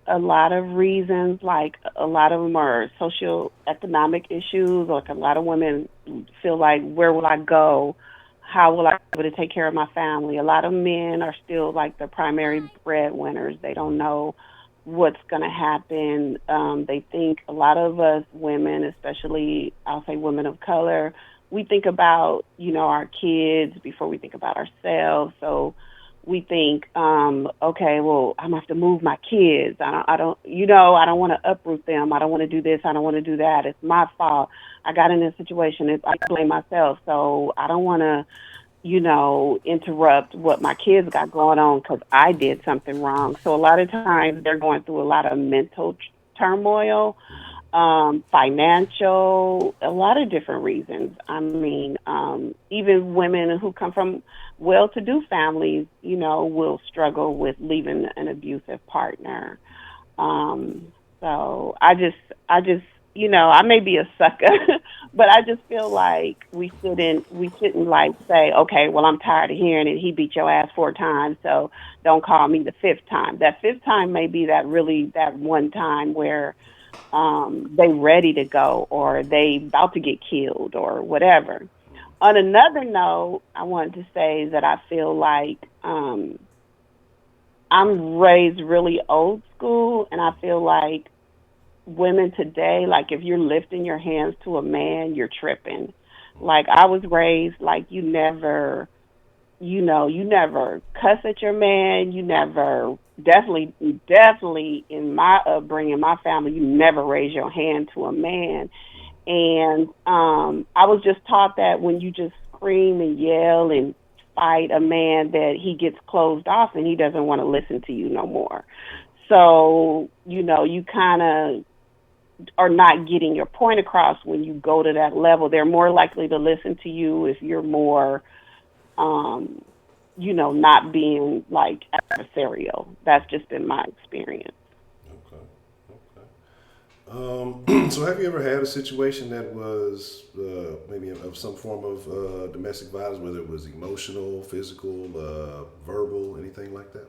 reasons. Like a lot of them are socioeconomic issues. Like a lot of women feel like, where will I go? How will I be able to take care of my family? A lot of men are still like the primary breadwinners. They don't know what's going to happen. They think, a lot of us women, especially I'll say women of color, we think about, our kids before we think about ourselves. So we think, okay, well, I'm gonna have to move my kids. I don't want to uproot them. I don't want to do this. I don't want to do that. It's my fault. I got in this situation. I blame myself. So I don't want to, interrupt what my kids got going on because I did something wrong. So a lot of times they're going through a lot of mental turmoil, financial, a lot of different reasons. I mean, even women who come from well-to-do families, will struggle with leaving an abusive partner. So I just, I may be a sucker, but I just feel like we shouldn't like say, okay, well, I'm tired of hearing it. He beat your ass 4 times, so don't call me the 5th time. That 5th time may be that one time where they ready to go, or they about to get killed, or whatever. On another note, I wanted to say that I feel like I'm raised really old school, and I feel like women today, like if you're lifting your hands to a man, you're tripping. Like I was raised like you never cuss at your man. You never, definitely in my upbringing, my family, you never raise your hand to a man. And I was just taught that when you just scream and yell and fight a man, that he gets closed off and he doesn't want to listen to you no more. So, you kind of are not getting your point across when you go to that level. They're more likely to listen to you if you're more, not being like adversarial. That's just been my experience. Okay. So have you ever had a situation that was maybe of some form of domestic violence, whether it was emotional, physical, verbal, anything like that?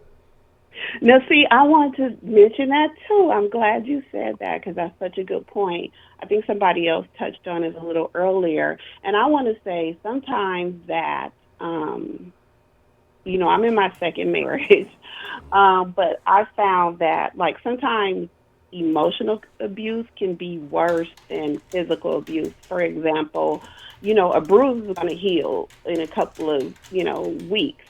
Now, see, I wanted to mention that too. I'm glad you said that because that's such a good point. I think somebody else touched on it a little earlier. And I want to say sometimes that, I'm in my second marriage, but I found that, like, sometimes emotional abuse can be worse than physical abuse. For example, a bruise is going to heal in a couple of, weeks.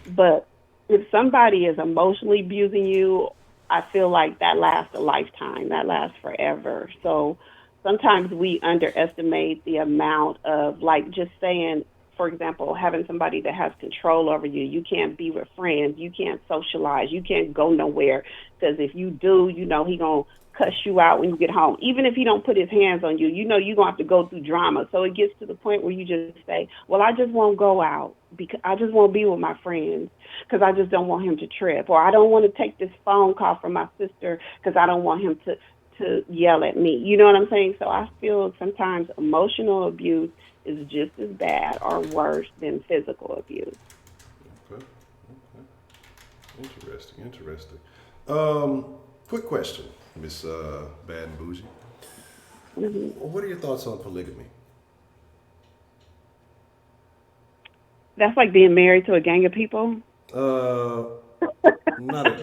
But if somebody is emotionally abusing you, I feel like that lasts a lifetime. That lasts forever. So sometimes we underestimate the amount of, like, just saying, for example, having somebody that has control over you. You can't be with friends. You can't socialize. You can't go nowhere because if you do, he gonna cuss you out when you get home. Even if he don't put his hands on you, you're gonna have to go through drama. So it gets to the point where you just say, well, I just won't go out because I just won't be with my friends because I just don't want him to trip, or I don't want to take this phone call from my sister because I don't want him to yell at me. You know what I'm saying? So I feel sometimes emotional abuse is just as bad or worse than physical abuse. Okay. Interesting. Quick question, Miss Bad and Bougie. Mm-hmm. What are your thoughts on polygamy? That's like being married to a gang of people. Not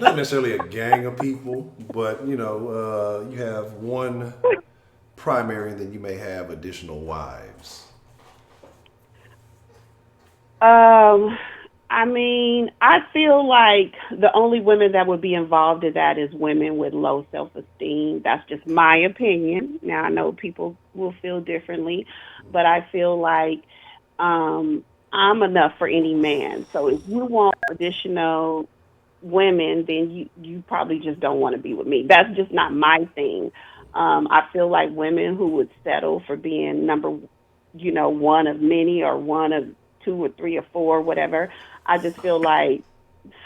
necessarily a gang of people, but you have one primary, and then you may have additional wives. I feel like the only women that would be involved in that is women with low self-esteem. That's just my opinion. Now, I know people will feel differently, but I feel like I'm enough for any man. So if you want additional women, then you probably just don't want to be with me. That's just not my thing. I feel like women who would settle for being number, one of many or one of two or three or four, whatever. I just feel like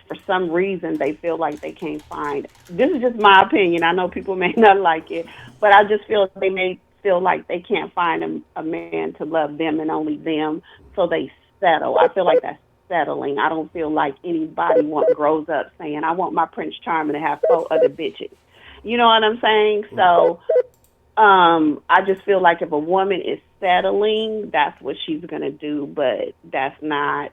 for some reason they feel like they can't find. This is just my opinion. I know people may not like it, but I just feel they may feel like they can't find a man to love them and only them, so they settle. I feel like that's settling. I don't feel like anybody grows up saying, I want my Prince Charming to have 4 other bitches. You know what I'm saying? So I just feel like if a woman is settling, that's what she's gonna do, but that's not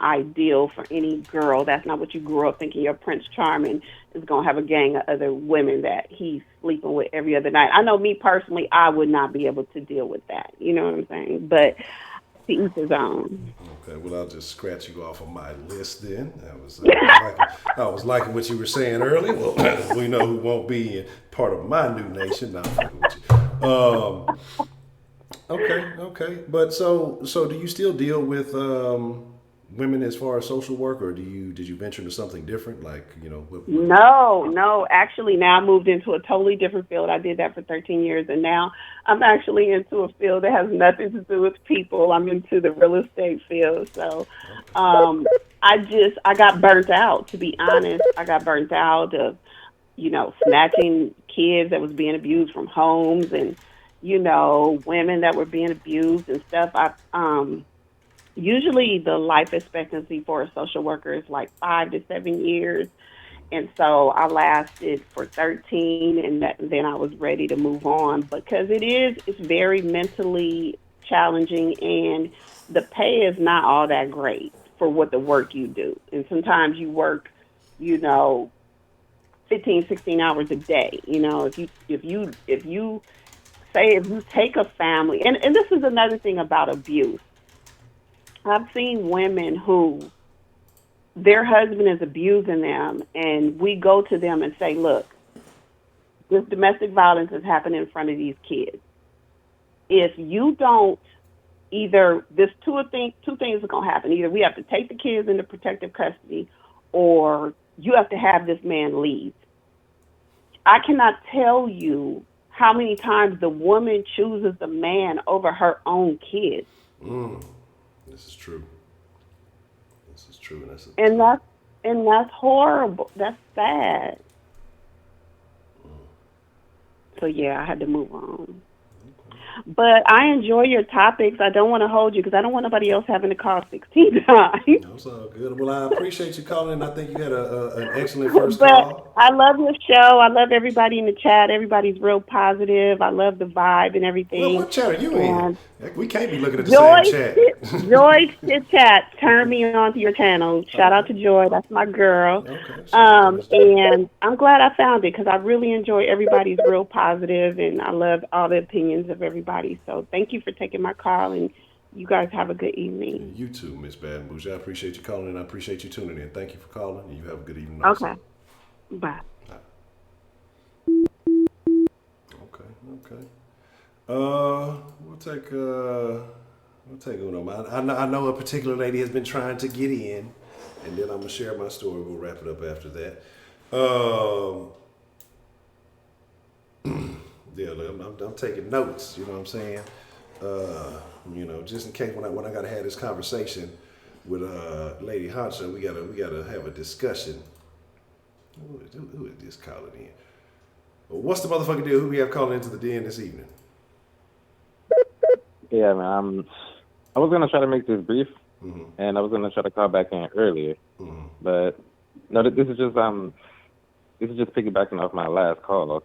ideal for any girl. That's not what you grew up thinking. Your Prince Charming is gonna have a gang of other women that he's sleeping with every other night. I know me personally, I would not be able to deal with that. You know what I'm saying? But to each his own. Okay, well, I'll just scratch you off of my list then. I was liking what you were saying earlier. Well, we know who won't be part of my new nation. Now, I'm fucking with you. Okay. But so do you still deal with women as far as social work, or did you venture into something different? Like, No. Actually, now I moved into a totally different field. I did that for 13 years, and now I'm actually into a field that has nothing to do with people. I'm into the real estate field. So I got burnt out, to be honest. I got burnt out of, snatching kids that was being abused from homes and, women that were being abused and stuff. Usually the life expectancy for a social worker is like 5 to 7 years. And so I lasted for 13, and then I was ready to move on because it's very mentally challenging, and the pay is not all that great for what the work you do. And sometimes you work, 15, 16 hours a day. If you take a family, and this is another thing about abuse. I've seen women who their husband is abusing them, and we go to them and say, look, this domestic violence is happening in front of these kids. if you don't, either there's two things are gonna happen. Either we have to take the kids into protective custody, or you have to have this man leave. I cannot tell you how many times the woman chooses the man over her own kids. This is true. This is true. And that's horrible. That's sad. So yeah, I had to move on. But I enjoy your topics. I don't want to hold you because I don't want nobody else having to call 16 times. That's all good. Well, I appreciate you calling. I think you had an excellent first But call. I love your show. I love everybody in the chat. Everybody's real positive. I love the vibe and everything. Well, what chat are you and in? We can't be looking at the same chat. Joy Chit Chat turned me on to your channel. Shout out to Joy. That's my girl. Okay. And I'm glad I found it because I really enjoy everybody's real positive, and I love all the opinions of everybody. So thank you for taking my call, and you guys have a good evening. You too, Miss Bad Bougie. I appreciate you calling, and I appreciate you tuning in. Thank you for calling, and you have a good evening. Also. Okay. Bye. Okay. We'll take one. I know a particular lady has been trying to get in, and then I'm gonna share my story. We'll wrap it up after that. Yeah, look, I'm taking notes. You know what I'm saying? Just in case when I gotta have this conversation with Lady Honcho, we gotta have a discussion. Who is this calling in? What's the motherfucking deal? Who we have calling into the den this evening? Yeah, man. I was gonna try to make this brief, and I was gonna try to call back in earlier, but no, this is just piggybacking off my last call.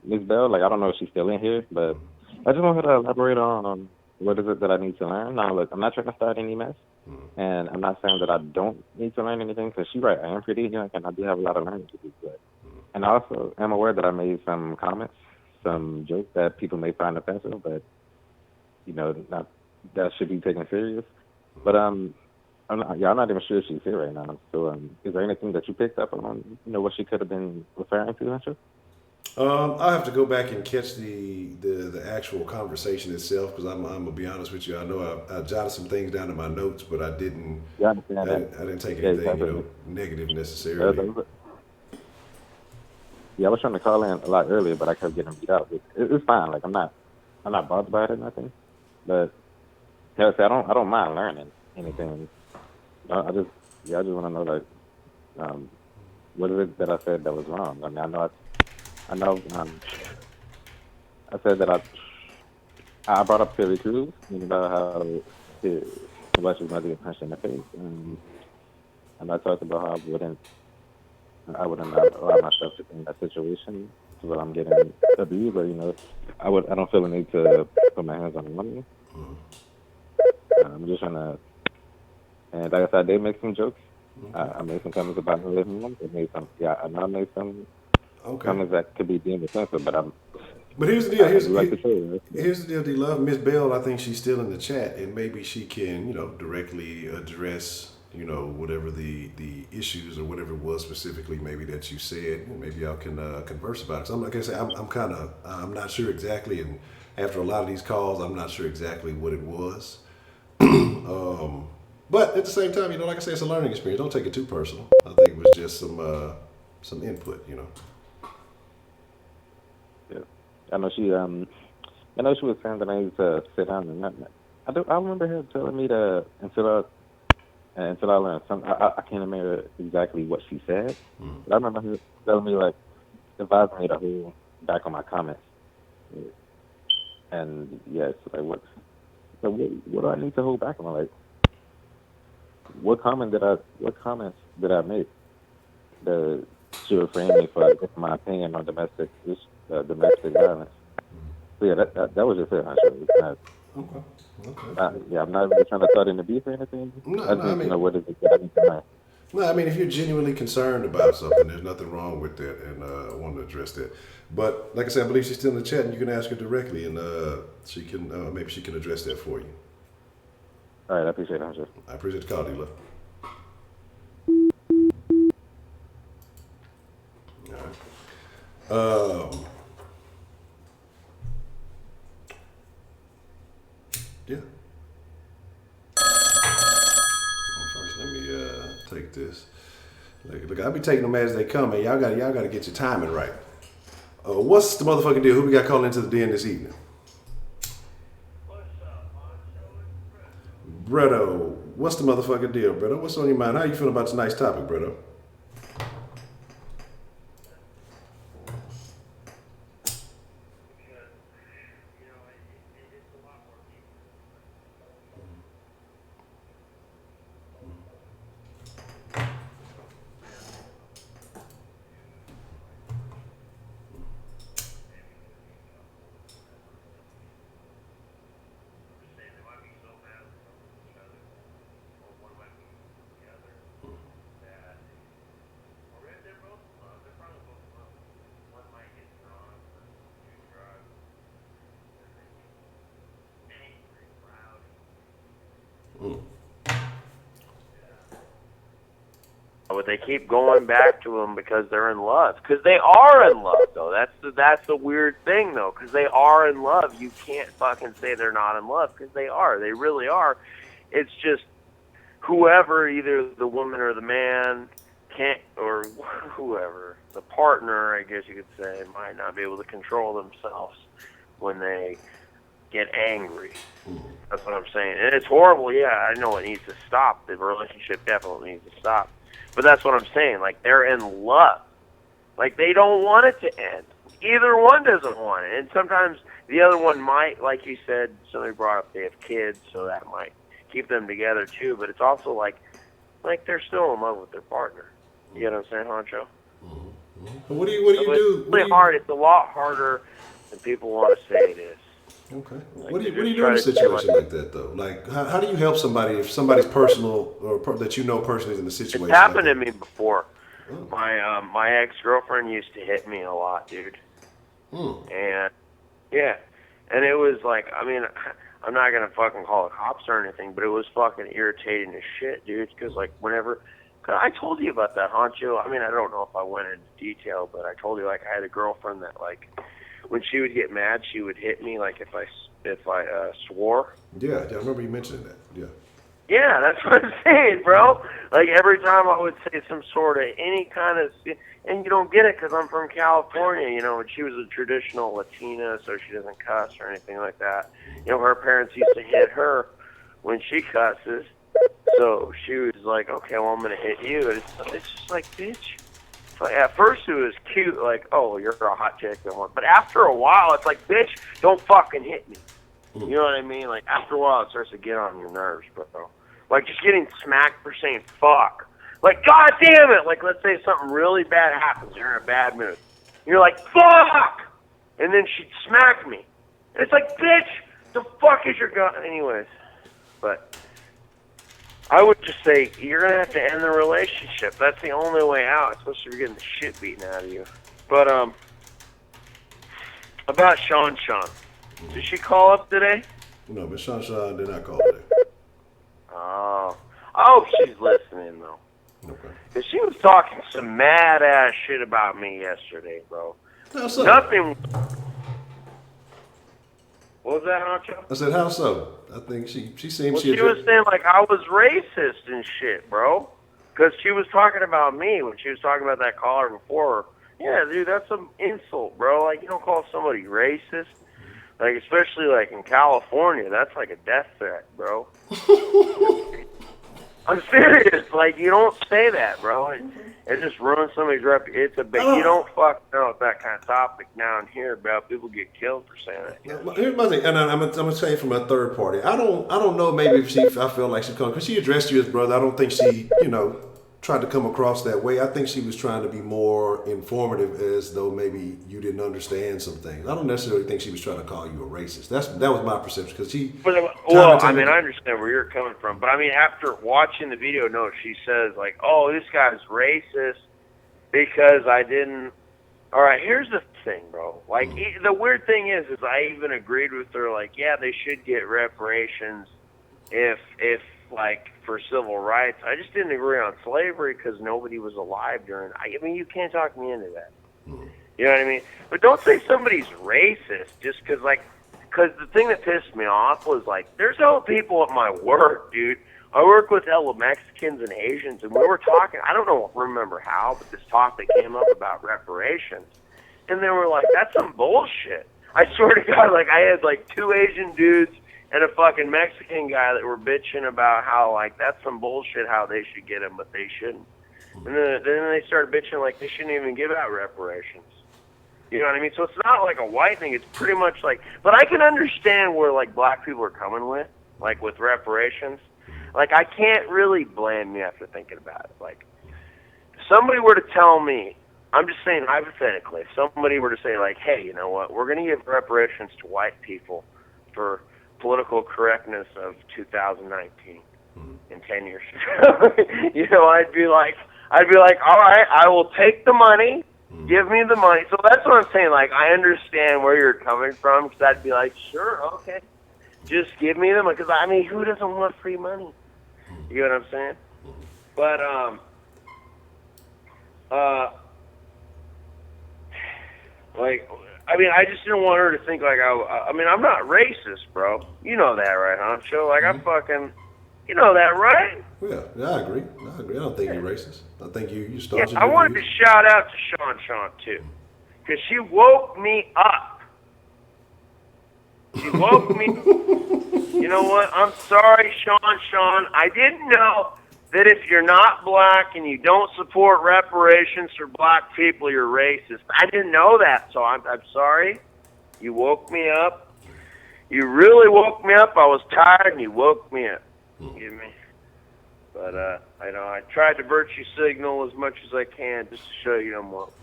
Ms. Bell, like I don't know if she's still in here, but I just want her to elaborate on what is it that I need to learn. Now, look, I'm not trying to start any mess, and I'm not saying that I don't need to learn anything because she's right. I am pretty young, and I do have a lot of learning to do. And I also am aware that I made some comments, some jokes that people may find offensive, but not that should be taken serious. But I'm not even sure if she's here right now. So is there anything that you picked up on, what she could have been referring to, Huncho? I'll have to go back and catch the actual conversation itself because I'm gonna be honest with you. I know I jotted some things down in my notes, but I didn't. Yeah, I understand that. I didn't take anything negative necessarily. Yeah, I was trying to call in a lot earlier, but I kept getting beat out. It's fine. Like I'm not bothered by it or nothing. But I don't mind learning anything. I just want to know what is it that I said that was wrong. I mean, I said that I brought up Terry Crews about how she was going to get punched in the face, and I talked about how I wouldn't allow myself to be in that situation where I'm getting abused, but I don't feel the need to put my hands on a woman. I'm just trying to, and like I said, I did make some jokes. I made some comments about her living room. I made some comments that could be deemed offensive, but here's the deal. Here's the deal, D-Love. Miss Bell, I think she's still in the chat, and maybe she can, directly address, whatever the issues or whatever it was specifically maybe that you said, and maybe y'all can converse about it. So like I say, I'm not sure exactly, and after a lot of these calls, I'm not sure exactly what it was. But at the same time, like I say, it's a learning experience. Don't take it too personal. I think it was just some input, Yeah, I know she was saying that I need to sit down and not. I remember her telling me to until I learned something. I can't remember exactly what she said, but I remember her telling me advising me to hold back on my comments. And yes, what do I need to hold back on? What comments did I make that she would frame me for my opinion on domestic violence? So yeah, that was just it. Okay. I'm not really trying to start in the beef or anything. I just need to know what is it that I need to learn. No, I mean, if you're genuinely concerned about something, there's nothing wrong with that, and I want to address that. But like I said, I believe she's still in the chat, and you can ask her directly, and she can maybe she can address that for you. All right, I appreciate it, Huncho. I appreciate the call, D-Love. All right. Yeah. Well, first, let me take this. Look, I'll be taking them as they come, and y'all got to get your timing right. What's the motherfucking deal? Who we got calling into the den this evening? Bretto, what's the motherfucking deal, Bretto? What's on your mind? How you feeling about tonight's topic, Bretto? But they keep going back to them because they're in love. Because they are in love, though. That's the weird thing, though. Because they are in love. You can't fucking say they're not in love because they are. They really are. It's just whoever, either the woman or the man, can't, or whoever, the partner, I guess you could say, might not be able to control themselves when they get angry. That's what I'm saying. And it's horrible. Yeah, I know it needs to stop. The relationship definitely needs to stop. But that's what I'm saying. Like, they're in love. Like, they don't want it to end. Either one doesn't want it. And sometimes the other one might, like you said, somebody brought up they have kids, so that might keep them together too. But it's also like they're still in love with their partner. You know what I'm saying, Honcho? Mm-hmm. What do you do? It's really hard. It's a lot harder than people want to say it is. Okay. Like, what do you do in a situation like that, though? Like, how do you help somebody if somebody's personal or that you know personally is in a situation? It's happened like to me before. Oh. My ex-girlfriend used to hit me a lot, dude. And yeah, and it was like, I mean, I'm not gonna fucking call the cops or anything, but it was fucking irritating as shit, dude. Because like whenever, cause I told you about that, Honcho. I mean, I don't know if I went into detail, but I told you like I had a girlfriend that like, when she would get mad, she would hit me like if I swore. Yeah, I remember you mentioning that. Yeah. Yeah, that's what I'm saying, bro. Like every time I would say some sort of any kind of, and you don't get it because I'm from California, you know. And she was a traditional Latina, so she doesn't cuss or anything like that. You know, her parents used to hit her when she cusses, so she was like, okay, well I'm gonna hit you. And it's just like, bitch. Like, at first it was cute, like, oh, you're a hot chick, but after a while it's like, bitch, don't fucking hit me. You know what I mean? Like after a while it starts to get on your nerves, bro. Like just getting smacked for saying fuck. Like, god damn it! Like let's say something really bad happens, you're in a bad mood. You're like, fuck! And then she'd smack me. And it's like, bitch, the fuck is your gun? Anyways, but I would just say you're gonna have to end the relationship. That's the only way out, especially if you're getting the shit beaten out of you. But about Sean. Did she call up today? No, but Sean did not call today. Oh, I hope she's listening though. Okay. Cause she was talking some mad ass shit about me yesterday, bro. How so? Nothing. What was that, Honcho? I said, how so? I think she seemed... Well, she was saying, like, I was racist and shit, bro. Because she was talking about me when she was talking about that caller before. Yeah, dude, that's an insult, bro. Like, you don't call somebody racist. Like, especially, like, in California, that's like a death threat, bro. I'm serious. Like, you don't say that, bro. It just ruins somebody's reputation. You don't fuck know with that kind of topic down here, bro. People get killed for saying that. You know? Here's my thing, and I'm gonna say it from a third party. I don't know. Maybe if I felt like she come because she addressed you as brother. I don't think she tried to come across that way. I think she was trying to be more informative, as though maybe you didn't understand some things. I don't necessarily think she was trying to call you a racist. That was my perception because she. Well, I mean, I understand where you're coming from, but I mean, after watching the video, no, she says like, "Oh, this guy's racist because I didn't." All right, here's the thing, bro. Like, the weird thing is I even agreed with her. Like, yeah, they should get reparations if like for civil rights. I just didn't agree on slavery because nobody was alive during. I mean, you can't talk me into that. You know what I mean? But don't say somebody's racist just because, like, because the thing that pissed me off was, like, there's hella people at my work, dude. I work with hella Mexicans and Asians, and we were talking, I don't remember how, but this topic came up about reparations. And they were like, that's some bullshit. I swear to God, like, I had, like, 2 Asian dudes and a fucking Mexican guy that were bitching about how, like, that's some bullshit how they should get them, but they shouldn't. And then they started bitching like they shouldn't even give out reparations. You know what I mean? So it's not like a white thing. It's pretty much like, but I can understand where, like, black people are coming with, like, with reparations. Like, I can't really blame you after thinking about it. Like, if somebody were to tell me, I'm just saying hypothetically, if somebody were to say, like, hey, you know what, we're going to give reparations to white people for political correctness of 2019 in 10 years. You know, I'd be like, all right, I will take the money, give me the money. So that's what I'm saying. Like, I understand where you're coming from, because I'd be like, sure, okay, just give me the money. Because, I mean, who doesn't want free money? You know what I'm saying? But, like, I mean, I just didn't want her to think like I mean, I'm not racist, bro. You know that, right, Honcho? Like, I fucking, you know that, right? Yeah, I agree. I don't think you're racist. I think you started. Yeah, I wanted to shout out to Sean too, because she woke me up. She woke me. You know what? I'm sorry, Sean. I didn't know that if you're not black and you don't support reparations for black people, you're racist. I didn't know that, so I'm sorry. You woke me up. You really woke me up. I was tired, and you woke me up. Give me. But I know I tried to virtue signal as much as I can just to show you I'm woke.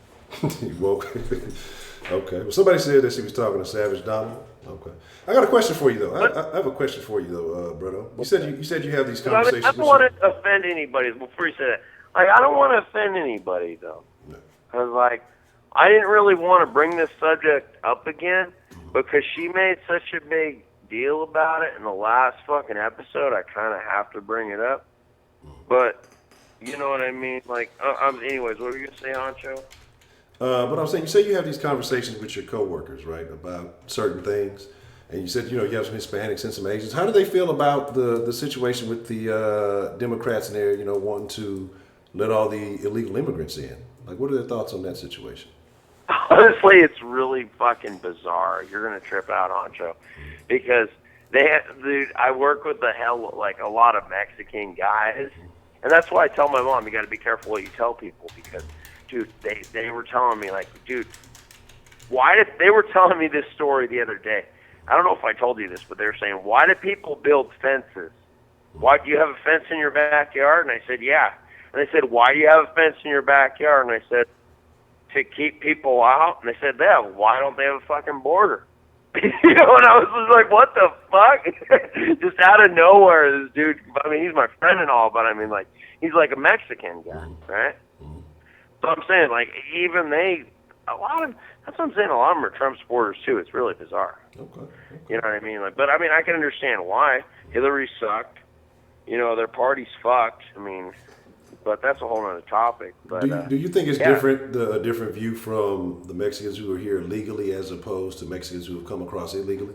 You woke. Okay. Well, somebody said that she was talking to Savage Donald. Okay. I got a question for you though. I have a question for you though, Bruno. You said you have these conversations. I don't want to offend anybody. Before you say that, like, I don't want to offend anybody though, because like, I didn't really want to bring this subject up again because she made such a big deal about it in the last fucking episode. I kind of have to bring it up, but you know what I mean. Like, anyways, what were you gonna say, Honcho? But I'm saying, you say you have these conversations with your coworkers, right, about certain things, and you said, you know, you have some Hispanics and some Asians. How do they feel about the situation with the Democrats in there, you know, wanting to let all the illegal immigrants in? Like, what are their thoughts on that situation? Honestly, it's really fucking bizarre. You're gonna trip out, Honcho, because dude, I work with a lot of Mexican guys, and that's why I tell my mom, you got to be careful what you tell people, because, dude, they were telling me, like, dude, they were telling me this story the other day. I don't know if I told you this, but they were saying, why do people build fences? Why do you have a fence in your backyard? And I said, yeah. And they said, why do you have a fence in your backyard? And I said, to keep people out. And they said, yeah, why don't they have a fucking border? You know, and I was just like, what the fuck? Just out of nowhere, this dude, I mean, he's my friend and all, but I mean, like, he's like a Mexican guy, right? So I'm saying, like, even that's what I'm saying, a lot of them are Trump supporters too. It's really bizarre. Okay. You know what I mean? Like, but I mean, I can understand why. Hillary sucked. You know, their party's fucked. I mean, but that's a whole other topic. But do you think it's different, a different view from the Mexicans who are here legally as opposed to Mexicans who have come across illegally?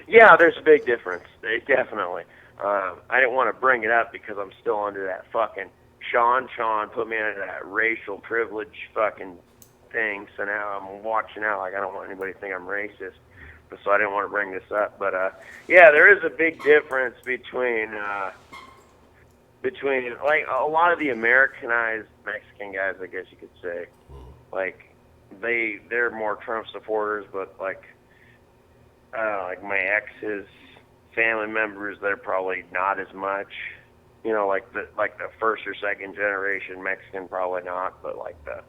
Yeah, there's a big difference. Definitely. I didn't want to bring it up because I'm still under that fucking Sean put me under that racial privilege fucking thing. So now I'm watching out. Like, I don't want anybody to think I'm racist. So I didn't want to bring this up. But yeah, there is a big difference between like a lot of the Americanized Mexican guys, I guess you could say. Like, they're more Trump supporters, but like my ex's family members, they're probably not as much. You know, like the first or second generation Mexican, probably not, but like the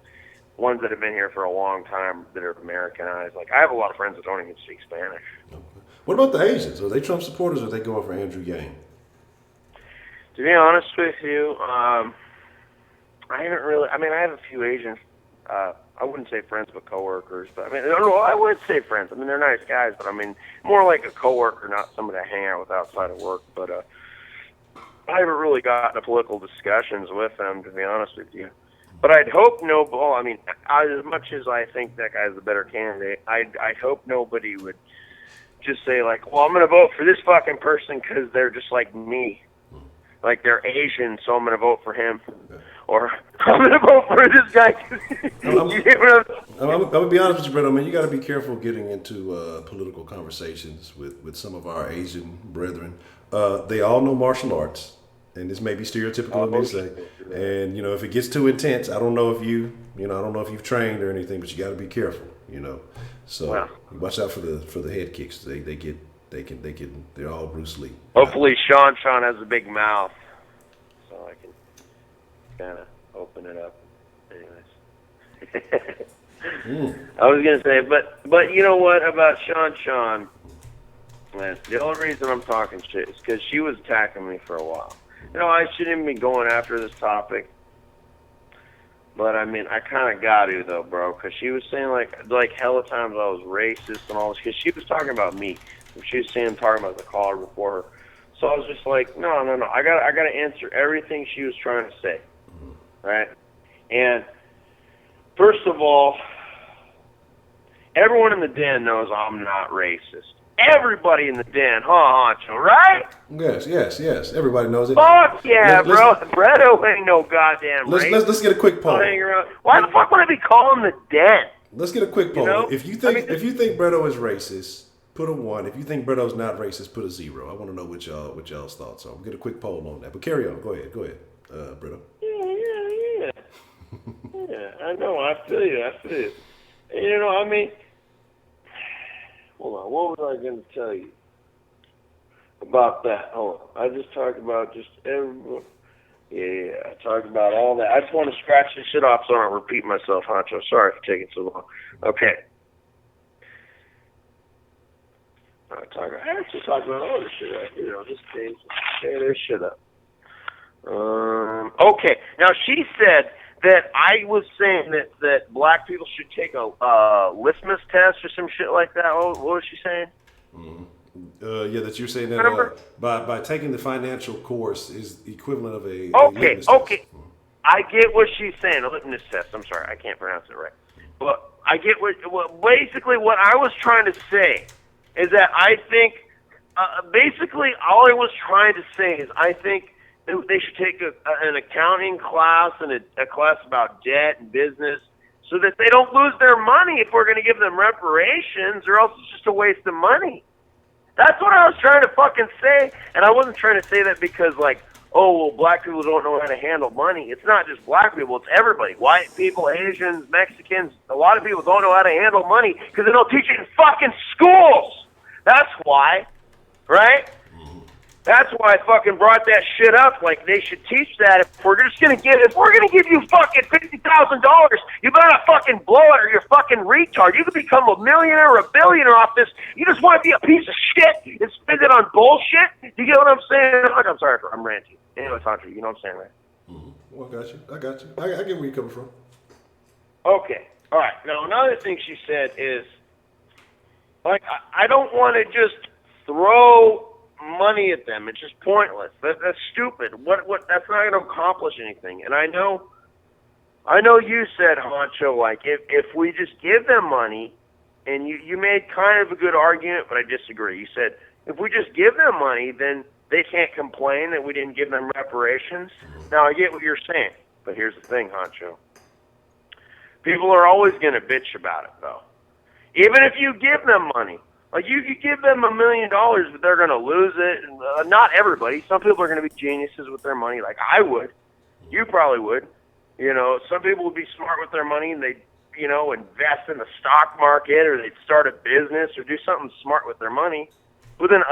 ones that have been here for a long time that are Americanized. Like, I have a lot of friends that don't even speak Spanish. Okay. What about the Asians? Are they Trump supporters, or are they going for Andrew Yang? To be honest with you, I haven't really. I mean, I have a few Asians. I wouldn't say friends, but coworkers. But I mean, I would say friends. I mean, they're nice guys, but I mean, more like a coworker, not somebody to hang out with outside of work. But I haven't really gotten into political discussions with them, to be honest with you. But I'd hope I mean, as much as I think that guy's the better candidate, I'd hope nobody would just say like, well, I'm going to vote for this fucking person because they're just like me. Like they're Asian, so I'm going to vote for him. Or I'm going to vote for this guy. I'm going to be honest with you, Brett. Man, you got to be careful getting into political conversations with some of our Asian brethren. They all know martial arts. And this may be stereotypical of me to say. And, if it gets too intense, I don't know if I don't know if you've trained or anything, but you got to be careful, So watch out for the head kicks. They're all Bruce Lee. Hopefully Sean has a big mouth. So I can kind of open it up. Anyways. I was going to say, but you know what about Sean? The only reason I'm talking shit is because she was attacking me for a while. I shouldn't be going after this topic, but I mean, I kind of got to though, bro, because she was saying like hella times I was racist and all this, because she was talking about me. She was talking about the caller before her. So I was just like, no, I got to answer everything she was trying to say, right? And first of all, everyone in the den knows I'm not racist. Everybody in the den, Honcho, right? Yes. Everybody knows it. Fuck yeah, bro. Bretto ain't no goddamn racist. Let's get a quick poll. Why the fuck would I be calling the den? Let's get a quick poll. If you think Bretto is racist, put a 1. If you think Bretto's not racist, put a 0. I want to know what y'all's thoughts are. We'll get a quick poll on that. But carry on. Go ahead, Bretto. Yeah. Yeah, I know. I feel you. I mean, hold on. What was I going to tell you about that? Hold on. I just talked about I talked about all that. I just want to scratch this shit off so I don't repeat myself, Honcho. Sorry for taking so long. Okay. I actually talk about all this shit right this page. Tear this shit up. Okay. Now, she said that I was saying that black people should take a litmus test or some shit like that. What was she saying? That you're saying that by taking the financial course is equivalent of a litmus test. I get what she's saying, a litmus test. I'm sorry, I can't pronounce it right. But I get basically what I was trying to say is that I think, basically all I was trying to say is I think they should take an accounting class and a class about debt and business so that they don't lose their money if we're going to give them reparations, or else it's just a waste of money. That's what I was trying to fucking say, and I wasn't trying to say that because, black people don't know how to handle money. It's not just black people, it's everybody. White people, Asians, Mexicans, a lot of people don't know how to handle money because they don't teach it in fucking schools. That's why, right? That's why I fucking brought that shit up. Like, they should teach that. If we're gonna give you fucking $50,000, you better fucking blow it or you're fucking retard. You could become a millionaire or a billionaire off this. You just want to be a piece of shit and spend it on bullshit. You get what I'm saying? I'm sorry, I'm ranting. Anyway, Tantra, you know what I'm saying, right? Mm-hmm. Well, I got you. I get where you're coming from. Okay. All right. Now, another thing she said is, I don't want to just throw money at them. It's just pointless. That's stupid. What? That's not going to accomplish anything. And I know you said, Honcho, if we just give them money, and you made kind of a good argument, but I disagree. You said, if we just give them money, then they can't complain that we didn't give them reparations. Now, I get what you're saying, but here's the thing, Honcho. People are always going to bitch about it, though. Even if you give them money. You could give them $1 million, but they're going to lose it. Not everybody. Some people are going to be geniuses with their money, like I would. You probably would. Some people would be smart with their money, and they'd, invest in the stock market, or they'd start a business, or do something smart with their money. But then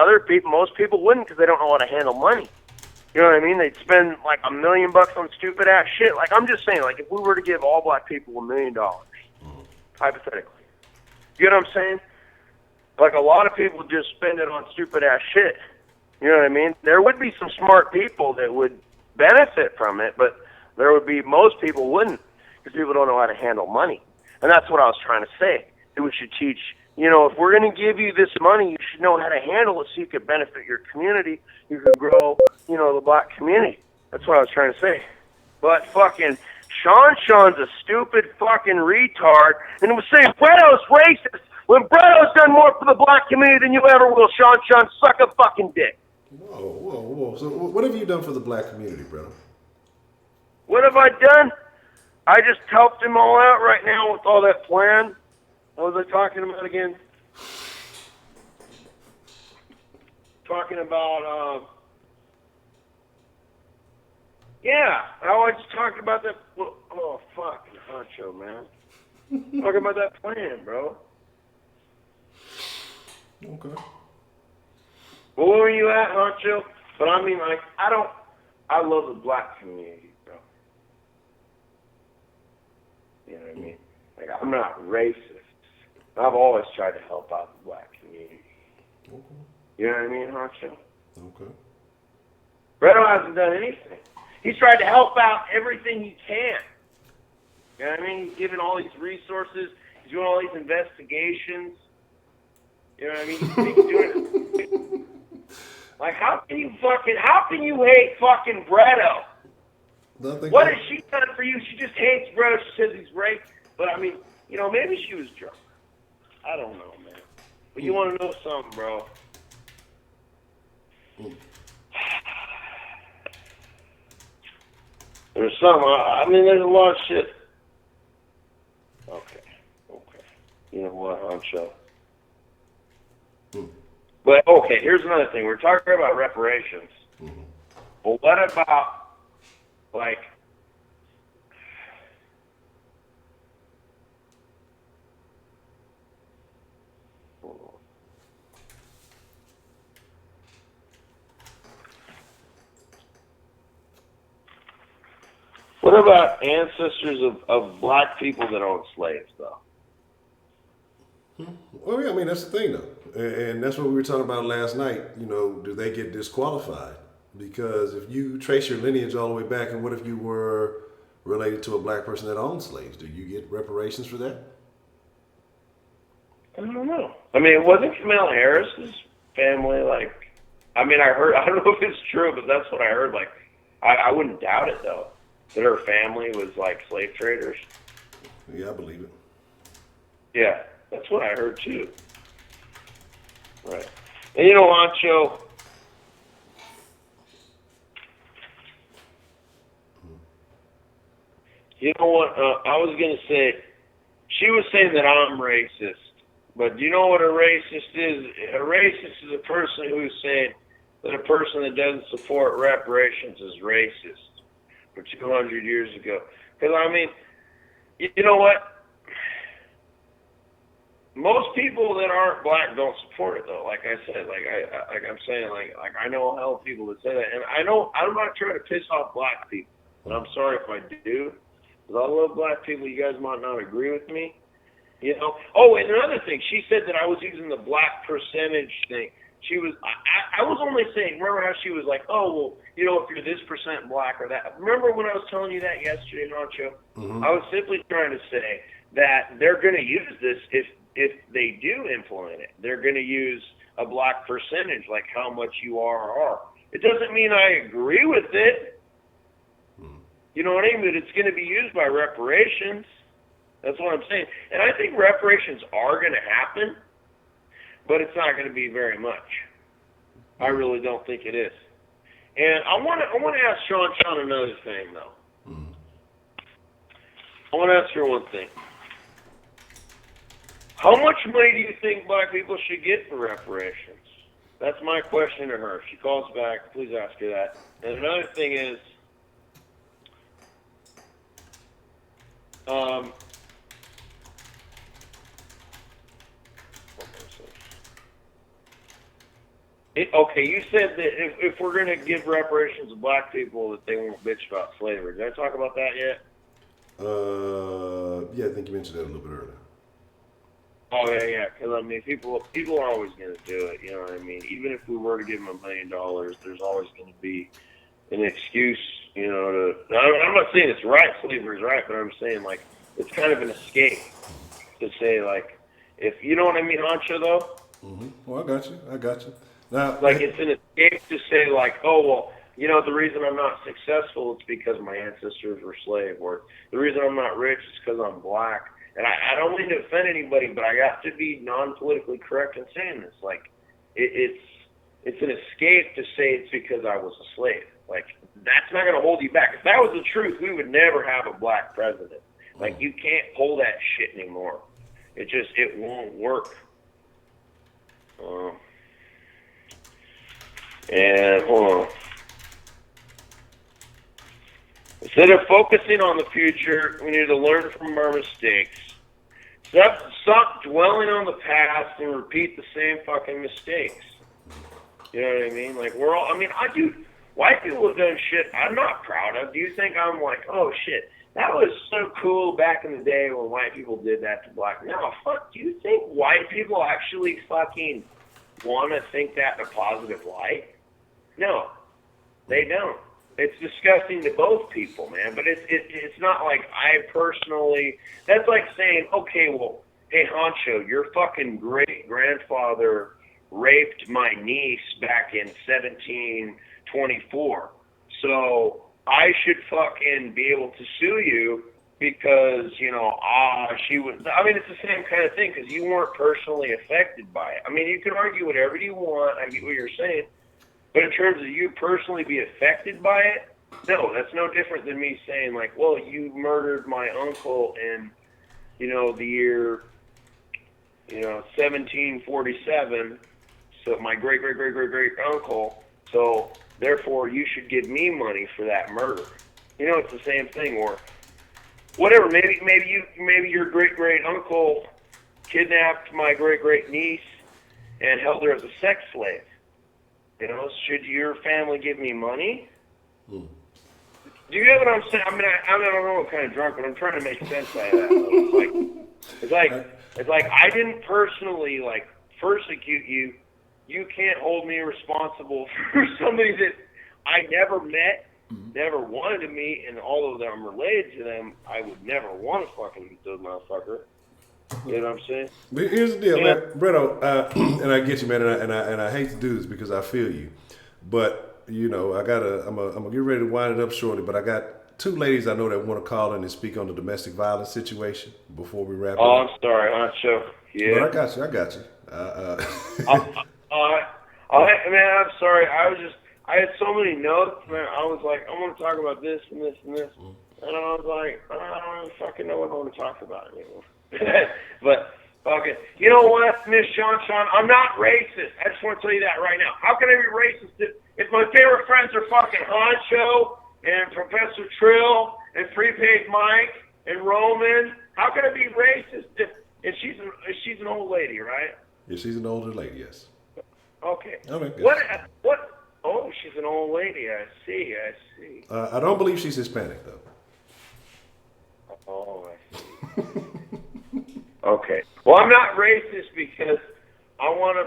most people wouldn't, because they don't know how to handle money. You know what I mean? They'd spend $1 million on stupid ass shit. I'm just saying, if we were to give all black people $1 million, hypothetically, you know what I'm saying? A lot of people just spend it on stupid ass shit. You know what I mean? There would be some smart people that would benefit from it, but most people wouldn't, because people don't know how to handle money. And that's what I was trying to say. That we should teach, if we're going to give you this money, you should know how to handle it so you could benefit your community. You could grow, the black community. That's what I was trying to say. But fucking Sean's a stupid fucking retard, and it was saying Breto's racist. when Breto's done more for the black community than you ever will, Sean. Suck a fucking dick. Whoa. So what have you done for the black community, brother? What have I done? I just helped him all out right now with all that plan. What was I talking about again? Talking about, I just talked about that. Oh, fucking Honcho, man. Talking about that plan, bro. Okay. Well, where were you at, Honcho? But I mean, like, I love the black community, bro. You know what I mean? Like, I'm not racist. I've always tried to help out the black community. Okay. You know what I mean, Honcho? Okay. Bredo hasn't done anything. He's tried to help out everything he can. You know what I mean? He's giving all these resources. He's doing all these investigations. You know what I mean? He's doing it. Like, how can you hate fucking Bredo? What has she done for you? She just hates Bredo. She says he's raped. But, I mean, you know, maybe she was drunk. I don't know, man. But you want to know something, bro? There's some, I mean, there's a lot of shit. Okay. You know what, Honcho? But, okay, here's another thing. We're talking about reparations. Mm-hmm. Well, what about, like, what about ancestors of black people that owned slaves, though? Well, yeah, I mean, that's the thing, though. And that's what we were talking about last night. You know, do they get disqualified? Because if you trace your lineage all the way back, and what if you were related to a black person that owned slaves? Do you get reparations for that? I don't know. I mean, wasn't Kamala Harris's family, like, I mean, I don't know if it's true, but that's what I heard. Like, I wouldn't doubt it, though, that her family was, like, slave traders. Yeah, I believe it. Yeah, that's what I heard, too. Right. And, you know, Honcho, you know what, I was going to say, she was saying that I'm racist, but do you know what a racist is? A racist is a person who's saying that a person that doesn't support reparations is racist for 200 years ago. Because, I mean, you know what? Most people that aren't black don't support it, though. Like I said, I'm saying, I know a hell of people that say that, and I know I'm not trying to piss off black people, and I'm sorry if I do, because I love black people. You guys might not agree with me, you know. Oh, and another thing, she said that I was using the black percentage thing. She was, I was only saying. Remember how she was like, oh, well, you know, if you're this percent black or that. Remember when I was telling you that yesterday, Honcho? Mm-hmm. I was simply trying to say that they're going to use this if they do implement it. They're going to use a black percentage, like how much you are or are. It doesn't mean I agree with it. You know what I mean? But it's going to be used by reparations. That's what I'm saying. And I think reparations are going to happen, but it's not going to be very much. I really don't think it is. And I want to ask Sean another thing, though. I want to ask her one thing. How much money do you think black people should get for reparations? That's my question to her. If she calls back, please ask her that. And another thing is, okay, you said that if we're going to give reparations to black people, that they won't bitch about slavery. Did I talk about that yet? Yeah, I think you mentioned that a little bit earlier. Oh, yeah, because, I mean, people are always going to do it, you know what I mean? Even if we were to give them $1 million, there's always going to be an excuse, you know, to... I'm not saying it's right, slavery's right, but I'm saying, like, it's kind of an escape to say, like, if... You know what I mean, Honcho, though? Mm-hmm. Well, I got you. Now, like, it's an escape to say, like, oh, well, you know, the reason I'm not successful is because my ancestors were slave, or the reason I'm not rich is because I'm black. and I don't mean to offend anybody, but I have to be non-politically correct in saying this. Like, it's an escape to say it's because I was a slave. Like, that's not going to hold you back. If that was the truth, we would never have a black president. Like, you can't pull that shit anymore. It won't work. And hold on. Instead of focusing on the future, we need to learn from our mistakes. Stop dwelling on the past and repeat the same fucking mistakes. You know what I mean? Like, white people have done shit I'm not proud of. Do you think I'm like, oh shit, that was so cool back in the day when white people did that to black? No, fuck, do you think white people actually fucking want to think that in a positive light? No, they don't. It's disgusting to both people, man. But it's not like I personally. That's like saying, okay, well, hey, Honcho, your fucking great grandfather raped my niece back in 1724, so I should fucking be able to sue you because she was. I mean, it's the same kind of thing because you weren't personally affected by it. I mean, you can argue whatever you want. I get what you're saying. But in terms of you personally be affected by it, no, that's no different than me saying like, well, you murdered my uncle in, the year, 1747. So my great uncle. So therefore, you should give me money for that murder. It's the same thing. Or whatever. Maybe your great uncle kidnapped my great niece and held her as a sex slave. Should your family give me money? Do you get what I'm saying? I mean, I don't know what kind of drunk, but I'm trying to make sense out of that. It's like I didn't personally persecute you. You can't hold me responsible for somebody that I never met, never wanted to meet, and although I'm related to them, I would never want to fucking meet those motherfuckers. You know what I'm saying? But here's the deal, man, Brito, and I get you, man, and I hate to do this because I feel you, but I'm gonna get ready to wind it up shortly. But I got two ladies I know that want to call in and speak on the domestic violence situation before we wrap up. Oh, I'm sorry, Honcho. Yeah, but I got you. Man, I'm sorry. I had so many notes, man. I was like, I want to talk about this and this and this, and I was like, I don't fucking know what I want to talk about anymore. But fucking, you know what, Miss Sean, I'm not racist. I just want to tell you that right now. How can I be racist if my favorite friends are fucking Honcho and Professor Trill and Prepaid Mike and Roman? How can I be racist? And she's an old lady, right? Yeah, she's an older lady, yes. Okay. Okay. What? Oh, she's an old lady. I see. I don't believe she's Hispanic though. Oh, I see. Okay. Well, I'm not racist because I want to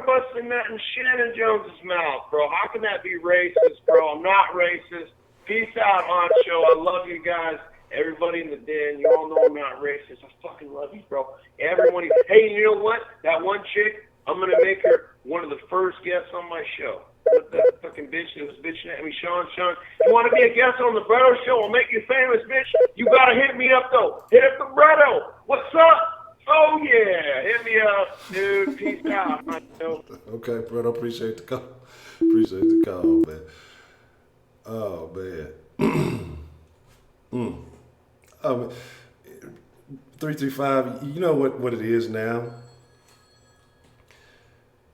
bust in that in Shannon Jones's mouth, bro. How can that be racist, bro? I'm not racist. Peace out, Honcho. I love you guys. Everybody in the den, you all know I'm not racist. I fucking love you, bro. Everyone. Hey, you know what? That one chick, I'm gonna make her one of the first guests on my show. That fucking bitch that was bitching at me, Sean, you want to be a guest on the Bredo Show? I'll make you famous, bitch. You gotta hit me up though. Hit up the Bredo. What's up? Oh yeah, hit me up, dude. Peace out. Okay, Bredo, appreciate the call. Appreciate the call, man. Oh man. 335. You know what it is now.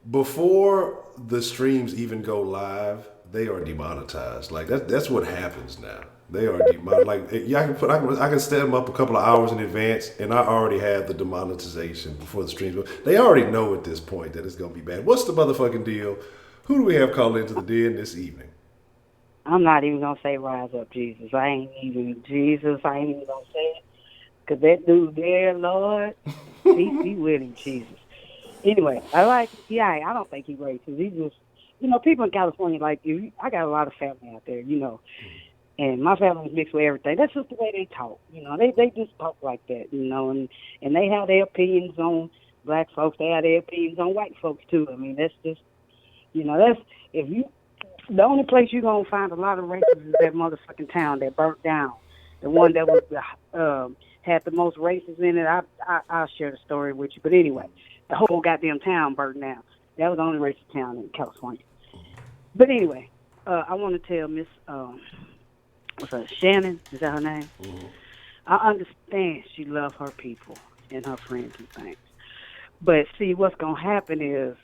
Before the streams even go live, they are demonetized. Like that's what happens now. They are demonetized. Like I can set them up a couple of hours in advance, and I already have the demonetization before the streams go. They already know at this point that it's gonna be bad. What's the motherfucking deal? Who do we have called into the den this evening? I'm not even gonna say rise up, Jesus. I ain't even gonna say it, 'cause that dude there, Lord, peace be with him, Jesus. Anyway, I don't think he's racist. He just, people in California, like you, I got a lot of family out there, and my family's mixed with everything. That's just the way they talk, they just talk like that, and they have their opinions on black folks, they have their opinions on white folks too. I mean, that's just, the only place you're going to find a lot of racists is that motherfucking town that burnt down. The one that was had the most races in it. I'll share the story with you. But anyway, the whole goddamn town burned down. That was the only racist town in California. But anyway, I want to tell Miss what's her, Shannon, is that her name? Mm-hmm. I understand she loves her people and her friends and things. But see, what's going to happen is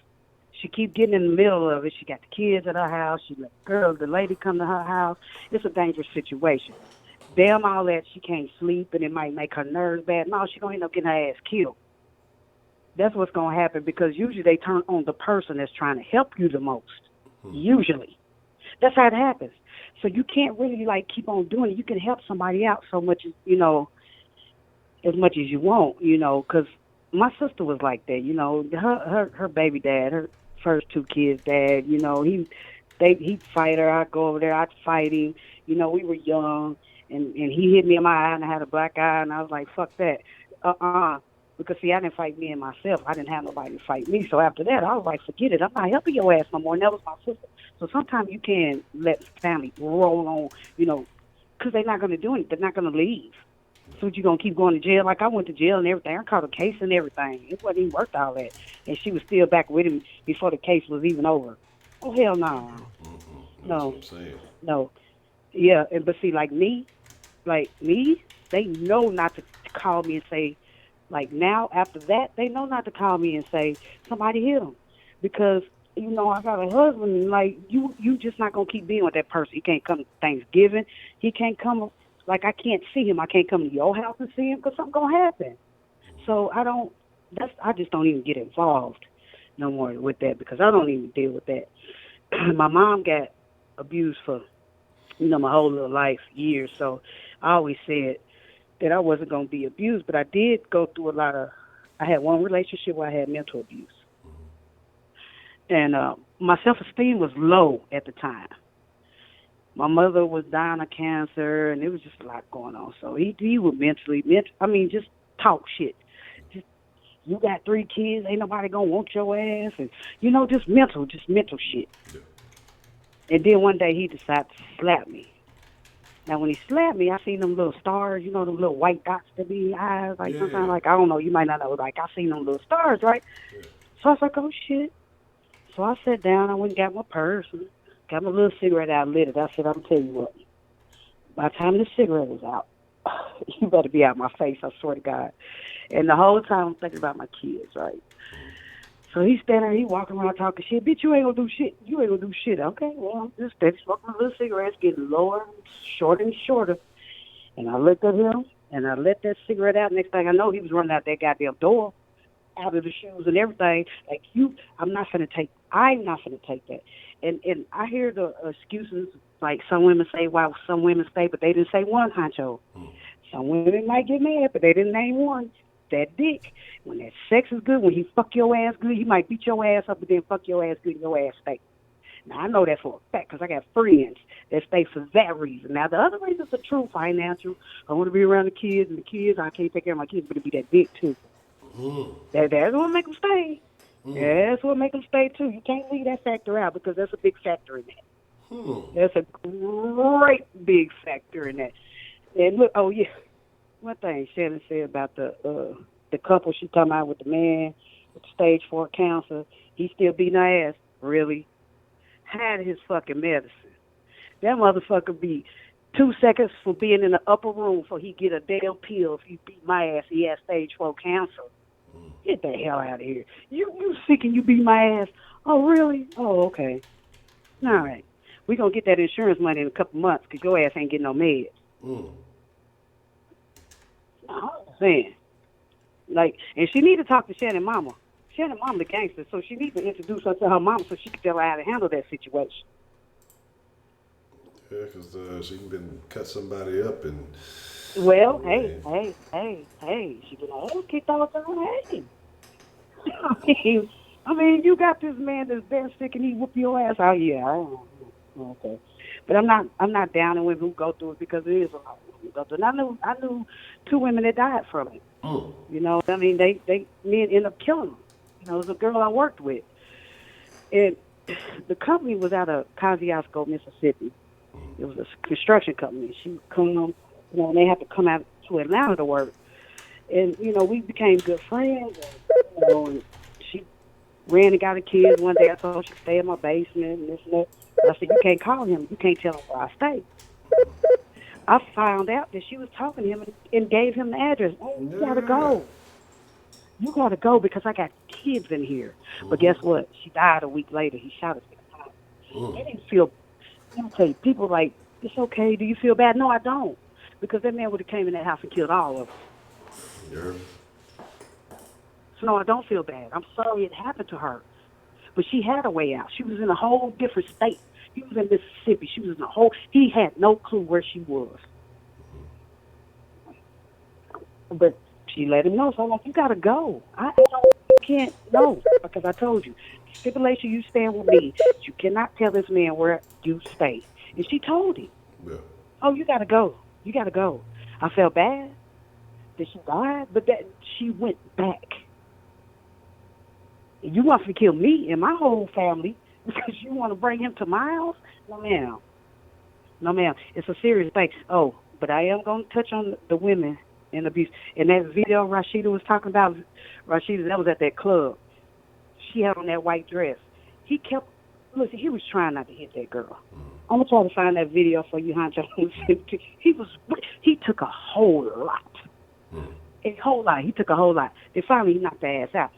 she keep getting in the middle of it. She got the kids at her house. She let the lady come to her house. It's a dangerous situation. Damn all that, she can't sleep, and it might make her nerves bad. No, she's going to end up getting her ass killed. That's what's going to happen, because usually they turn on the person that's trying to help you the most. Usually. That's how it happens. So you can't really, like, keep on doing it. You can help somebody out so much, you know, as much as you want, you know, because my sister was like that, you know. Her baby dad, her first two kids' dad, you know, he'd fight her. I'd go over there, I'd fight him. You know, we were young, and he hit me in my eye, and I had a black eye, and I was like, fuck that. Because, see, I didn't fight me and myself. I didn't have nobody to fight me. So after that, I was like, forget it. I'm not helping your ass no more. And that was my sister. So sometimes you can let family roll on, you know, because they're not going to do anything. They're not going to leave. So you going to keep going to jail? Like, I went to jail and everything. I caught a case and everything. It wasn't even worth all that. And she was still back with him before the case was even over. Oh, hell no. No. No. Yeah, but see, like me, they know not to call me and say, like now, after that, they know not to call me and say, somebody hit him. Because, you know, I got a husband, and like, you just not going to keep being with that person. He can't come to Thanksgiving. He can't come, like, I can't see him. I can't come to your house and see him because something going to happen. So I just don't even get involved no more with that, because I don't even deal with that. My mom got abused for, you know, my whole little life, years. So I always said that I wasn't going to be abused, but I did go through I had one relationship where I had mental abuse. And my self-esteem was low at the time. My mother was dying of cancer, and it was just a lot going on. So he would just talk shit. Just, you got 3 kids, ain't nobody going to want your ass. And, you know, just mental shit. Yeah. And then one day he decided to slap me. Now, when he slapped me, I seen them little stars, you know, them little white dots that be in your eyes. Like, sometimes, like, I don't know, you might not know, like, I seen them little stars, right? Yeah. So I was like, oh, shit. So I sat down, I went and got my purse, and got my little cigarette out, lit it. I said, I'm going to tell you what, by the time the cigarette was out, you better be out my face, I swear to God. And the whole time I'm thinking about my kids, right? So he's standing there, he walking around talking shit. Bitch, you ain't gonna do shit. You ain't gonna do shit. Okay, well, I'm just steady smoking my little cigarettes, getting lower, shorter and shorter. And I looked at him, and I let that cigarette out. Next thing I know, he was running out that goddamn door, out of the shoes and everything. Like, I'm not gonna take that. And I hear the excuses, like some women say why some women stay, but they didn't say one, Honcho. Some women might get mad, but they didn't name one. That dick. When that sex is good, when he fuck your ass good, he might beat your ass up and then fuck your ass good and your ass stay. Now, I know that for a fact because I got friends that stay for that reason. Now, the other reasons are true, financial. I want to be around the kids, and the kids, I can't take care of my kids, but it be that dick, too. That's what make them stay. That's what make them stay, too. You can't leave that factor out because that's a big factor in that. That's a great big factor in that. And look, oh, yeah. One thing Shannon said about the couple she talking about with the man with the stage 4 cancer, he still beating her ass. Really? Had his fucking medicine. That motherfucker be 2 seconds for being in the upper room before he get a damn pill if he beat my ass. He has stage 4 cancer. Get the hell out of here. You sick and you beat my ass. Oh, really? Oh, okay. All right. We're going to get that insurance money in a couple months because your ass ain't getting no meds. I'm saying. Like, and she need to talk to Shannon mama. Shannon mama the gangster, so she needs to introduce her to her mama so she can tell her how to handle that situation. Yeah, because she been cut somebody up and... Well, hey, she been all kicked off her head. I mean, you got this man that's been sick and he whoop your ass. Oh, yeah, okay. But I'm not down with who go through it because it is a lot of go through it. And I knew 2 women that died from it. You know, I mean, men ended up killing them. You know, it was a girl I worked with. And the company was out of Kosciuszko, Mississippi. It was a construction company. She would come, you know, and they had to come out to Atlanta to work. And, we became good friends. And she ran and got her kids. One day I told her she stay in my basement and this and that. I said, you can't call him. You can't tell him where I stay. I found out that she was talking to him and gave him the address. Oh, you got to go. You got to go because I got kids in here. But guess what? She died a week later. He shot her 6 times. I didn't feel, let me tell you, people like, it's okay. Do you feel bad? No, I don't. Because that man would have came in that house and killed all of us. Yeah. So no, I don't feel bad. I'm sorry it happened to her. But she had a way out. She was in a whole different state. He was in Mississippi. She was in he had no clue where she was. But she let him know. So I'm like, you got to go. You can't, no, because I told you. Stipulation, you stand with me. You cannot tell this man where you stay. And she told him, oh, you got to go. You got to go. I felt bad that she died, but that she went back. You want to kill me and my whole family because you want to bring him to my house? No, ma'am. No, ma'am. It's a serious thing. Oh, but I am going to touch on the women and abuse. And that video Rashida was talking about, Rashida, that was at that club. She had on that white dress. He was trying not to hit that girl. I'm going to try to find that video for you, Honcho. He took a whole lot. A whole lot. He took a whole lot. Then finally he knocked her ass out.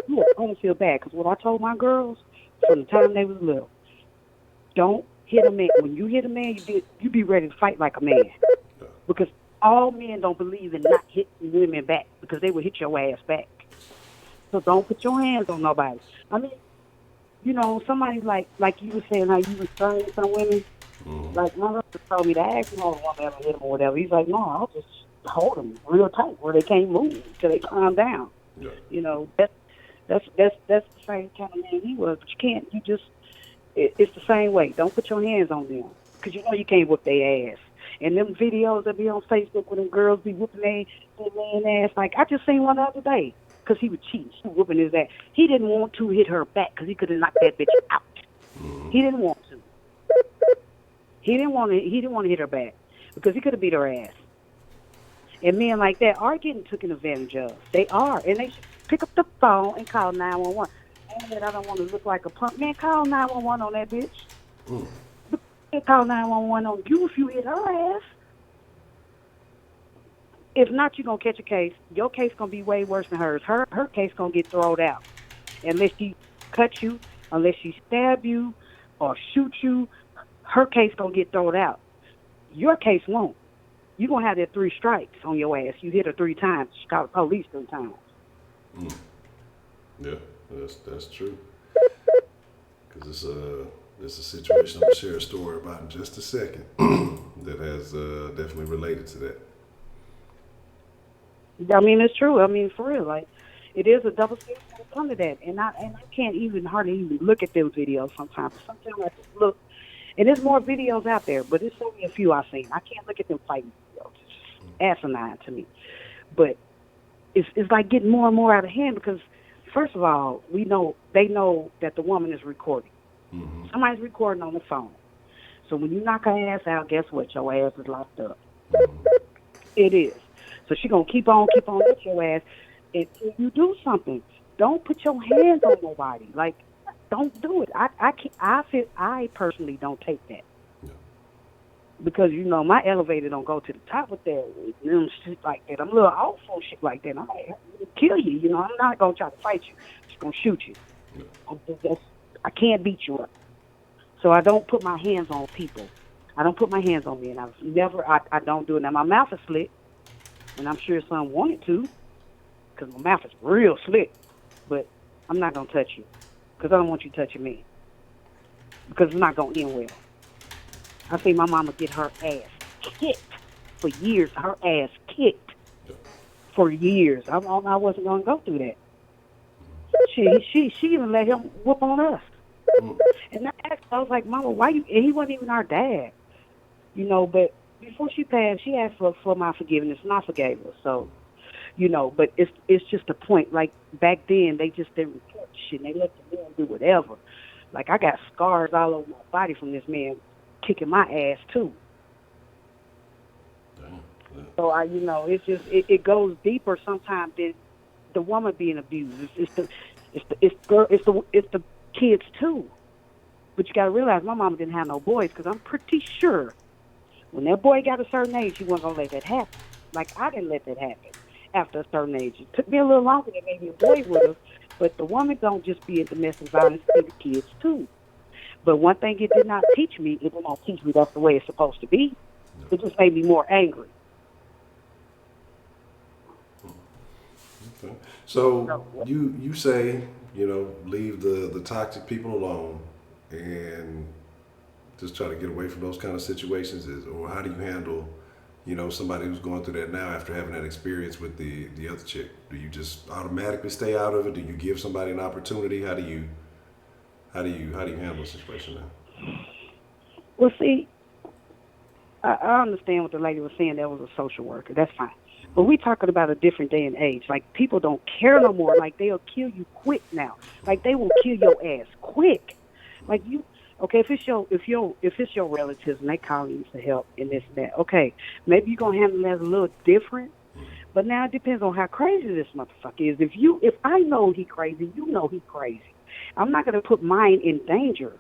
Look, I don't feel bad because what I told my girls from the time they was little, don't hit a man. When you hit a man, you be ready to fight like a man. Because all men don't believe in not hitting women back because they will hit your ass back. So don't put your hands on nobody. I mean, somebody like you were saying how you was turning some women. Like my brother told me to ask him if a woman ever hit him or whatever. He's like, no, I'll just hold them real tight where they can't move until they calm down. Yeah. That's the same kind of man he was. But you can't. It's the same way. Don't put your hands on them because you can't whoop their ass. And them videos that be on Facebook when them girls be whooping their man ass. Like I just seen one the other day because he was cheating. She was whooping his ass. He didn't want to hit her back because he could have knocked that bitch out. He didn't want to. He didn't want to hit her back because he could have beat her ass. And men like that are getting taken advantage of. They are. And they should pick up the phone and call 911. And I don't want to look like a punk. Man, call 911 on that bitch. Call 911 on you if you hit her ass. If not, you're going to catch a case. Your case going to be way worse than hers. Her case going to get thrown out. Unless she cut you, unless she stab you or shoot you, her case going to get thrown out. Your case won't. You're going to have that 3 strikes on your ass. You hit her 3 times. She called the police 3 times. Yeah, that's true. Because it's a situation I'm going to share a story about in just a second that has definitely related to that. I mean, it's true. I mean, for real. Like, it is a double standard when it comes to that. And I can't hardly even look at those videos sometimes. Sometimes I just look. And there's more videos out there, but there's only a few I've seen. I can't look at them fighting videos. It's asinine to me. But it's like getting more and more out of hand because, first of all, they know that the woman is recording. Somebody's recording on the phone. So when you knock her ass out, guess what? Your ass is locked up. It is. So she's going to keep on with your ass until you do something. Don't put your hands on nobody. Like, don't do it. I personally don't take that. Because, my elevator don't go to the top with that. Shit like that. I'm a little off on shit like that. I might kill you. I'm not going to try to fight you. I'm just going to shoot you. I can't beat you up. So I don't put my hands on people. I don't put my hands on men. I don't do it. Now, my mouth is slick, and I'm sure some wanted to, because my mouth is real slick. But I'm not going to touch you, because I don't want you touching me, because it's not going to end well. I see my mama get her ass kicked for years. Her ass kicked for years. I wasn't going to go through that. She even let him whoop on us. And I was like, Mama, why you? And he wasn't even our dad, But before she passed, she asked for my forgiveness, and I forgave her. So, but it's just a point. Like back then, they just didn't report shit. And they let the man do whatever. Like I got scars all over my body from this man kicking my ass too. So it goes deeper sometimes than the woman being abused. It's the kids too. But you got to realize my mama didn't have no boys because I'm pretty sure when that boy got a certain age, she wasn't gonna let that happen. Like I didn't let that happen after a certain age. It took me a little longer than maybe a boy would have. But the woman don't just be in domestic violence, be the kids too. But one thing it did not teach me, it did not teach me that's the way it's supposed to be. It just made me more angry. Okay. So you say, leave the toxic people alone and just try to get away from those kind of situations, or how do you handle, somebody who's going through that now after having that experience with the other chick? Do you just automatically stay out of it? Do you give somebody an opportunity? How do you handle the situation now? Well, see, I understand what the lady was saying. That was a social worker. That's fine. But we talking about a different day and age. Like people don't care no more. Like they'll kill you quick now. Like they will kill your ass quick. Like okay, if it's your relatives and they call you for help and this and that, okay, maybe you're gonna handle that a little different. But now it depends on how crazy this motherfucker is. If I know he crazy, you know he crazy. I'm not gonna put mine in danger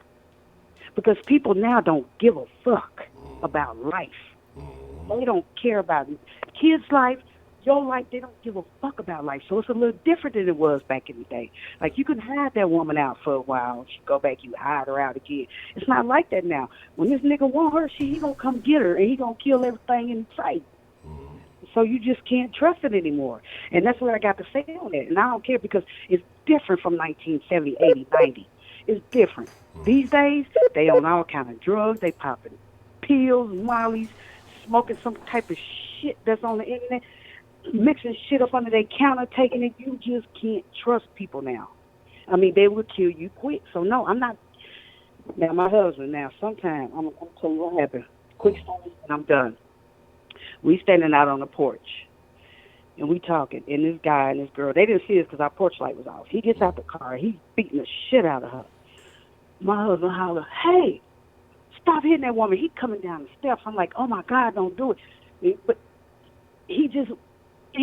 because people now don't give a fuck about life. They don't care about kids' life, your life. They don't give a fuck about life. So it's a little different than it was back in the day. Like you can hide that woman out for a while. She go back, you hide her out again. It's not like that now. When this nigga want her, he gonna come get her and he gonna kill everything in sight. So you just can't trust it anymore. And that's what I got to say on it. And I don't care because it's different from 1970, 80, 90. It's different. These days, they on all kind of drugs. They popping pills, mollies, smoking some type of shit that's on the internet, mixing shit up under their counter, taking it. You just can't trust people now. I mean, they will kill you quick. So, no, I'm not. Now, my husband, sometimes, I'm going to tell you what happened. Quick story, and I'm done. We standing out on the porch, and we talking, and this guy and this girl, they didn't see us because our porch light was off. He gets out the car. He's beating the shit out of her. My husband holler, "Hey, stop hitting that woman." He coming down the steps. I'm like, "Oh, my God, don't do it." But he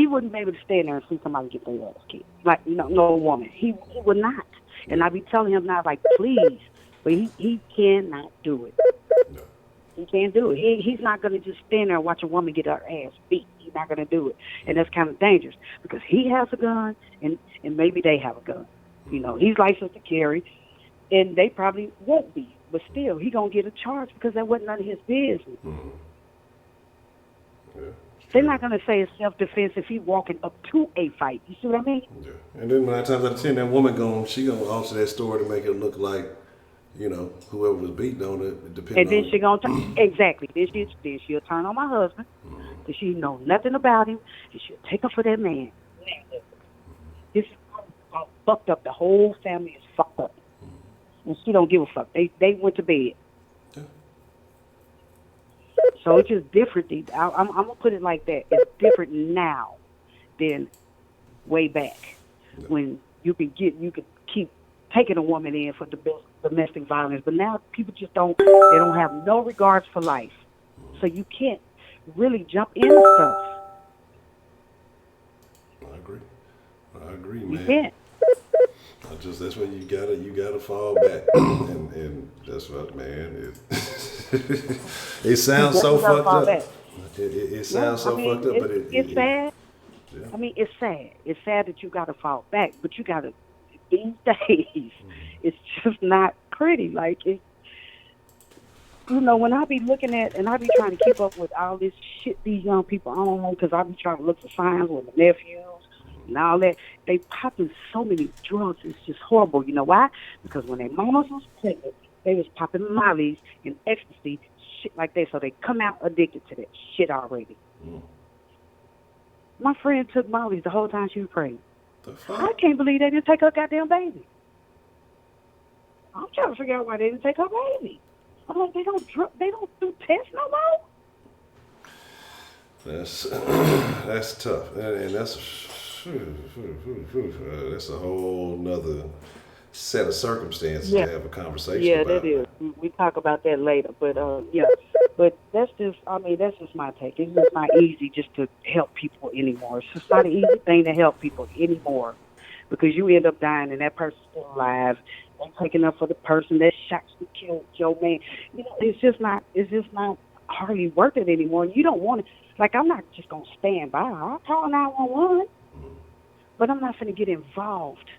wouldn't be able to stand there and see somebody get their ass kicked. Like, no woman. He would not. And I be telling him now, like, please. But he cannot do it. He can't do it. He's not going to just stand there and watch a woman get her ass beat. He's not going to do it. And that's kind of dangerous because he has a gun and maybe they have a gun. He's licensed to carry, and they probably won't be. But still, he going to get a charge because that wasn't none of his business. Yeah. They're not going to say it's self-defense if he's walking up to a fight. You see what I mean? Yeah. And then 9 times out of 10, that woman she gonna alter that story to make it look like, whoever was beating on it, depending. And then she gonna exactly. Then she'll turn on my husband, because she know nothing about him, and she'll take her for that man. This is all fucked up. The whole family is fucked up, and she don't give a fuck. They went to bed. Yeah. So it's just different. I'm gonna put it like that. It's different now than way back when you could keep taking a woman in for domestic violence, but now people just don't have no regards for life. So you can't really jump into stuff. I agree, man. You can't. That's where you gotta fall back, and that's what, man. It sounds so fucked up. It sounds so fucked up, but it's sad. Yeah. I mean, it's sad. It's sad that you gotta fall back, but you gotta. These days, it's just not pretty. Like when I be looking at and I be trying to keep up with all this shit these young people on, because I be trying to look for signs with my nephews and all that. They popping so many drugs. It's just horrible. You know why? Because when their mamas was pregnant, they was popping mollies and ecstasy, shit like that. So they come out addicted to that shit already. My friend took mollies the whole time she was pregnant. I can't believe they didn't take her goddamn baby. I'm trying to figure out why they didn't take her baby. I'm like, they don't do tests no more. That's tough, and that's a whole nother set of circumstances Yeah. to have a conversation Yeah, about that it. is. We talk about that later, but yeah. But that's just, I mean, that's just my take. It's just not easy just to help people anymore. It's just not an easy thing to help people anymore, because you end up dying and that person's still alive. And taking up for the person that shot and killed your man. You know, it's just not hardly worth it anymore. You don't want to. Like, I'm not just gonna stand by. I'll call 911, but I'm not gonna get involved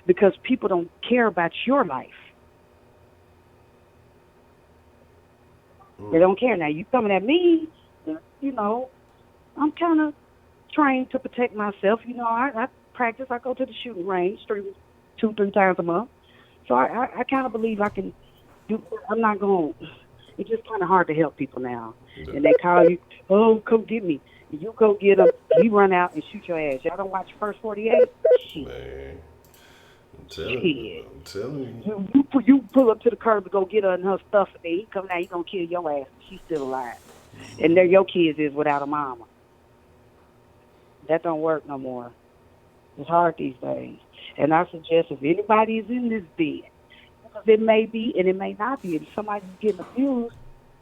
because people don't care about your life. They don't care. Now, you coming at me, you know, I'm kind of trained to protect myself. You know, I practice. I go to the shooting range 3 times a month. So I kind of believe I can do. I'm not going to. It's just kind of hard to help people now. And they call you, oh, come get me. And you go get them. You run out and shoot your ass. Y'all don't watch First 48? Shit. Man, I'm telling you. You pull up to the curb to go get her and her stuff, and then he come down, he gonna kill your ass. She's still alive, and there your kids is without a mama. That don't work no more. It's hard these days, and I suggest if anybody is in this bed, because it may be and it may not be. If somebody's getting abused,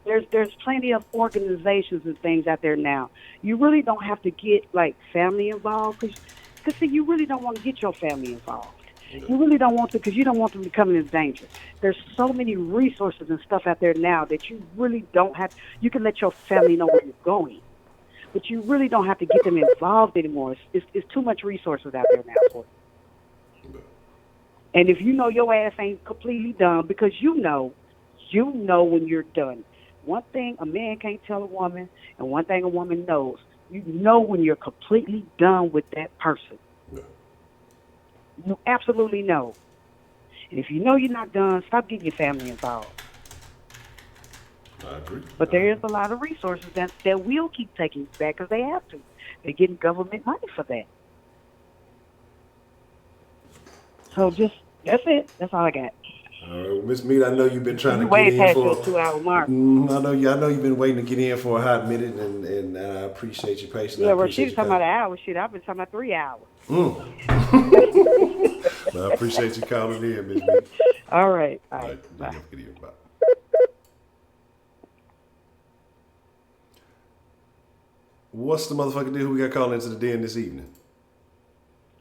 there's plenty of organizations and things out there now. You really don't have to get like family involved, because see, you really don't want to get your family involved. You really don't want to, because you don't want them becoming in danger. There's so many resources and stuff out there now that you really don't have. You can let your family know where you're going, but you really don't have to get them involved anymore. It's too much resources out there now for you. And if you know your ass ain't completely done, because you know when you're done. One thing a man can't tell a woman, and one thing a woman knows, you know when you're completely done with that person. You absolutely know. And if you know you're not done, stop getting your family involved. I agree. But there is a lot of resources that will keep taking you back because they have to. They're getting government money for that. So that's it. That's all I got. All right, well, Miss Mead, I know you've been trying to Way get in past for. your 2-hour mark. I know you've been waiting to get in for a hot minute, and I appreciate your patience. Yeah, well, she was talking about an hour. Shit, I've been talking about 3 hours. I appreciate you calling in, Miss Mead. All right. Bye. Bye. What's the motherfucking deal? Who we got calling into the den this evening?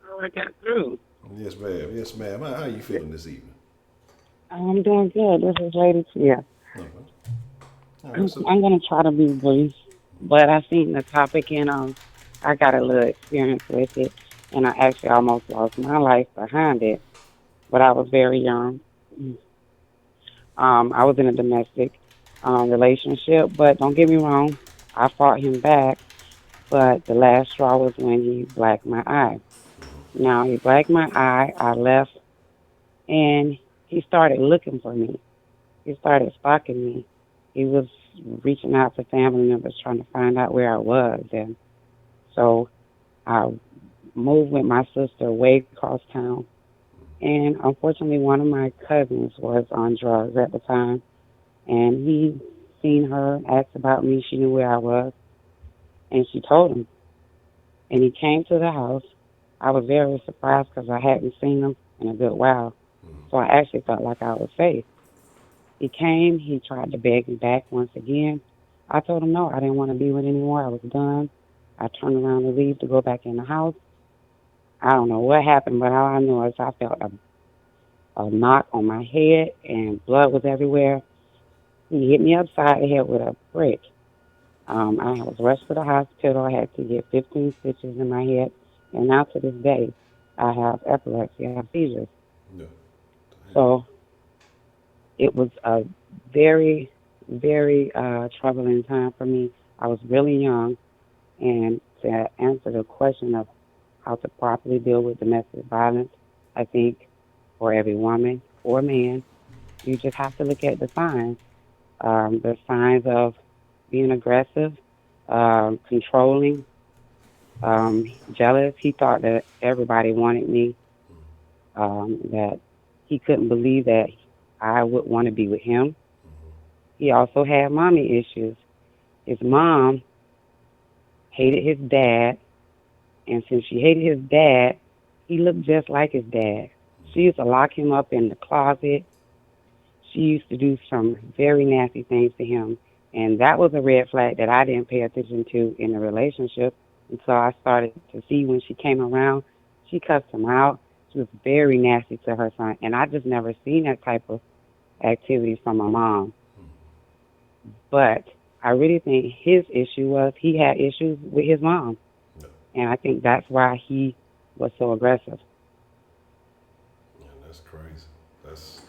Oh, I got through. Yes, ma'am. Yes, ma'am. How you feeling this evening? I'm doing good. This is Lady Tia. I'm going to try to be brief, but I seen the topic and I got a little experience with it, and I actually almost lost my life behind it, but I was very young. I was in a domestic relationship, but don't get me wrong, I fought him back, but the last straw was when he blacked my eye. Now, he blacked my eye, I left, and he started looking for me. He started stalking me. He was reaching out to family members trying to find out where I was. And so I moved with my sister way across town. And unfortunately, one of my cousins was on drugs at the time. And he seen her, asked about me. She knew where I was. And she told him. And he came to the house. I was very surprised because I hadn't seen him in a good while. So I actually felt like I was safe. He came, he tried to beg me back once again. I told him no, I didn't want to be with him anymore. I was done. I turned around to leave to go back in the house. I don't know what happened, but all I know is I felt a knock on my head and blood was everywhere. He hit me upside the head with a brick. I was rushed to the hospital. I had to get 15 stitches in my head. And now to this day, I have epilepsy. I have seizures. Yeah. So it was a very, very troubling time for me. I was really young, and to answer the question of how to properly deal with domestic violence, I think for every woman or man, you just have to look at the signs. The signs of being aggressive, controlling, jealous. He thought that everybody wanted me, that he couldn't believe that I would want to be with him. He also had mommy issues. His mom hated his dad, and since she hated his dad, he looked just like his dad. She used to lock him up in the closet. She used to do some very nasty things to him. And that was a red flag that I didn't pay attention to in the relationship until I started to see when she came around. She cussed him out. She was very nasty to her son. And I just never seen that type of activity from my mom. But I really think his issue was he had issues with his mom. And I think that's why he was so aggressive. Yeah, that's crazy. That's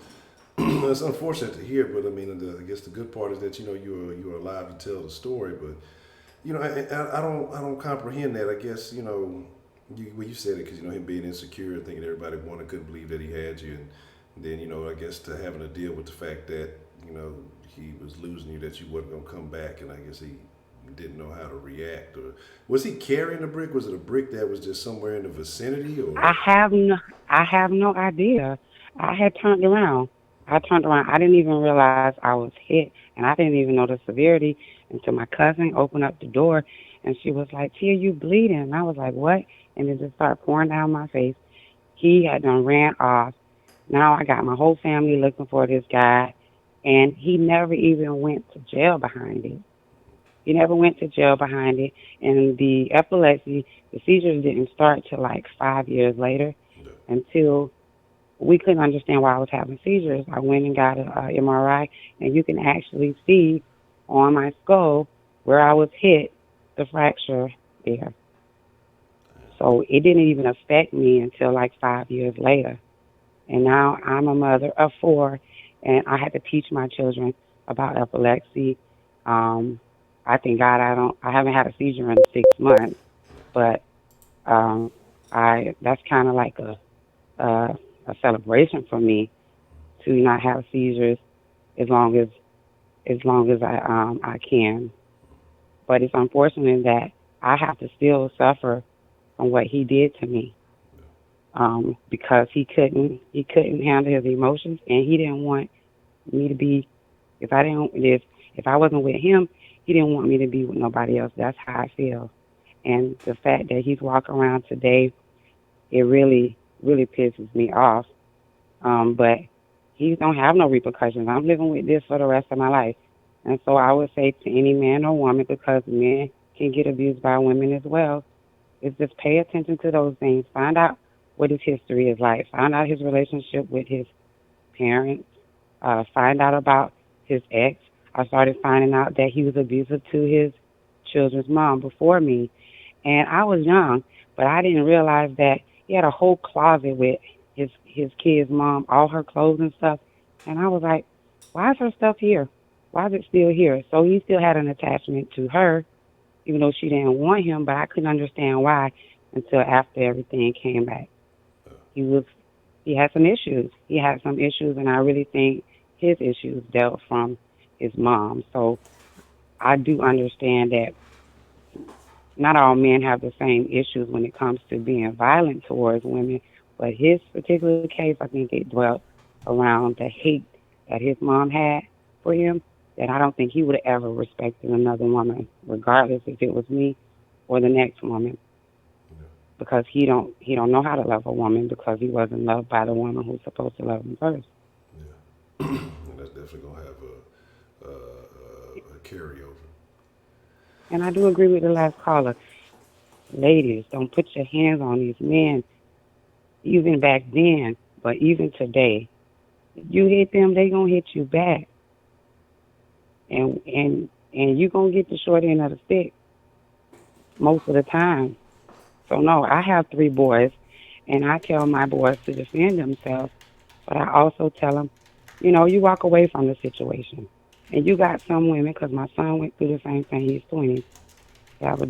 that's unfortunate to hear, but I mean, I guess the good part is that you're alive to tell the story. But I don't comprehend that. I guess well, you said it because him being insecure, thinking everybody wanted, couldn't believe that he had you, and then I guess to having to deal with the fact that he was losing you, that you wasn't gonna come back, and I guess he didn't know how to react. Or was he carrying a brick? Was it a brick that was just somewhere in the vicinity? Or I have no, I have no idea. I had turned around. I turned around. I didn't even realize I was hit, and I didn't even know the severity until my cousin opened up the door, and she was like, "Tia, you bleeding?" And I was like, "What?" And it just started pouring down my face. He had done ran off. Now I got my whole family looking for this guy, and he never even went to jail behind it. He never went to jail behind it. And the epilepsy, the seizures didn't start till like 5 years later until we couldn't understand why I was having seizures. I went and got an MRI, and you can actually see on my skull where I was hit, the fracture there. So it didn't even affect me until like 5 years later. And now I'm a mother of four, and I had to teach my children about epilepsy. Um, I thank God I haven't had a seizure in 6 months, but um, I that's kind of like a a celebration for me to not have seizures as long as I can. But it's unfortunate that I have to still suffer from what he did to me because he couldn't handle his emotions, and he didn't want me to be if I wasn't with him, he didn't want me to be with nobody else. That's how I feel. And the fact that he's walking around today, it really pisses me off. But he don't have no repercussions. I'm living with this for the rest of my life. And so I would say to any man or woman, because men can get abused by women as well, is just pay attention to those things. Find out what his history is like. Find out his relationship with his parents. Find out about his ex. I started finding out that he was abusive to his children's mom before me. And I was young, but I didn't realize that he had a whole closet with his kid's mom, all her clothes and stuff. And I was like, why is her stuff here? Why is it still here? So he still had an attachment to her, even though she didn't want him, but I couldn't understand why until after everything came back. He was he had some issues. He had some issues, and I really think his issues dealt from his mom. So I do understand that not all men have the same issues when it comes to being violent towards women, but his particular case, I think it dwelt around the hate that his mom had for him. That I don't think he would have ever respected another woman, regardless if it was me or the next woman, because he don't know how to love a woman because he wasn't loved by the woman who's supposed to love him first. and that's definitely gonna have a carryover. And I do agree with the last caller. Ladies, don't put your hands on these men, even back then, but even today. If you hit them, they gonna hit you back, and you gonna get the short end of the stick most of the time. So no, I have three boys, and I tell my boys to defend themselves, but I also tell them, you walk away from the situation. And you got some women, because my son went through the same thing. He's 20. He have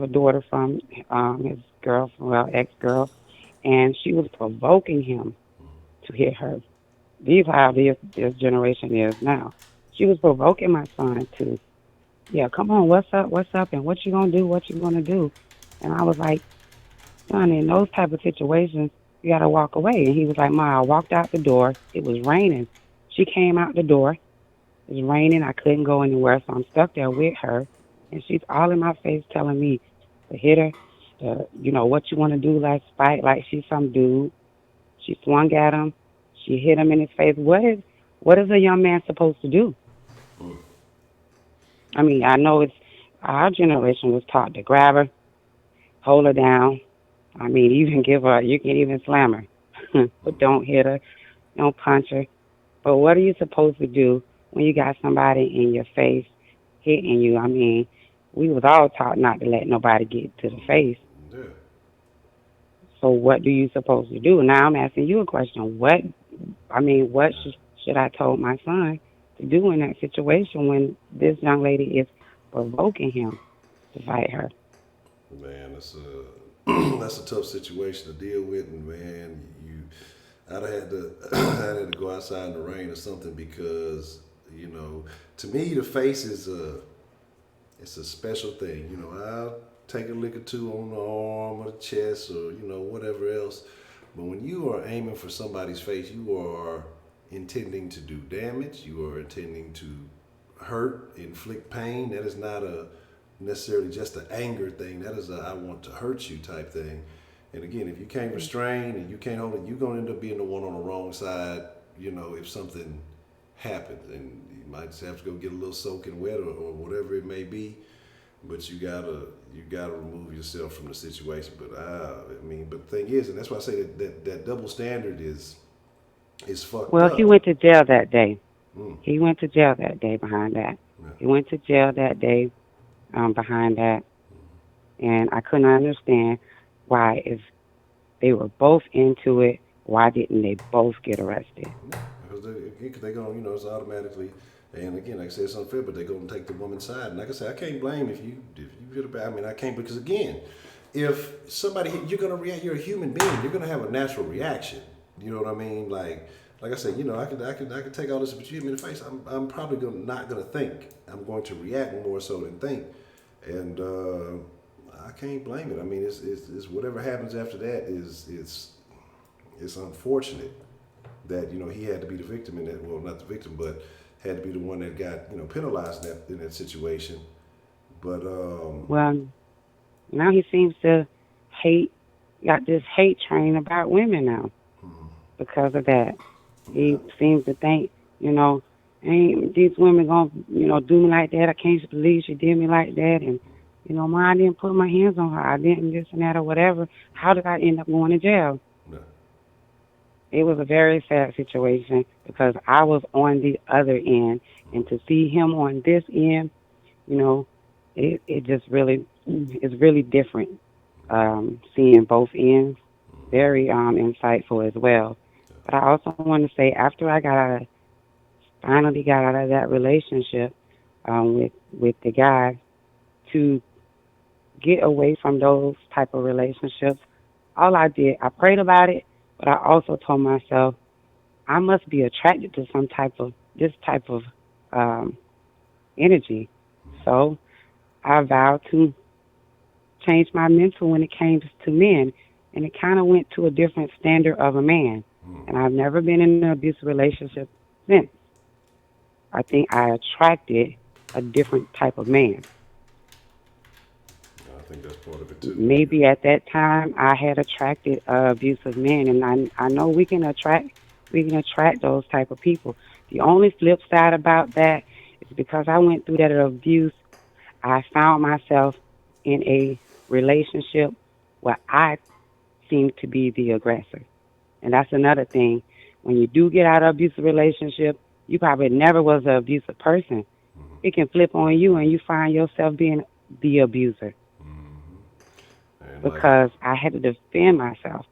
a daughter from his ex-girl, and she was provoking him to hit her. These how this generation is now. She was provoking my son to, yeah, come on, what's up, and what you gonna do, what you gonna do. And I was like, son, in those type of situations, you gotta walk away. And he was like, Ma, I walked out the door. It was raining. She came out the door. It was raining. I couldn't go anywhere, so I'm stuck there with her. And she's all in my face telling me to hit her, what you want to do, let's fight, like she's some dude. She swung at him. She hit him in his face. What is a young man supposed to do? I mean, I know it's our generation was taught to grab her, hold her down. I mean, even give her, you can even slam her, but don't hit her, don't punch her. But what are you supposed to do when you got somebody in your face hitting you? I mean, we was all taught not to let nobody get to the face. Yeah. So what do you supposed to do? Now I'm asking you a question. What should I told my son to do in that situation when this young lady is provoking him to fight her? Man, that's a that's a tough situation to deal with, and man, I'd have had to I'd had to go outside in the rain or something because to me the face is it's a special thing. I'll take a lick or two on the arm or the chest or whatever else, but when you are aiming for somebody's face, you are intending to do damage. You are intending to hurt, inflict pain. That is not a necessarily just an anger thing. That is a I want to hurt you type thing. And again, if you can't restrain and you can't hold it, you're gonna end up being the one on the wrong side. If something happens, and you might just have to go get a little soaking wet or whatever it may be. But you gotta remove yourself from the situation. But but the thing is, and that's why I say that double standard is fucked Well, he up. went to jail that day. Mm. He went to jail that day behind that. Yeah. He went to jail that day behind that. And I couldn't understand why, if they were both into it, why didn't they both get arrested? Because they go, it's automatically, and again, like I said, it's unfair, but they're going to take the woman's side. And like I said, I can't blame if you feel bad. I mean, I can't, because again, if somebody, you're going to react, you're a human being, you're going to have a natural reaction. You know what I mean? Like I said, I could take all this, but you hit me in the face. I'm probably not going to think. I'm going to react more so than think. And I can't blame it. I mean, it's whatever happens after that it's unfortunate that he had to be the victim in that. Well, not the victim, but had to be the one that got penalized in that situation. But Well, now he seems to got this hate train about women now because of that. He seems to think, ain't these women gonna, do me like that? I can't believe she did me like that, and Ma, I didn't put my hands on her. I didn't this and that or whatever. How did I end up going to jail? yeah. It was a very sad situation because I was on the other end, and to see him on this end, it just really is really different. Seeing both ends, very insightful as well. But I also want to say, after I finally got out of that relationship with the guy, to get away from those type of relationships, all I did, I prayed about it, but I also told myself I must be attracted to this type of energy. So I vowed to change my mental when it came to men, and it kind of went to a different standard of a man. And I've never been in an abusive relationship since. I think I attracted a different type of man. I think that's part of it too. Maybe at that time I had attracted abusive men, and I know we can attract those type of people. The only flip side about that is because I went through that abuse, I found myself in a relationship where I seemed to be the aggressor. And that's another thing. When you do get out of an abusive relationship, you probably never was an abusive person. It can flip on you and you find yourself being the abuser. Because I had to defend myself.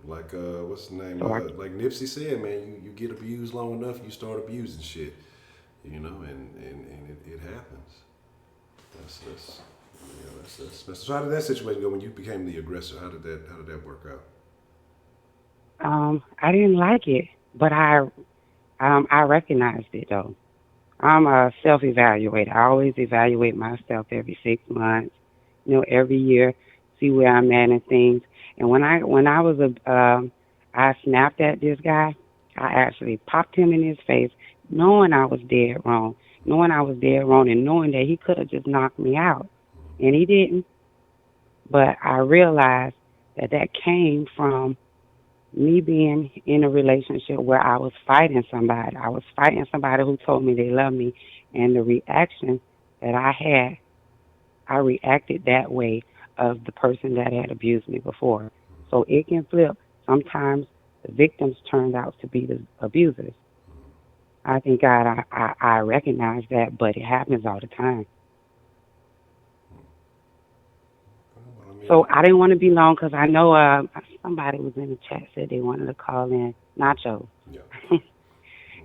Like what's the name? So like Nipsey said, man, you get abused long enough, you start abusing shit. And it happens. That's so how did that situation go when you became the aggressor? How did that work out? I didn't like it, but I recognized it though. I'm a self-evaluator. I always evaluate myself every 6 months, every year, see where I'm at and things. And when I was I snapped at this guy. I actually popped him in his face, knowing I was dead wrong, and knowing that he could have just knocked me out, and he didn't. But I realized that came from me being in a relationship where I was fighting somebody who told me they loved me, and the reaction that I had, I reacted that way of the person that had abused me before. So it can flip. Sometimes the victims turned out to be the abusers. I think I recognize that, but it happens all the time. Well, I mean, So I didn't want to be long because I know somebody was in the chat said they wanted to call in Nacho. yeah.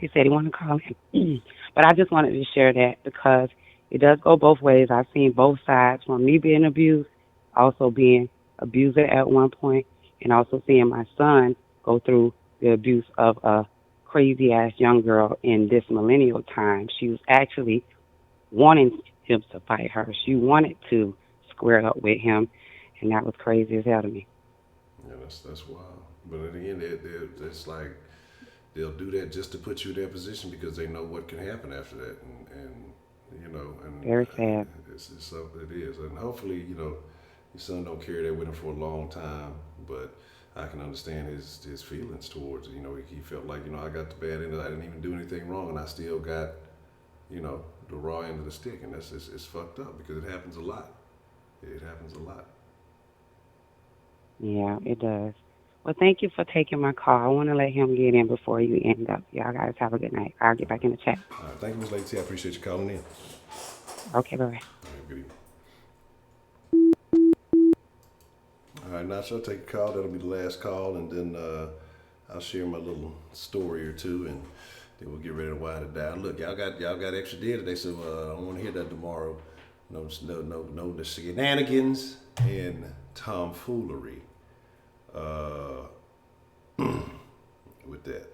He said he wanted to call in. But I just wanted to share that because it does go both ways. I've seen both sides from me being abused, also being abuser at one point, and also seeing my son go through the abuse of a crazy ass young girl in this millennial time. She was actually wanting him to fight her. She wanted to square up with him, and that was crazy as hell to me. Yeah, that's wild. But at the end, it's like they'll do that just to put you in that position because they know what can happen after that, and you know, and Very sad. it's something it is, and hopefully, you know, your son don't carry that with him for a long time. But I can understand his feelings towards it. You know, he felt like, you know, I got the bad end of it. I didn't even do anything wrong, and I still got, you know, the raw end of the stick, and that's it's fucked up because it happens a lot. It happens a lot. Yeah, it does. Well, thank you for taking my call. I want to let him get in before you end up. Y'all guys have a good night. I'll get back in the chat. All right, thank you, Ms. Lady. I appreciate you calling in. Okay, bye. All right, good evening. All right, Nacho, take a call. That'll be the last call, and then I'll share my little story or two, and then we'll get ready to wind it down. Look, y'all got extra day today, so I don't want to hear that tomorrow. No the shenanigans and tomfoolery with that.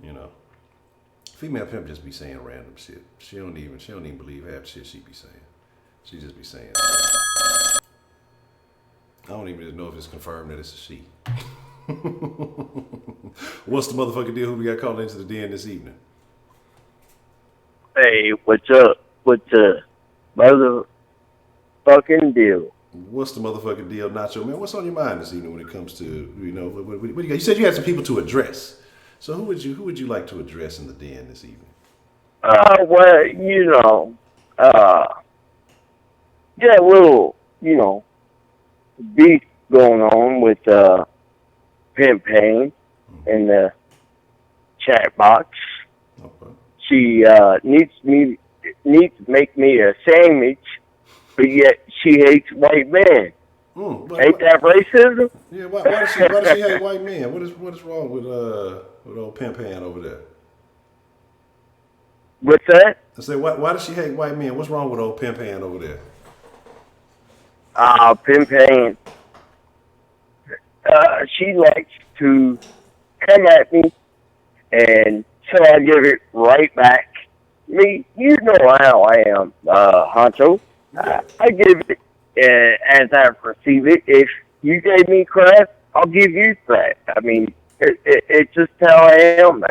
You know, female pimp just be saying random shit. She don't even believe half the shit she be saying. She just be saying. I don't even know if it's confirmed that it's a she. What's the motherfucking deal? Who we got called into the den this evening? Hey, what's up? What's the motherfucking deal? What's the motherfucking deal, Nacho? Man, what's on your mind this evening when it comes to, you know, what you got? You said you had some people to address. So who would you like to address in the den this evening? Well, you know, yeah, a little, you know, beef going on with Pimp Payne in the chat box. Okay. She needs to make me a sandwich, but yet she hates white men. Ain't that racism? Yeah, why does she hate white men? What is wrong with old Pimp Hand over there? What's that? I say, why does she hate white men? What's wrong with old Pimp Hand over there? Pimp Payne. She likes to come at me, and so I give it right back. Me, you know how I am, Honcho. I give it as I receive it. If you gave me crap, I'll give you crap. I mean, it's just how I am.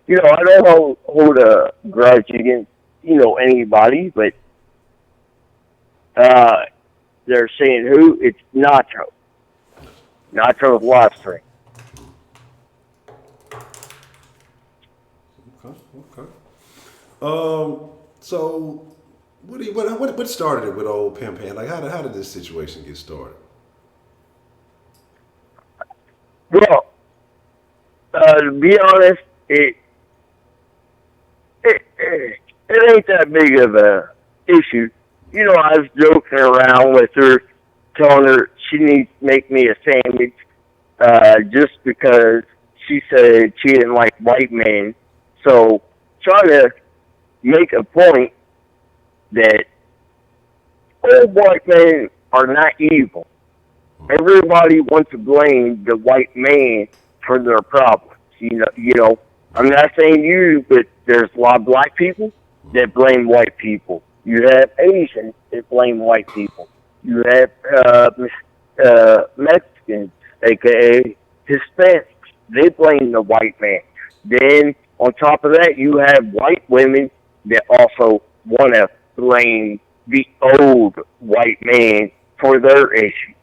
You know, I don't hold a grudge against, you know, anybody, but they're saying who? It's Nacho. Nacho's live stream. Okay. So what started it with old Pimp Hand? Like, how did this situation get started? Well, to be honest, it ain't that big of a issue. You know, I was joking around with her, telling her she needs to make me a sandwich, just because she said she didn't like white men. So, trying to make a point that old white men are not evil. Everybody wants to blame the white man for their problems. You know, I'm not saying you, but there's a lot of black people that blame white people. You have Asians that blame white people. You have Mexicans, aka Hispanics. They blame the white man. Then on top of that, you have white women that also want to blame the old white man for their issues.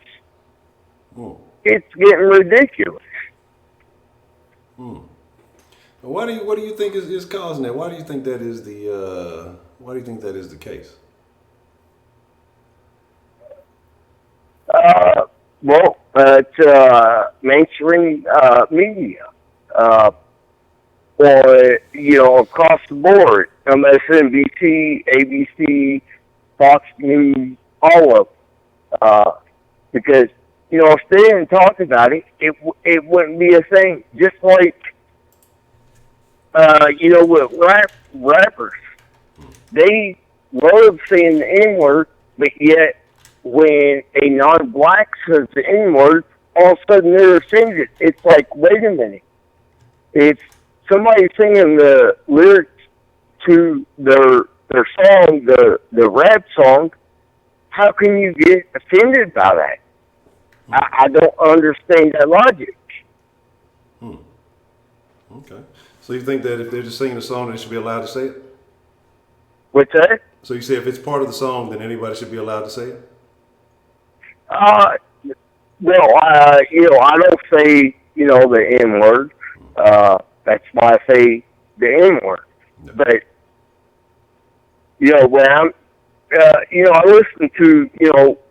It's getting ridiculous. What do you think is causing that? Why do you think that is the case? Well, it's mainstream media, or across the board, MSNBC, ABC, Fox News, all of them. Because if they didn't talk about it, it wouldn't be a thing. Just like with rappers, they love saying the N word, but yet when a non-black says the N word, all of a sudden they're offended. It's like, wait a minute, it's somebody singing the lyrics to their song, the rap song. How can you get offended by that? I don't understand that logic. Okay. So you think that if they're just singing a song, they should be allowed to say it? What's that? So you say if it's part of the song, then anybody should be allowed to say it? Well, I don't say, the N word. That's why I say the N word. No. But, when I'm, I listen to,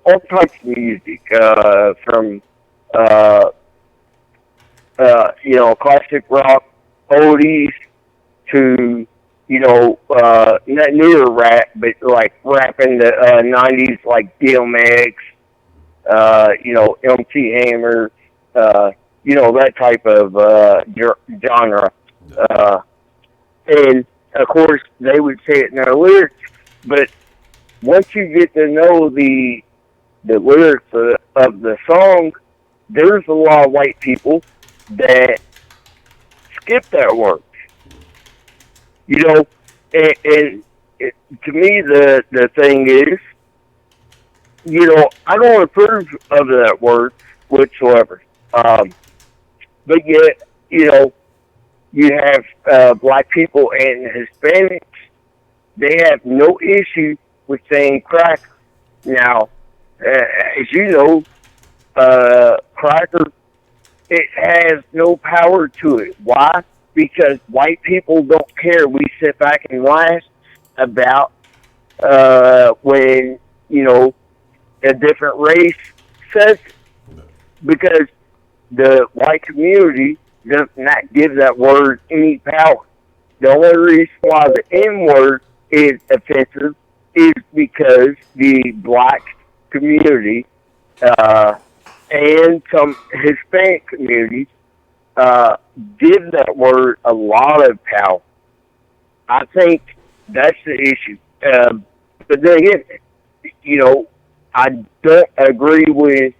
all types of music, from, classic rock, oldies, to, not newer rap, but like rap in the 90s, like DMX, MC Hammer, that type of genre. And, of course, they would say it in their lyrics, but once you get to know the lyrics of the song, there's a lot of white people that skip that word. And to me, the thing is, I don't approve of that word whatsoever. But yet, you have black people and Hispanics, they have no issue with saying crack. Now, as you know, cracker, it has no power to it. Why? Because white people don't care. We sit back and laugh about when, a different race says it. Because the white community does not give that word any power. The only reason why the N word is offensive is because the black community and some Hispanic communities give that word a lot of power. I think that's the issue. But then again, I don't agree with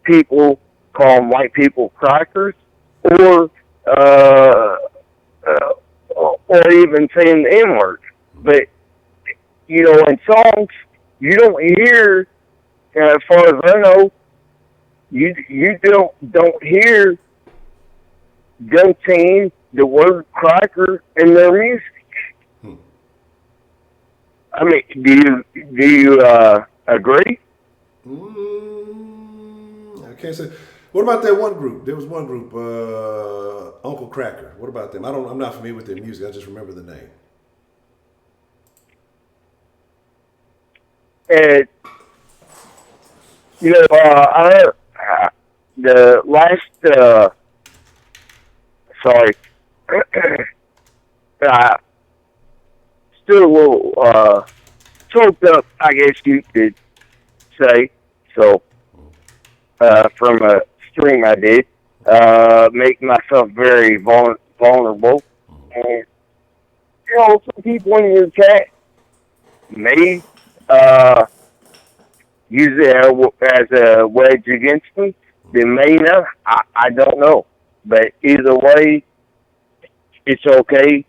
people calling white people crackers, or even saying the N word. But in songs, you don't hear, as far as I know, you don't hear them saying the word cracker in their music. I mean, do you agree? I can't say. What about that one group? There was one group, Uncle Cracker. What about them? I'm not familiar with their music. I just remember the name. And the last. Sorry. Still a little choked up, I guess you could say. So, from a stream I did, make myself very vulnerable. And, some people in your chat may use it as a wedge against me. They may not. I don't know. But either way, it's okay,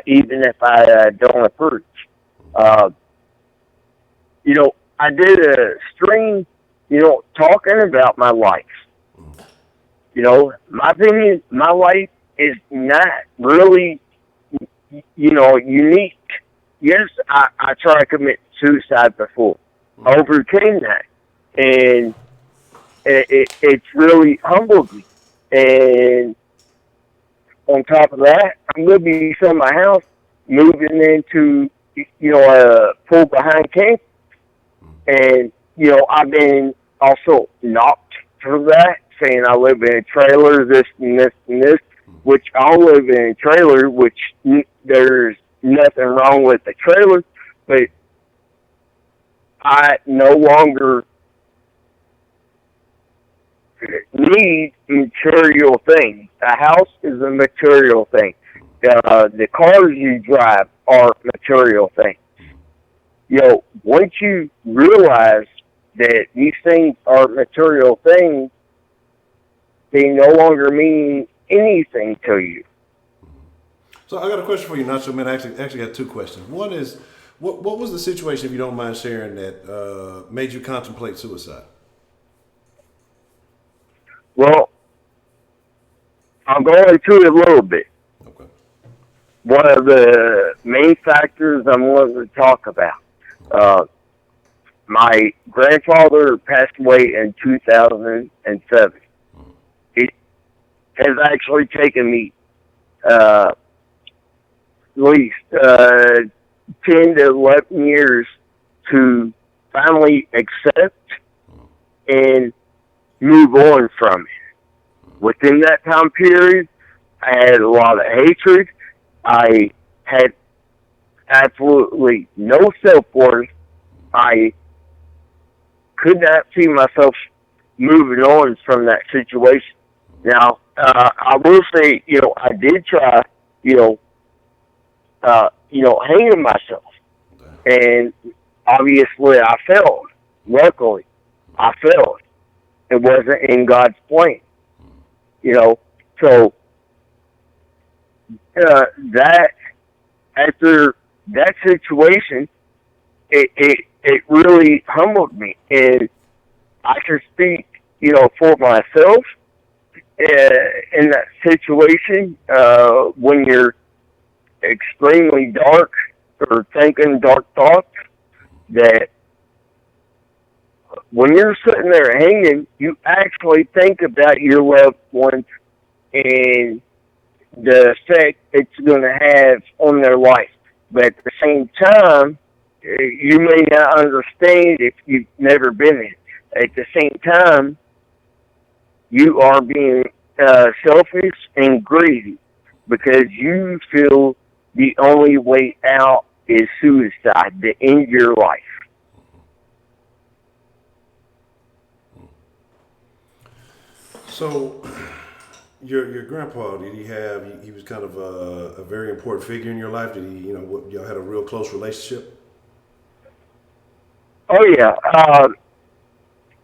even if I don't approve. I did a stream, talking about my life. My opinion, my life is not really, unique. Yes, I tried to commit suicide before. I overcame that. And, it's really humbled me. And on top of that, I'm going to be selling my house, moving into, a full behind camp. And, I've been also knocked for that, saying I live in a trailer, this and this and this, which I live in a trailer, which there's nothing wrong with the trailer, but I no longer need material things. A house is a material thing. The cars you drive are material things. Once you realize that these things are material things, they no longer mean anything to you. So I got a question for you, Nacho. Man, I actually got two questions. One is, what was the situation, if you don't mind sharing, that made you contemplate suicide? Well, I'll go into it a little bit. Okay. One of the main factors I'm wanting to talk about. My grandfather passed away in 2007. It has actually taken me at least 10 to 11 years to finally accept and move on from it. Within that time period, I had a lot of hatred. I had absolutely no self-worth. I could not see myself moving on from that situation. Now, I will say, I did try, hanging myself. And obviously I failed. Luckily, I failed. It wasn't in God's plan. So that, after that situation, it really humbled me. And I can speak, for myself in that situation, when you're extremely dark or thinking dark thoughts, that when you're sitting there hanging, you actually think about your loved ones and the effect it's going to have on their life. But at the same time, you may not understand if you've never been in. At the same time, you are being selfish and greedy because you feel the only way out is suicide, to end your life. So, your grandpa, did he have? He was kind of a very important figure in your life. Did he? Y'all had a real close relationship. Oh yeah.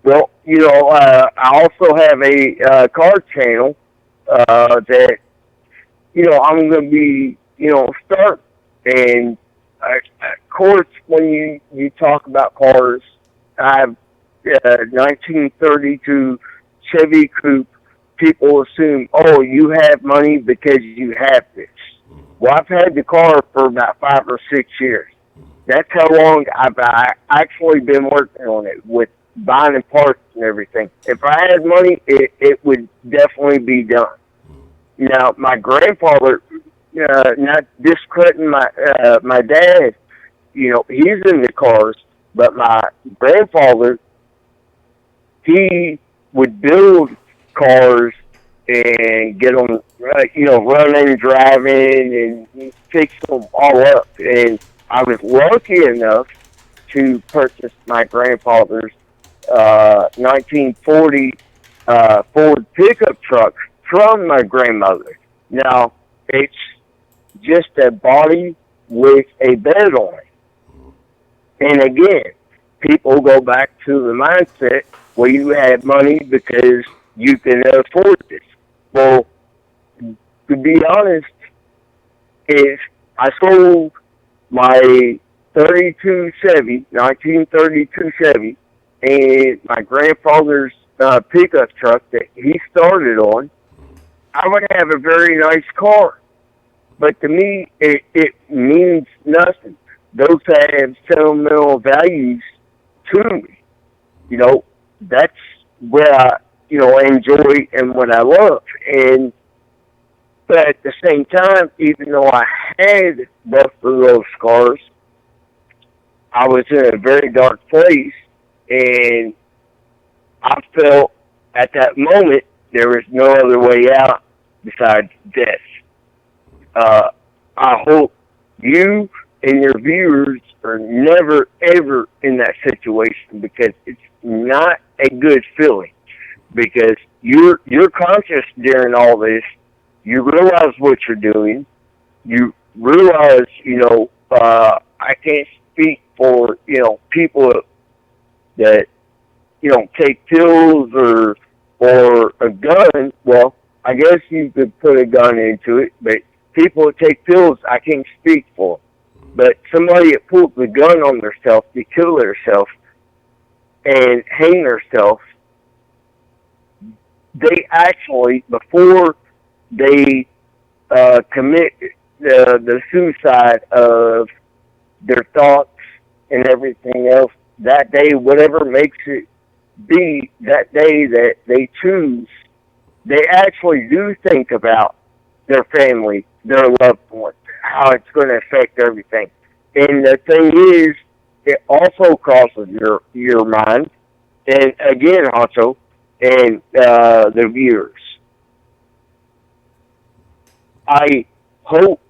Well, I also have a car channel that I'm going to be start. And of course, when you talk about cars, I have 1932 Chevy Coupe. People assume, oh, you have money because you have this. Well, I've had the car for about 5 or 6 years. That's how long I've actually been working on it, with buying the parts and everything. If I had money, it would definitely be done. Now, my grandfather, not discrediting my dad, he's in the cars, but my grandfather, he would build cars and get them, running, driving, and fix them all up. And I was lucky enough to purchase my grandfather's 1940 Ford pickup truck from my grandmother. Now, it's just a body with a bed on it. And again, people go back to the mindset where you have money because you can afford this. Well, to be honest, if I sold my 1932 Chevy, and my grandfather's pickup truck that he started on, I would have a very nice car. But to me, it means nothing. Those have sentimental values to me. That's what I, enjoy and what I love. And but at the same time, even though I had both of those scars, I was in a very dark place, and I felt at that moment there was no other way out besides death. I hope you and your viewers are never ever in that situation, because it's not a good feeling. Because you're conscious during all this, you realize what you're doing, you realize, I can't speak for people that take pills or a gun. Well, I guess you could put a gun into it, but people that take pills, I can't speak for. But somebody that pulls the gun on themselves to kill themselves and hang themselves, they actually, before they commit the suicide of their thoughts and everything else, that day, whatever makes it be that day that they choose, they actually do think about their family, their loved ones, how it's going to affect everything. And the thing is, it also crosses your mind. And again, also, and the viewers, I hope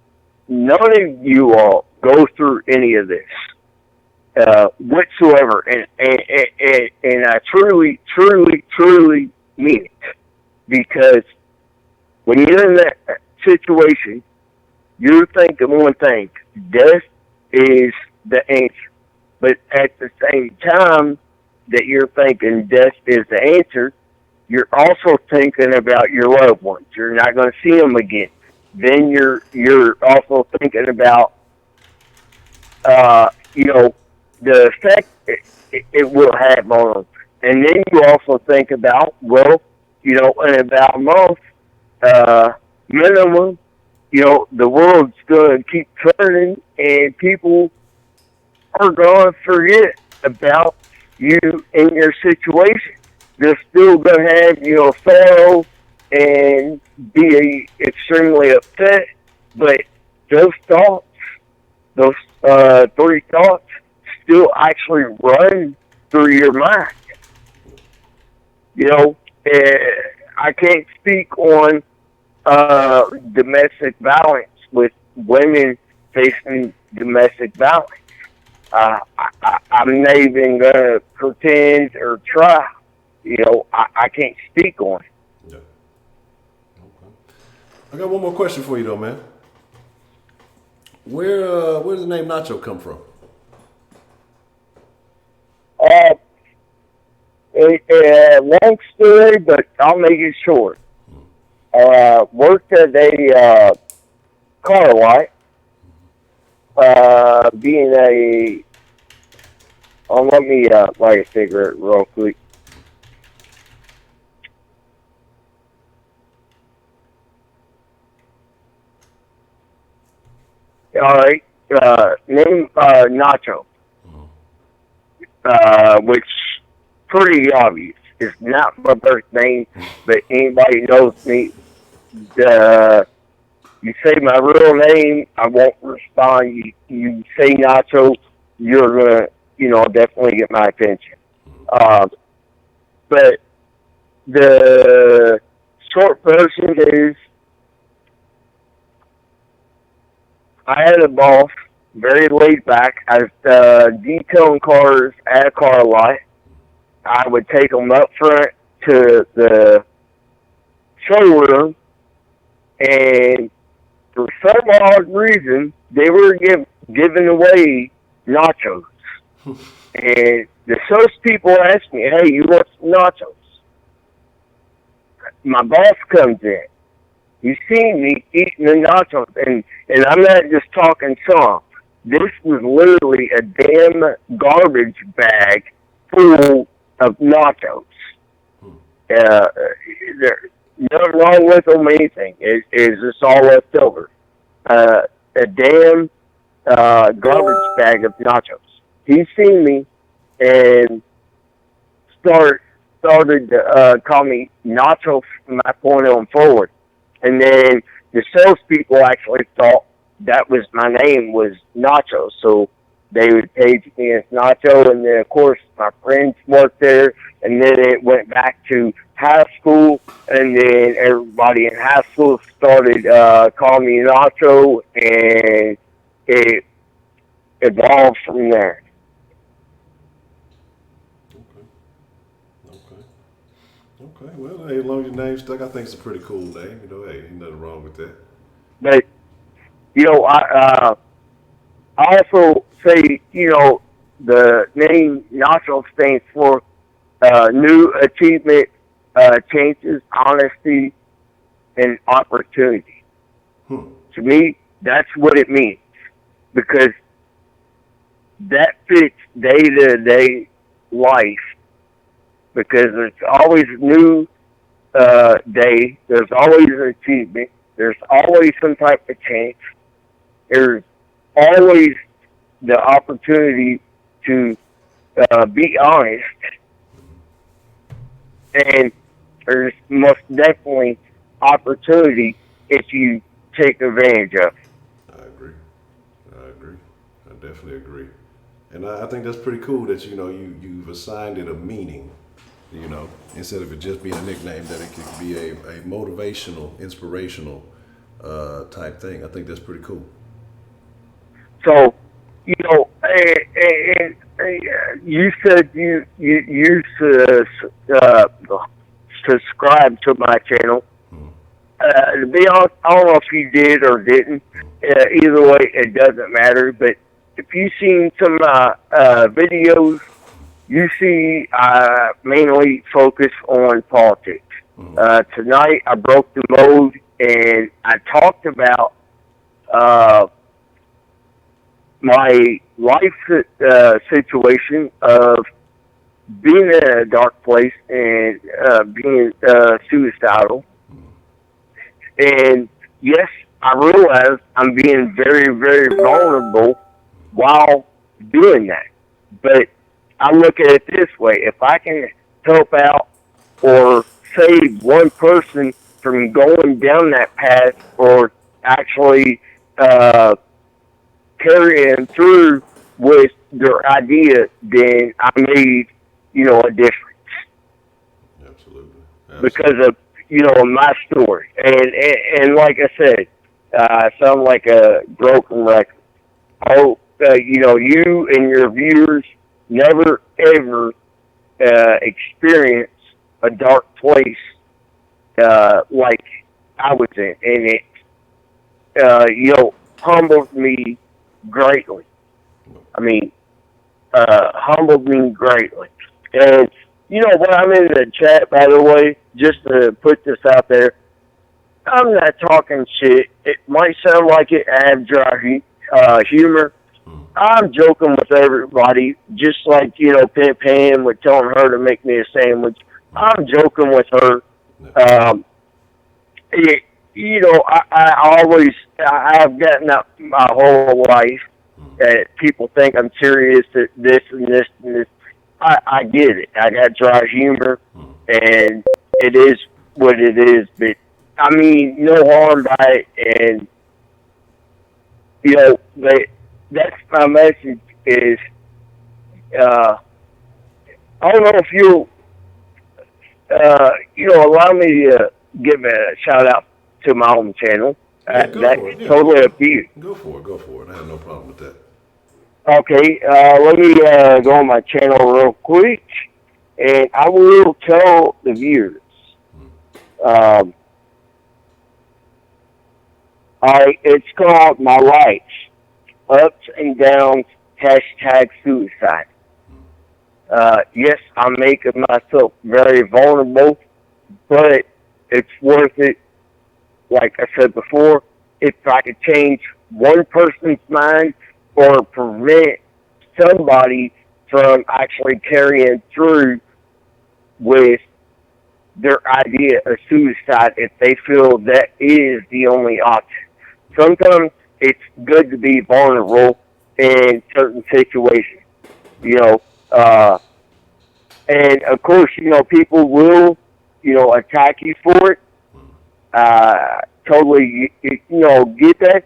none of you all go through any of this whatsoever. And I truly, truly, truly mean it. Because when you're in that situation, you're thinking one thing: death is the answer. But at the same time that you're thinking death is the answer, you're also thinking about your loved ones. You're not going to see them again. Then you're also thinking about the effect it will have on them. And then you also think about, well, in about a month, minimum, the world's going to keep turning, and people are going to forget about you and your situation. They're still going to have, sorrow and be extremely upset, but those thoughts, those three thoughts, still actually run through your mind. I can't speak on domestic violence with women facing domestic violence. I'm not even going to pretend or try. I can't speak on it. Yeah. Okay. I got one more question for you, though, man. Where does the name Nacho come from? Long story, but I'll make it short. Worked at a car lot, being a. Oh, let me light a cigarette real quick. All right, name Nacho, which pretty obvious. It's not my birth name, but anybody knows me. You say my real name, I won't respond. You say Nacho, you're gonna, definitely get my attention. But the short version is, I had a boss, very laid back. I was detailing cars at a car lot. I would take them up front to the showroom, and for some odd reason, they were giving away nachos. And the salespeople asked me, "Hey, you want some nachos?" My boss comes in. He's seen me eating the nachos, and I'm not just talking some. This was literally a damn garbage bag full of nachos. There's nothing wrong with them, anything. It's just all left over. A damn garbage bag of nachos. He's seen me and start started to call me Nacho from that point on forward. And then the salespeople actually thought that was my name was Nacho. So they would page me as Nacho. And then, of course, my friends worked there. And then it went back to high school. And then everybody in high school started calling me Nacho. And it evolved from there. Okay. Well, hey, as long as your name's stuck, I think it's a pretty cool name. You know, hey, ain't nothing wrong with that. But, I also say, the name Nacho stands for new achievement, changes, honesty, and opportunity. To me, that's what it means. Because that fits day-to-day life. Because it's always a new day. There's always an achievement. There's always some type of change. There's always the opportunity to be honest. And there's most definitely opportunity if you take advantage of it. I agree. I definitely agree. And I think that's pretty cool that, you've assigned it a meaning, instead of it just being a nickname, that it could be a motivational, inspirational type thing. I think that's pretty cool. So, you said you subscribe to my channel. To be honest, I don't know if you did or didn't. Either way, it doesn't matter. But if you've seen some of my videos, you see I mainly focus on politics. Tonight, I broke the mold, and I talked about my life situation of being in a dark place and being suicidal. And yes, I realize I'm being very, very vulnerable while doing that. But I look at it this way. If I can help out or save one person from going down that path or actually carrying through with their idea, then I made, a difference. Absolutely. Because of, my story. And like I said, I sound like a broken record. I hope, you and your viewers never, ever experience a dark place like I was in. And it, humbled me greatly. I mean, humbled me greatly. And, when I'm in the chat, by the way, just to put this out there, I'm not talking shit. It might sound like it. I have dry humor. I'm joking with everybody, just like, Pam was telling her to make me a sandwich. I'm joking with her. I've gotten up my whole life that people think I'm serious at this and this and this. I get it. I got dry humor, and it is what it is. But, I mean, no harm by it. And, that's my message is, I don't know if you'll, allow me to give a shout out to my own channel. That's totally up to you. Go for it. I have no problem with that. Okay, let me go on my channel real quick, and I will tell the viewers. All right, it's called My Life, Ups and Downs, #suicide. Yes, I'm making myself very vulnerable, but it's worth it. Like I said before, if I could change one person's mind or prevent somebody from actually carrying through with their idea of suicide if they feel that is the only option. Sometimes it's good to be vulnerable in certain situations. And of course, people will, attack you for it. Totally, get that.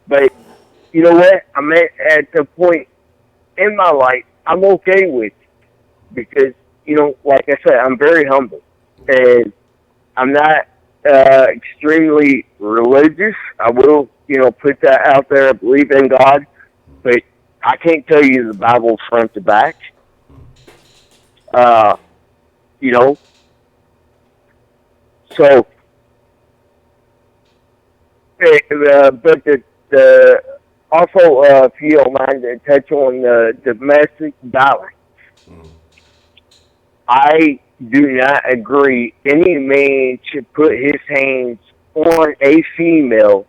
But you know what? I'm at the point in my life I'm okay with it because, like I said, I'm very humble and I'm not extremely religious. I will, put that out there. I believe in God, but I can't tell you the Bible front to back. Uh, you know, so, but the also, if you don't mind to touch on the domestic violence, I do not agree any man should put his hands on a female.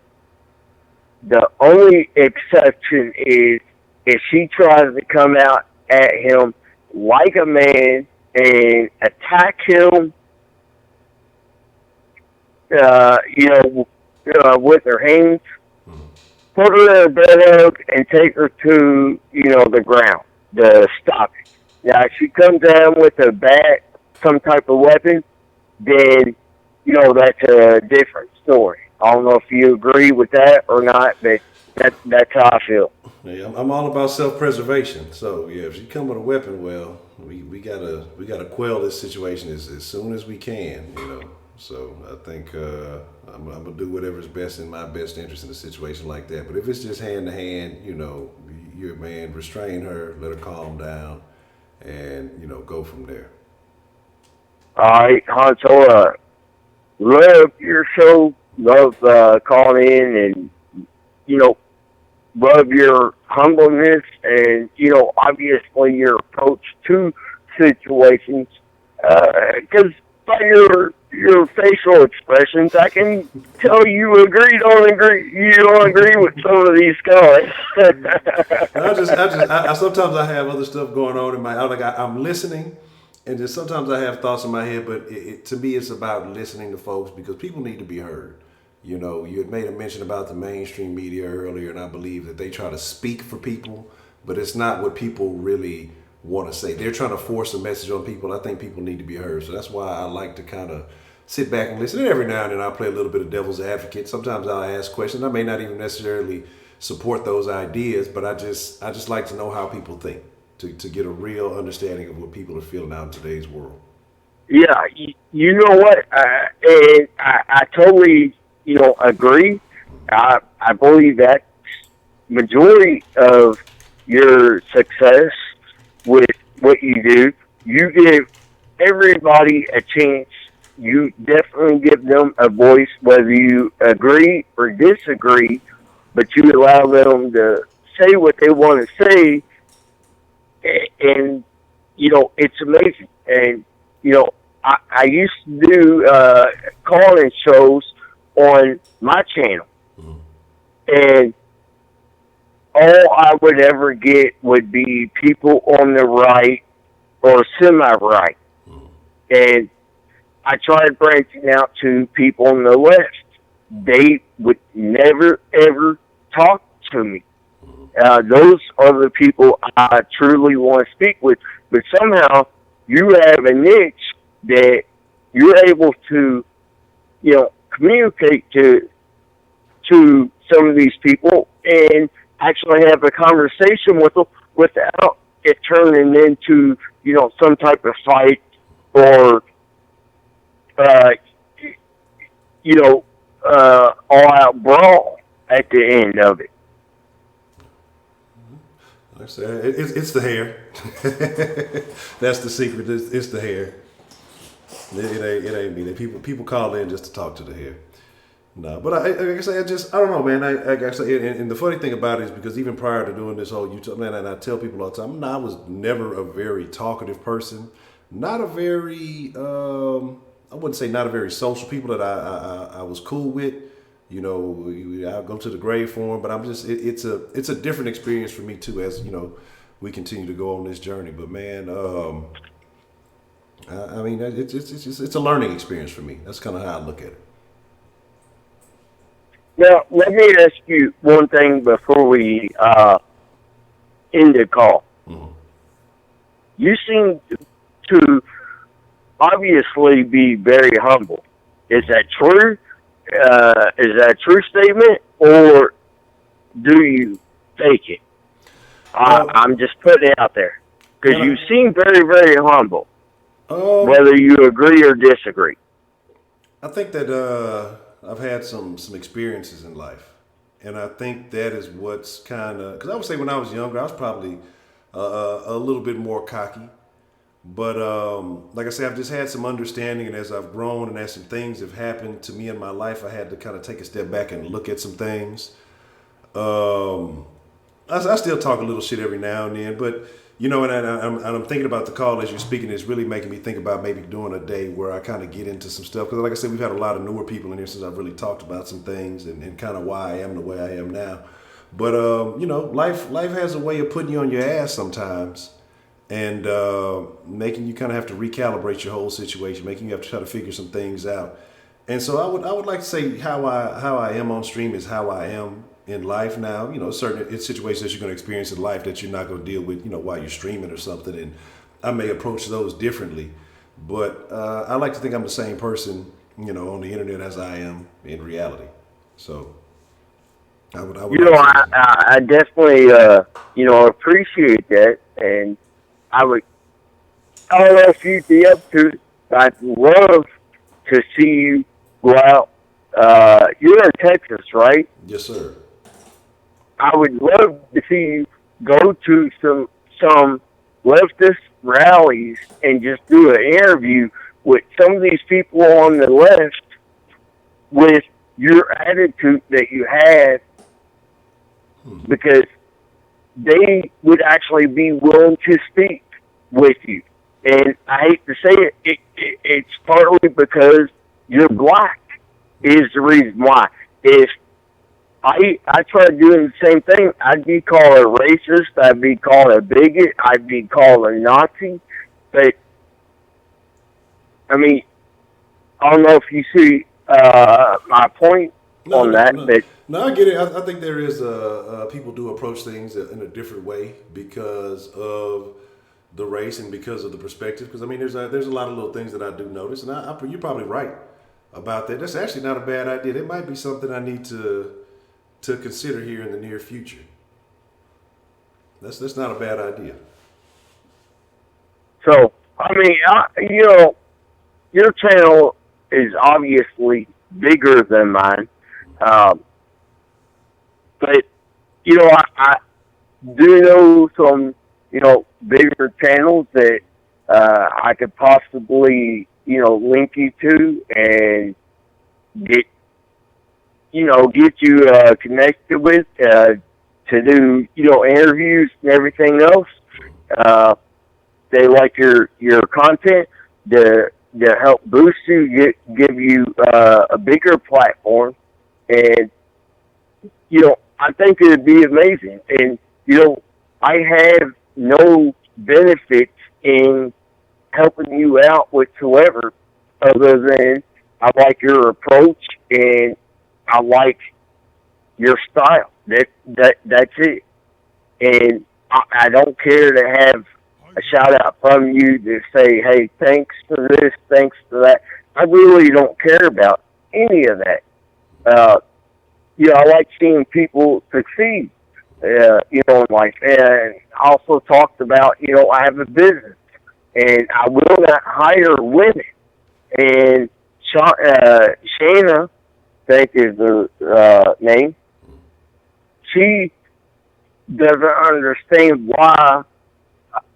The only exception is if she tries to come out at him like a man and attack him, with her hands, put her in a bed hug and take her to, the ground to stop it. Now, if she comes down with a bat, some type of weapon, then, that's a different story. I don't know if you agree with that or not, but that's how I feel. Yeah, I'm all about self-preservation. So yeah, if she come with a weapon, well, we gotta quell this situation as soon as we can. So I think I'm gonna do whatever's best in my best interest in a situation like that. But if it's just hand to hand, you're a man, restrain her, let her calm down, and go from there. All right, Honcho, love your show, love calling in, and love your humbleness and, obviously your approach to situations. Because by your facial expressions, I can tell you you don't agree with some of these guys. Sometimes I have other stuff going on in my, I'm listening. And just sometimes I have thoughts in my head, but to me, it's about listening to folks because people need to be heard. You had made a mention about the mainstream media earlier, and I believe that they try to speak for people, but it's not what people really want to say. They're trying to force a message on people. I think people need to be heard. So that's why I like to kind of sit back and listen. And every now and then I'll play a little bit of devil's advocate. Sometimes I'll ask questions. I may not even necessarily support those ideas, but I just like to know how people think. To get a real understanding of what people are feeling out in today's world. Yeah, you know what? And I totally, agree. I believe that majority of your success with what you do, you give everybody a chance. You definitely give them a voice, whether you agree or disagree, but you allow them to say what they want to say. And, it's amazing. And, I used to do call-in shows on my channel. And all I would ever get would be people on the right or semi-right. And I tried branching out to people on the left. They would never, ever talk to me. Those are the people I truly want to speak with. But somehow you have a niche that you're able to, communicate to some of these people and actually have a conversation with them without it turning into, some type of fight or, all-out brawl at the end of it. Like I said, it's the hair. That's the secret. It's the hair. It ain't me. People call in just to talk to the hair. No, but like I say, I don't know, man. I say, and the funny thing about it is because even prior to doing this whole YouTube, man, and I tell people all the time, I was never a very talkative person. Not a very, I wouldn't say not a very social people that I was cool with. I'll go to the grave for him, but it's a different experience for me too, as we continue to go on this journey. But man, I mean, it's a learning experience for me. That's kind of how I look at it. Now, let me ask you one thing before we end the call. you seem to obviously be very humble. Is that true? Is that a true statement, or do you fake it? I'm just putting it out there because you seem very, very humble. Whether you agree or disagree. I think that I've had some experiences in life, and I think that is what's kind of, because I would say when I was younger, I was probably a little bit more cocky. But like I said, I've just had some understanding, and as I've grown and as some things have happened to me in my life, I had to kind of take a step back and look at some things. I still talk a little shit every now and then, but you know, and I'm thinking about the call as you're speaking. It's really making me think about maybe doing a day where I kind of get into some stuff. Because like I said, we've had a lot of newer people in here since I've really talked about some things and kind of why I am the way I am now. But you know, life has a way of putting you on your ass sometimes, and making you kind of have to recalibrate your whole situation, making you have to try to figure some things out. And so I would like to say how I am on stream is how I am in life now. You know, certain situations that you're going to experience in life that you're not going to deal with, you know, while you're streaming or something. And I may approach those differently, but I like to think I'm the same person, you know, on the internet as I am in reality. So I would you know, I definitely, you know, appreciate that. And I don't know if you'd be up to it. I'd love to see you go out. You're in Texas, right? Yes, sir. I would love to see you go to some leftist rallies and just do an interview with some of these people on the left with your attitude that you have, because they would actually be willing to speak with you. And I hate to say it, it's partly because you're black is the reason why. If I tried doing the same thing, I'd be called a racist, I'd be called a bigot, I'd be called a Nazi. But, I mean, I don't know if you see my point on that. But no, I get it. I think there is people do approach things in a different way because of the race and because of the perspective. Because I mean, there's a lot of little things that I do notice, and you're probably right about that. That's actually not a bad idea. It might be something I need to consider here in the near future. That's not a bad idea. So I mean, you know, your channel is obviously bigger than mine. But, you know, I do know some, you know, bigger channels that I could possibly, you know, link you to and get you connected with to do, you know, interviews and everything else. They like your content to help boost you, give you a bigger platform. And, you know, I think it would be amazing. And, you know, I have no benefits in helping you out whatsoever other than I like your approach and I like your style. That's it. And I don't care to have a shout out from you to say, hey, thanks for this, thanks for that. I really don't care about any of that. You know, I like seeing people succeed, you know, in life. And I also talked about, you know, I have a business and I will not hire women. And Shana, I think is the name, she doesn't understand why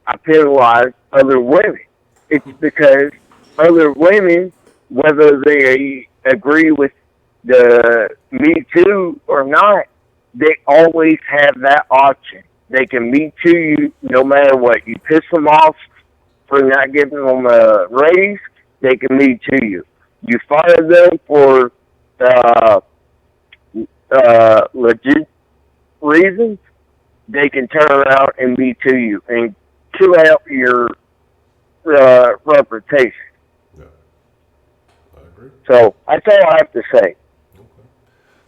I penalize other women. It's because other women, whether they agree with the Me Too or not, they always have that option. They can Me Too you no matter what. You piss them off for not giving them a raise, they can Me Too you. You fire them for legit reasons, they can turn around and Me Too you and kill out your reputation. Yeah, I agree. So that's all I have to say.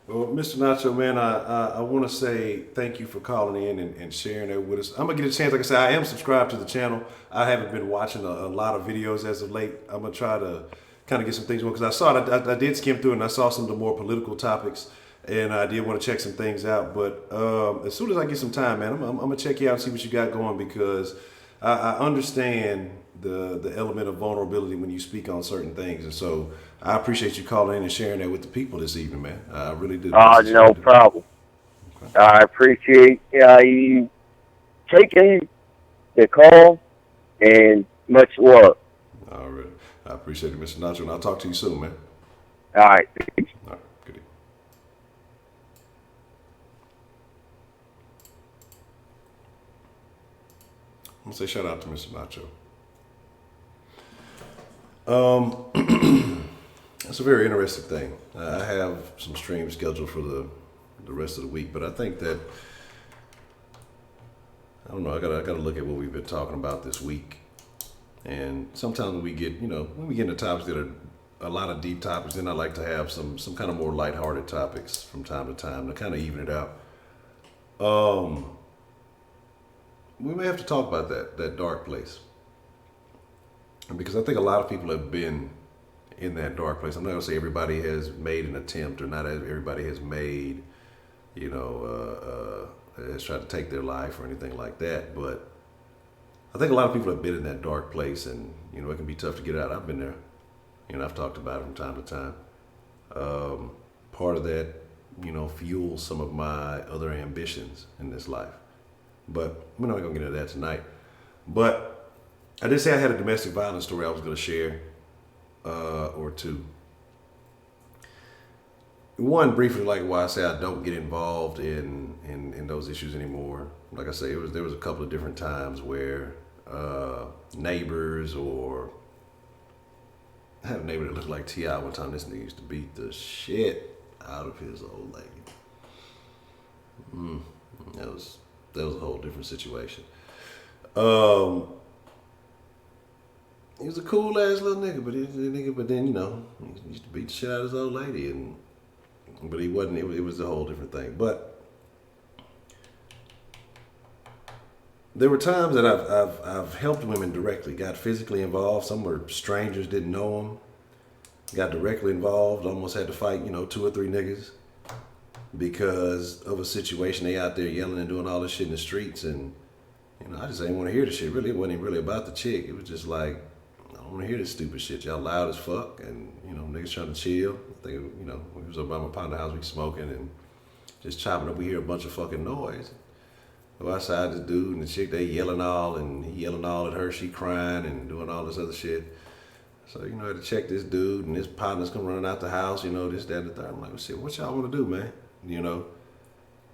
Well, Mr. Nacho, man, I want to say thank you for calling in and sharing that with us. I'm going to get a chance. Like I said, I am subscribed to the channel. I haven't been watching a lot of videos as of late. I'm going to try to kind of get some things going because I saw it. I did skim through and I saw some of the more political topics and I did want to check some things out. But as soon as I get some time, man, I'm going to check you out and see what you got going because I understand the element of vulnerability when you speak on certain things. And so I appreciate you calling in and sharing that with the people this evening, man. I really do. No problem. I appreciate you taking the call and much love. All right. I appreciate it, Mr. Nacho, and I'll talk to you soon, man. All right. All right. Good evening. I'm going to say shout out to Mr. Nacho. It's a very interesting thing. I have some streams scheduled for the rest of the week, but I think that I don't know. I gotta look at what we've been talking about this week, and sometimes when we get into topics that are a lot of deep topics, then I like to have some kind of more lighthearted topics from time to time to kind of even it out. We may have to talk about that dark place, because I think a lot of people have been in that dark place. I'm not gonna say everybody has made an attempt, or not everybody has made, has tried to take their life or anything like that. But I think a lot of people have been in that dark place, and it can be tough to get out. I've been there. I've talked about it from time to time. Part of that, fuels some of my other ambitions in this life. But we're not gonna get into that tonight. But I did say I had a domestic violence story I was gonna share, or two. One, briefly, like why I say I don't get involved in those issues anymore. Like I say, there was a couple of different times where neighbors, or I had a neighbor that looked like T.I. one time. This nigga used to beat the shit out of his old lady. That was a whole different situation. He was a cool ass little nigga, but then he used to beat the shit out of his old lady, but he wasn't. It was a whole different thing. But there were times that I've helped women directly, got physically involved. Some were strangers, didn't know them, got directly involved. Almost had to fight 2 or 3 niggas because of a situation. They out there yelling and doing all this shit in the streets, and I just didn't want to hear the shit. Really, it wasn't even really about the chick. It was just like, I don't want to hear this stupid shit. Y'all loud as fuck, and niggas trying to chill. I think when we was up by my partner house, we smoking and just chopping up. We hear a bunch of fucking noise. Go outside, this dude and the chick, they yelling all, and he yelling all at her. She crying and doing all this other shit. So I had to check this dude, and his partner's come running out the house. This, that, and the third. I'm like, well, shit, what y'all want to do, man?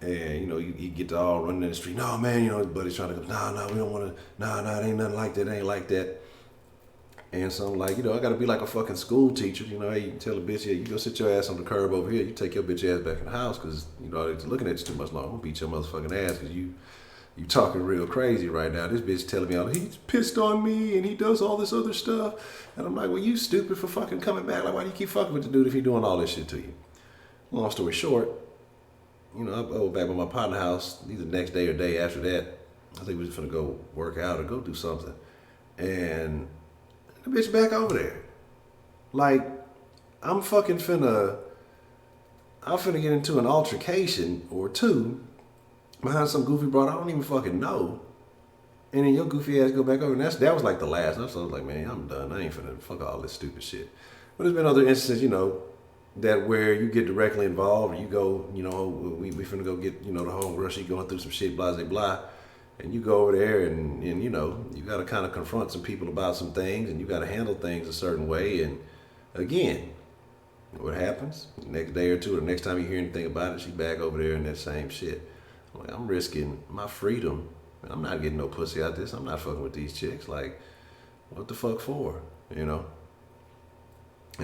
And you get to all running in the street. No, man, his buddy's trying to go. No, we don't want to. No, it ain't nothing like that. It ain't like that. And so I'm like, I got to be like a fucking school teacher. Hey, you tell a bitch, yeah, you go sit your ass on the curb over here. You take your bitch ass back in the house because, they're looking at you too much longer. I'm going to beat your motherfucking ass because you talking real crazy right now. This bitch telling me, he's pissed on me and he does all this other stuff. And I'm like, well, you stupid for fucking coming back. Like, why do you keep fucking with the dude if he doing all this shit to you? Long story short, I go back by my partner house either the next day or day after that. I think we was finna go work out or go do something. And the bitch back over there. Like, I'm finna get into an altercation or two behind some goofy broad I don't even fucking know. And then your goofy ass go back over. And that was like the last. So I was like, man, I'm done. I ain't finna fuck all this stupid shit. But there's been other instances, that where you get directly involved, or you go, we finna go get, the home rush, you going through some shit, blah, blah, blah. And you go over there and you got to kind of confront some people about some things, and you got to handle things a certain way. And again, what happens? The next day or two, or the next time you hear anything about it, she back over there in that same shit. I'm like, I'm risking my freedom. I'm not getting no pussy out this. I'm not fucking with these chicks. Like, what the fuck for? And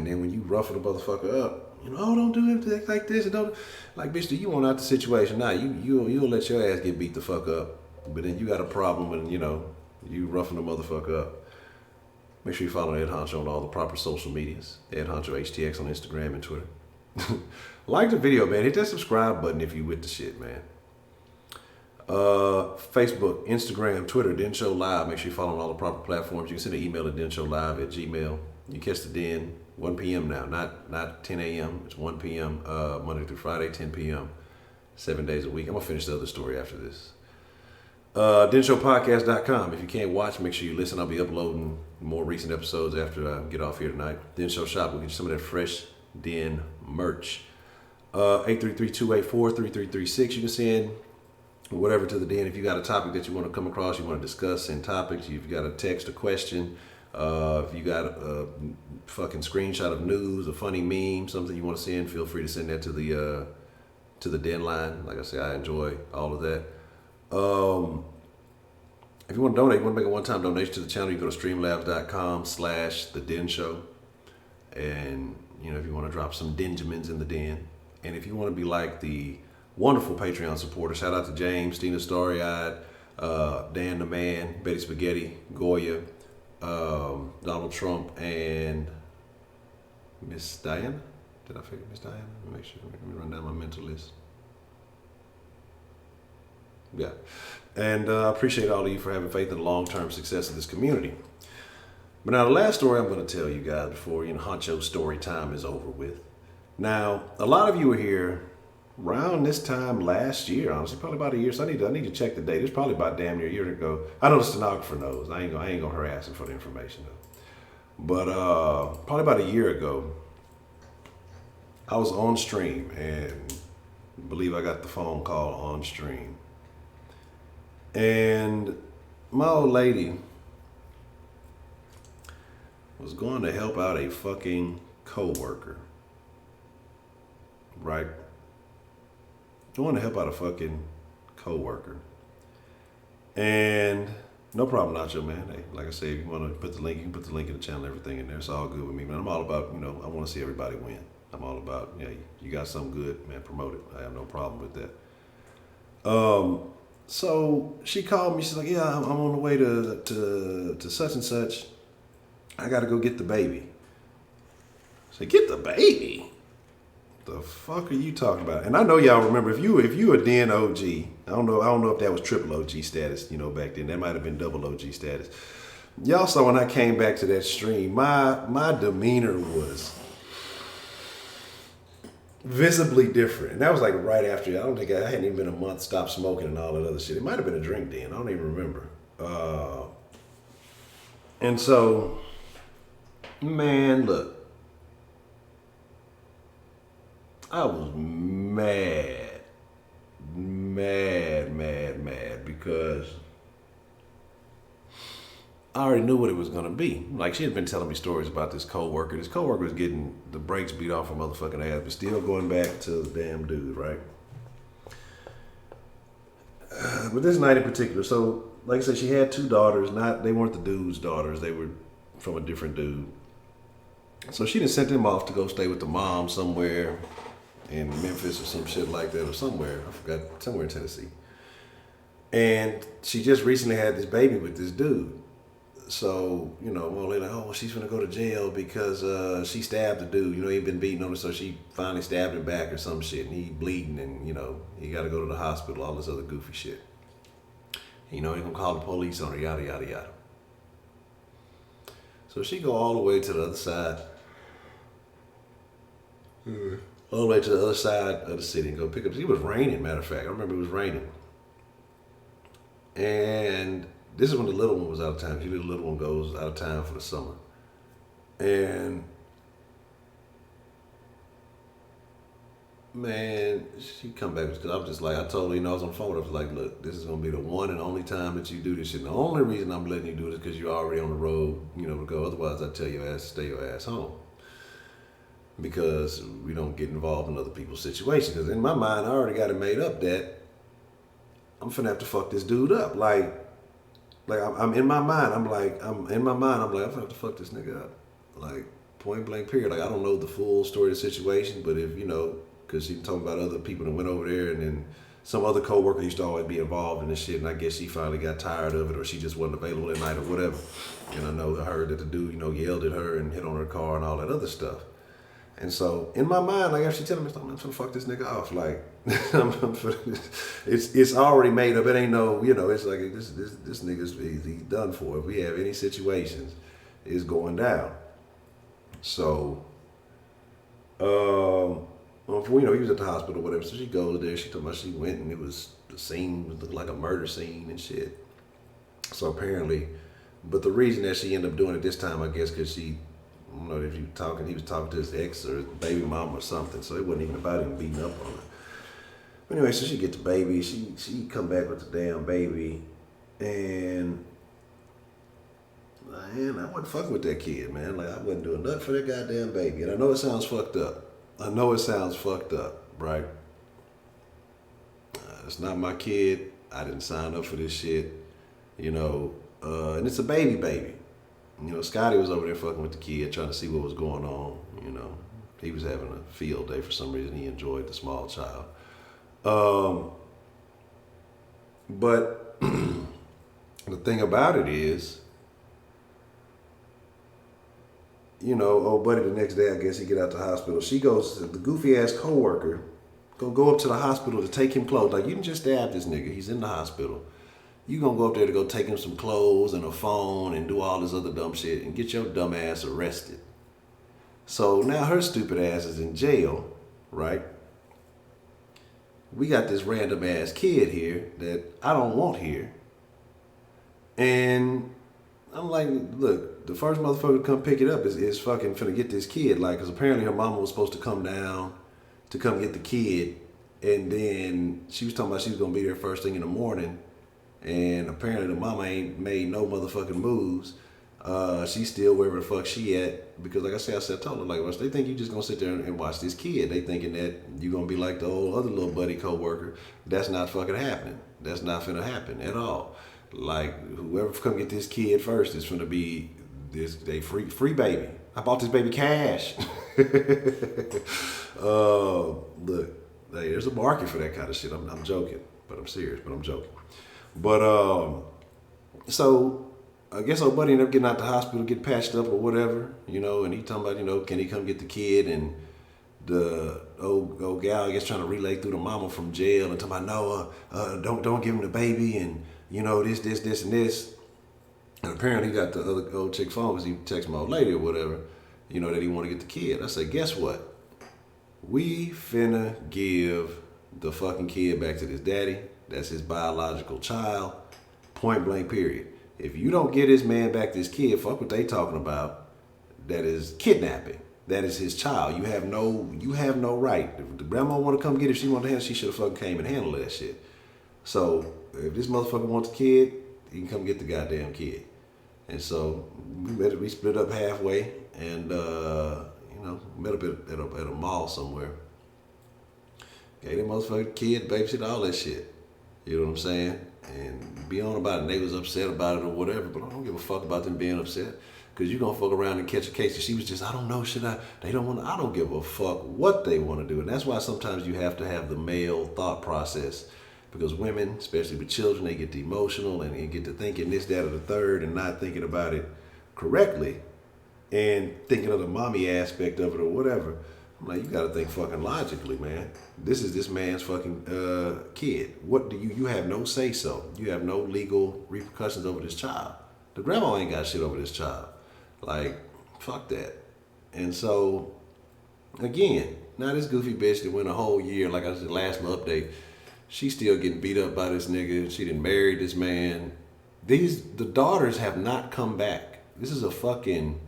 then when you ruffle the motherfucker up, don't do anything like this, and don't, like, bitch, do you want out the situation? Nah, you'll let your ass get beat the fuck up. But then you got a problem when, you roughing the motherfucker up. Make sure you follow Ed Honcho on all the proper social medias. Ed Honcho HTX on Instagram and Twitter. Like the video, man. Hit that subscribe button if you with the shit, man. Facebook, Instagram, Twitter, Den Show Live. Make sure you follow on all the proper platforms. You can send an email to denshowlive@gmail. You catch the Den 1 p.m. now, not 10 a.m. It's 1 p.m. Monday through Friday, 10 p.m. 7 days a week. I'm gonna finish the other story after this. DenShowPodcast.com. If you can't watch, make sure you listen. I'll be uploading more recent episodes after I get off here tonight. Den Show Shop. We'll get you some of that fresh Den merch. 833-284-3336. You can send whatever to the Den. If you got a topic that you want to come across, you want to discuss, send topics. If you got a text, a question, if you got a fucking screenshot of news, a funny meme, something you want to send, feel free to send that to the Den line. Like I say, I enjoy all of that. If you want to donate, you want to make a one-time donation to the channel, you go to streamlabs.com/The Den Show. And, you know, if you want to drop some Denjamins in the Den. And if you want to be like the wonderful Patreon supporter, shout out to James, Tina Starry-Eyed, Dan the Man, Betty Spaghetti, Goya, Donald Trump, and Miss Diana. Did I figure Miss Diana? Let me make sure. Let me run down my mental list. Yeah. And I appreciate all of you for having faith in the long-term success of this community. But now the last story I'm going to tell you guys before, Honcho story time is over with. Now, a lot of you were here around this time last year, honestly, probably about a year. So I need to check the date. It's probably about damn near a year ago. I know the stenographer knows. I ain't gonna harass him for the information though. But probably about a year ago, I was on stream and I believe I got the phone call on stream. And my old lady was going to help out a fucking coworker. Right? Going to help out a fucking coworker. And no problem, Nacho, man. Hey, like I said, if you want to put the link, you can put the link in the channel, everything in there. It's all good with me, man. I'm all about, I want to see everybody win. I'm all about, you got something good, man, promote it. I have no problem with that. So she called me. She's like, yeah, I'm on the way to such and such. I got to go get the baby. I said, get the baby? The fuck are you talking about? And I know y'all remember, if you a Den OG, I don't know if that was triple OG status, back then. That might have been double OG status. Y'all saw when I came back to that stream, my demeanor was visibly different. And that was like right after, I don't think I hadn't even been a month stopped smoking and all that other shit. It might have been a drink then. I don't even remember. And so, man, look. I was mad because I already knew what it was going to be. Like, she had been telling me stories about this coworker. This coworker was getting the brakes beat off her motherfucking ass, but still going back to the damn dude, right? But this night in particular, so like I said, she had two daughters. They weren't the dude's daughters. They were from a different dude. So she done sent them off to go stay with the mom somewhere in Memphis or some shit like that, or somewhere. I forgot, somewhere in Tennessee. And she just recently had this baby with this dude. So, well, they're like, oh, well, she's gonna go to jail because she stabbed the dude. He'd been beating on her, so she finally stabbed him back or some shit. And he bleeding, and he got to go to the hospital. All this other goofy shit. They're gonna call the police on her. Yada yada yada. So she go all the way to the other side. All the way to the other side of the city and go pick up. It was raining, matter of fact. I remember it was raining. And this is when the little one was out of town. Usually the little one goes out of town for the summer. And man, she come back because I was just like, I told her, I was on the phone. I was like, look, this is going to be the one and only time that you do this shit. And the only reason I'm letting you do this is because you're already on the road, to go. Otherwise, I tell your ass to stay your ass home. Because we don't get involved in other people's situations. Because in my mind, I already got it made up that I'm finna have to fuck this dude up. Like I'm in my mind. I'm gonna have to fuck this nigga up. Like, point blank period. Like, I don't know the full story of the situation, but if, because she talking about other people that went over there, and then some other coworker used to always be involved in this shit, and I guess she finally got tired of it, or she just wasn't available that night or whatever. And I heard that the dude, yelled at her and hit on her car and all that other stuff. And so in my mind, like after she telling me, I'm gonna fuck this nigga off. Like it's already made up. It ain't no, it's like this nigga's he's done for. If we have any situations, it's going down. So he was at the hospital or whatever. So she goes there, she told me she went and the scene looked like a murder scene and shit. So apparently, but the reason that she ended up doing it this time, I guess, because she, I don't know if he was talking to his ex or his baby mom or something. So it wasn't even about him beating up on her. But anyway, so she get the baby. She come back with the damn baby, and man, I wasn't fucking with that kid, man. Like I wasn't doing nothing for that goddamn baby. And I know it sounds fucked up. Right? It's not my kid. I didn't sign up for this shit. And it's a baby. Scotty was over there fucking with the kid, trying to see what was going on. He was having a field day for some reason. He enjoyed the small child. But the thing about it is, old buddy the next day, I guess he get out the hospital. She goes, the goofy ass coworker, go up to the hospital to take him clothes. Like, you didn't just stab this nigga. He's in the hospital. You gonna go up there to go take him some clothes and a phone and do all this other dumb shit and get your dumb ass arrested. So now her stupid ass is in jail, right? We got this random ass kid here that I don't want here. And I'm like, look, the first motherfucker to come pick it up is fucking finna get this kid. Like, because apparently her mama was supposed to come down to come get the kid. And then she was talking about she was going to be there first thing in the morning. And apparently the mama ain't made no motherfucking moves. She's still wherever the fuck she at. Because like I told her, like, well, they think you just going to sit there and watch this kid. They thinking that you going to be like the old other little buddy co-worker. That's not fucking happening. That's not finna happen at all. Like, whoever come get this kid first is finna be they free baby. I bought this baby cash. Look, hey, there's a market for that kind of shit. I'm joking, but I'm serious, but I'm joking. But, so I guess old buddy ended up getting out the hospital, get patched up or whatever, and he talking about, can he come get the kid? And the old gal, I guess, trying to relay through the mama from jail and talking about, no, don't give him the baby and, this and this. And apparently he got the other old chick phone because he texted my old lady or whatever, that he want to get the kid. I said, guess what? We finna give the fucking kid back to this daddy. That's his biological child. Point blank, period. If you don't get this man back this kid, fuck what they talking about. That is kidnapping. That is his child. You have no right. If the grandma want to come get it, if she want to handle it, she should have fucking came and handled that shit. So if this motherfucker wants the kid, he can come get the goddamn kid. And so we split up halfway and met up at a mall somewhere. Gave that motherfucker kid, babysit, all that shit. You know what I'm saying? And be on about it. And they was upset about it or whatever, but I don't give a fuck about them being upset. Because you're going to fuck around and catch a case. And she was just, I don't know, I don't give a fuck what they want to do. And that's why sometimes you have to have the male thought process. Because women, especially with children, they get emotional and get to thinking this, that, or the third and not thinking about it correctly. And thinking of the mommy aspect of it or whatever. I'm like, you got to think fucking logically, man. This is this man's fucking kid. What do you have no say so. You have no legal repercussions over this child. The grandma ain't got shit over this child. Like, fuck that. And so, again, now this goofy bitch that went a whole year, like I said, last update, she's still getting beat up by this nigga. She done married this man. The daughters have not come back. This is a fucking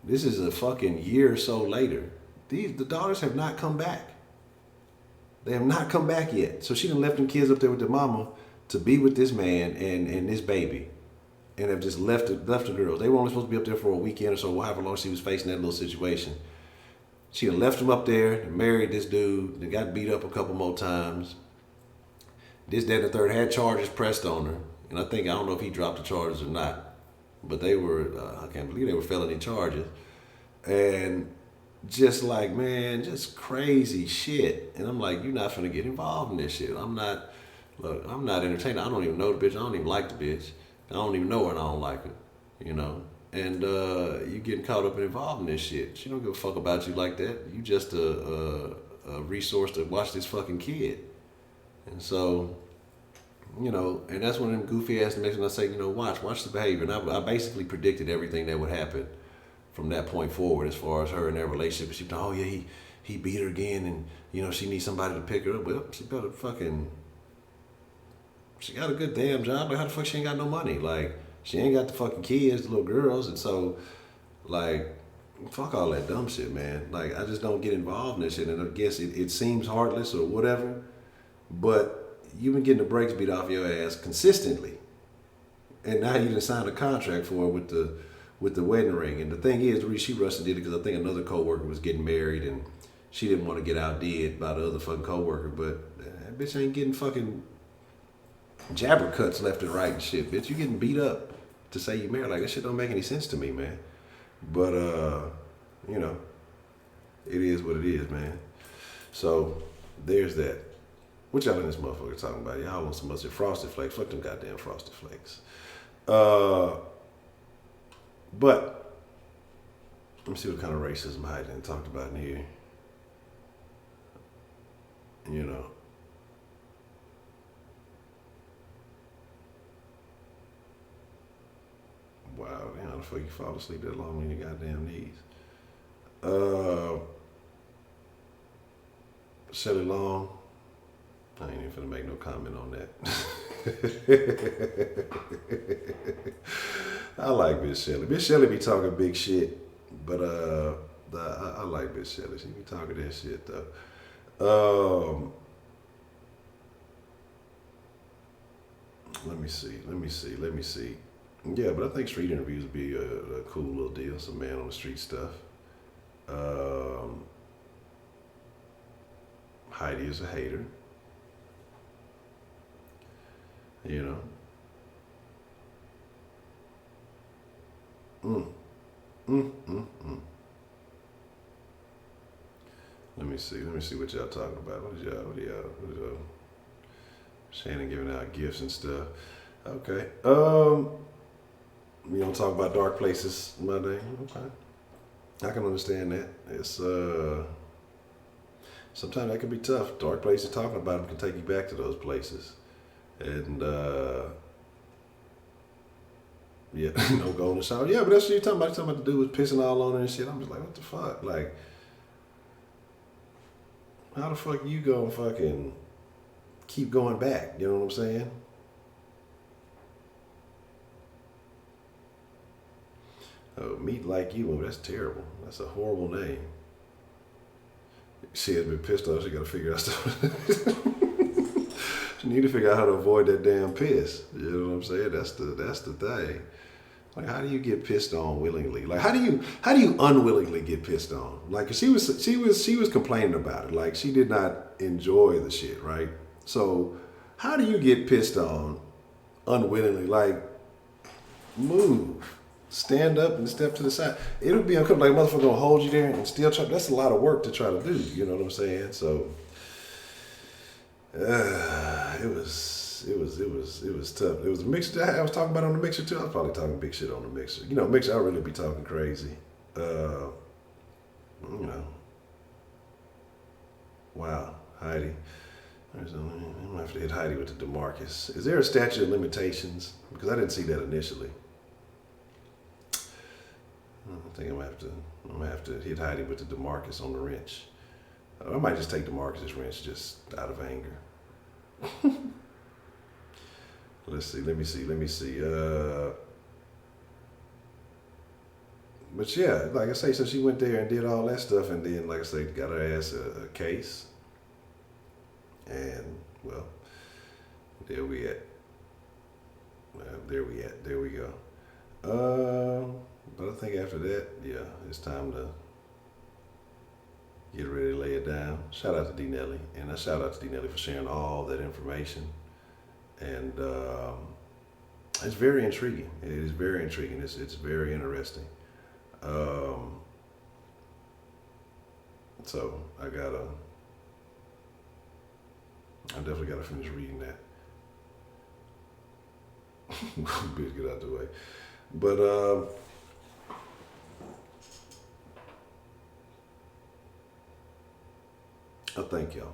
year or so later. The daughters have not come back. They have not come back yet. So she done left them kids up there with their mama to be with this man and this baby. And have just left the girls. They were only supposed to be up there for a weekend or so, however long she was facing that little situation. She had left them up there, married this dude, they got beat up a couple more times. This, that, and the third had charges pressed on her. And I don't know if he dropped the charges or not. But they were, I can't believe they were felony charges. And just like, man, just crazy shit. And I'm like, you're not finna get involved in this shit. I'm not entertained. I don't even know the bitch. I don't even like the bitch. I don't even know her and I don't like her, and you getting caught up and involved in this shit. She don't give a fuck about you like that. You just a resource to watch this fucking kid. And so, you know, and that's one of them goofy ass things. And I say, you know, watch the behavior. And I basically predicted everything that would happen from that point forward, as far as her and their relationship. She thought, oh yeah, he beat her again, and you know she needs somebody to pick her up. Well, she better fucking. She got a good damn job. Like how the fuck she ain't got no money? Like she ain't got the fucking kids, the little girls, and so like. Fuck all that dumb shit, man. Like, I just don't get involved in that shit. And I guess it seems heartless or whatever, but you've been getting the brakes beat off your ass consistently. And now you done signed a contract for her with the wedding ring. And the thing is, the reason she rushed and did it because I think another coworker was getting married and she didn't want to get outdid by the other fucking coworker. But that bitch ain't getting fucking jabber cuts left and right and shit. Bitch, you getting beat up to say you married. Like, that shit don't make any sense to me, man. But, you know, it is what it is, man. So, there's that. What y'all in this motherfucker talking about? Y'all want some mustard Frosted Flakes. Fuck them goddamn Frosted Flakes. But, let me see what kind of racism I didn't talked about in here. You know. Wow, damn, how the fuck you fall asleep that long on your goddamn knees? Shelley Long, I ain't even finna make no comment on that. I like Miss Shelley. Miss Shelley be talking big shit, but I like Miss Shelley. She be talking that shit though. Let me see. Yeah, but I think street interviews would be a cool little deal. Some man on the street stuff. Heidi is a hater. You know. Let me see what y'all talking about. What is y'all? Shannon giving out gifts and stuff. Okay. You don't talk about dark places, my name. Okay. I can understand that. It's sometimes that can be tough. Dark places, talking about them can take you back to those places. And yeah, no go in the shower. Yeah, but that's what you're talking about. You're talking about the dude was pissing all on her and shit. I'm just like, what the fuck? Like, how the fuck you gonna fucking keep going back? You know what I'm saying? Oh, Meat Like You. Oh, that's terrible. That's a horrible name. She has been pissed off. She got to figure out stuff. She need to figure out how to avoid that damn piss. You know what I'm saying? That's the thing. Like, how do you get pissed on willingly? Like, how do you unwillingly get pissed on? Like, she was complaining about it. Like, she did not enjoy the shit, right? So, how do you get pissed on unwillingly? Like, move. Stand up and step to the side. It'll be uncomfortable. Like, a motherfucker gonna hold you there and still try. That's a lot of work to try to do. You know what I'm saying? So, it was tough. It was a mixture. I was talking about on the mixer too. I was probably talking big shit on the mixer. You know, mixer. I really be talking crazy. You know. Wow, Heidi. I'm gonna have to hit Heidi with the DeMarcus. Is there a statute of limitations? Because I didn't see that initially. I think I'm gonna have to hit Heidi with the DeMarcus on the wrench. I might just take DeMarcus's wrench just out of anger. Let's see. Let me see. But yeah, like I say, so she went there and did all that stuff, and then, like I say, got her ass a case. And well, there we at. There we go. But I think after that, yeah, it's time to get ready to lay it down. Shout out to D. Nelly, and I shout out to D. Nelly for sharing all that information. And it's very intriguing. It is very intriguing. It's very interesting. So I definitely gotta finish reading that. Bitch, get out the way. But Oh, thank y'all.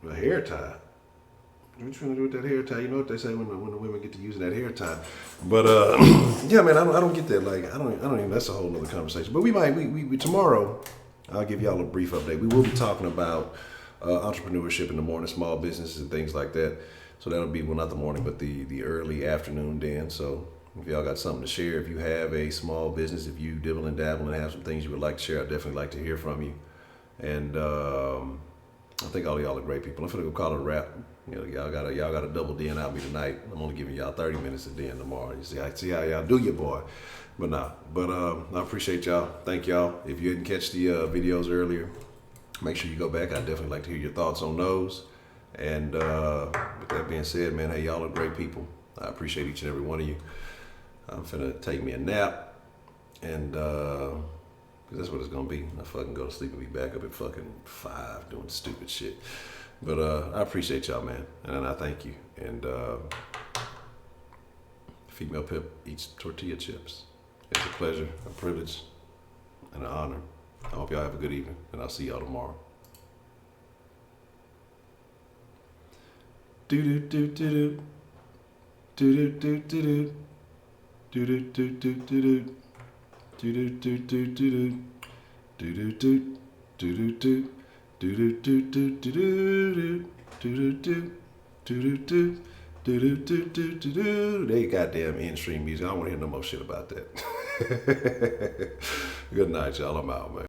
A hair tie. What you trying to do with that hair tie? You know what they say when the women get to using that hair tie. But yeah, man, I don't get that. Like, I don't even. That's a whole other conversation. But we tomorrow. I'll give y'all a brief update. We will be talking about entrepreneurship in the morning, small businesses and things like that. So that'll be, well, not the morning, but the early afternoon then. So if y'all got something to share, if you have a small business, if you dibble and dabble and have some things you would like to share, I'd definitely like to hear from you. And I think all y'all are great people. I'm finna go call it a wrap. You know, y'all gotta double DN out me tonight. I'm only giving y'all 30 minutes of DN tomorrow. You see how y'all do your boy. But I appreciate y'all. Thank y'all. If you didn't catch the videos earlier, make sure you go back. I'd definitely like to hear your thoughts on those. And with that being said, man, hey, y'all are great people. I appreciate each and every one of you. I'm finna take me a nap, and cause that's what it's gonna be. I fucking go to sleep and be back up at fucking 5 doing stupid shit. But I appreciate y'all, man, and I thank you. And Female Pip eats tortilla chips. It's a pleasure, a privilege, and an honor. I hope y'all have a good evening, and I'll see y'all tomorrow. Do do do do do do do do do do do do do do do do do do do they goddamn in-stream music. I don't want to hear no more shit about that. Good night, y'all. I'm out, man.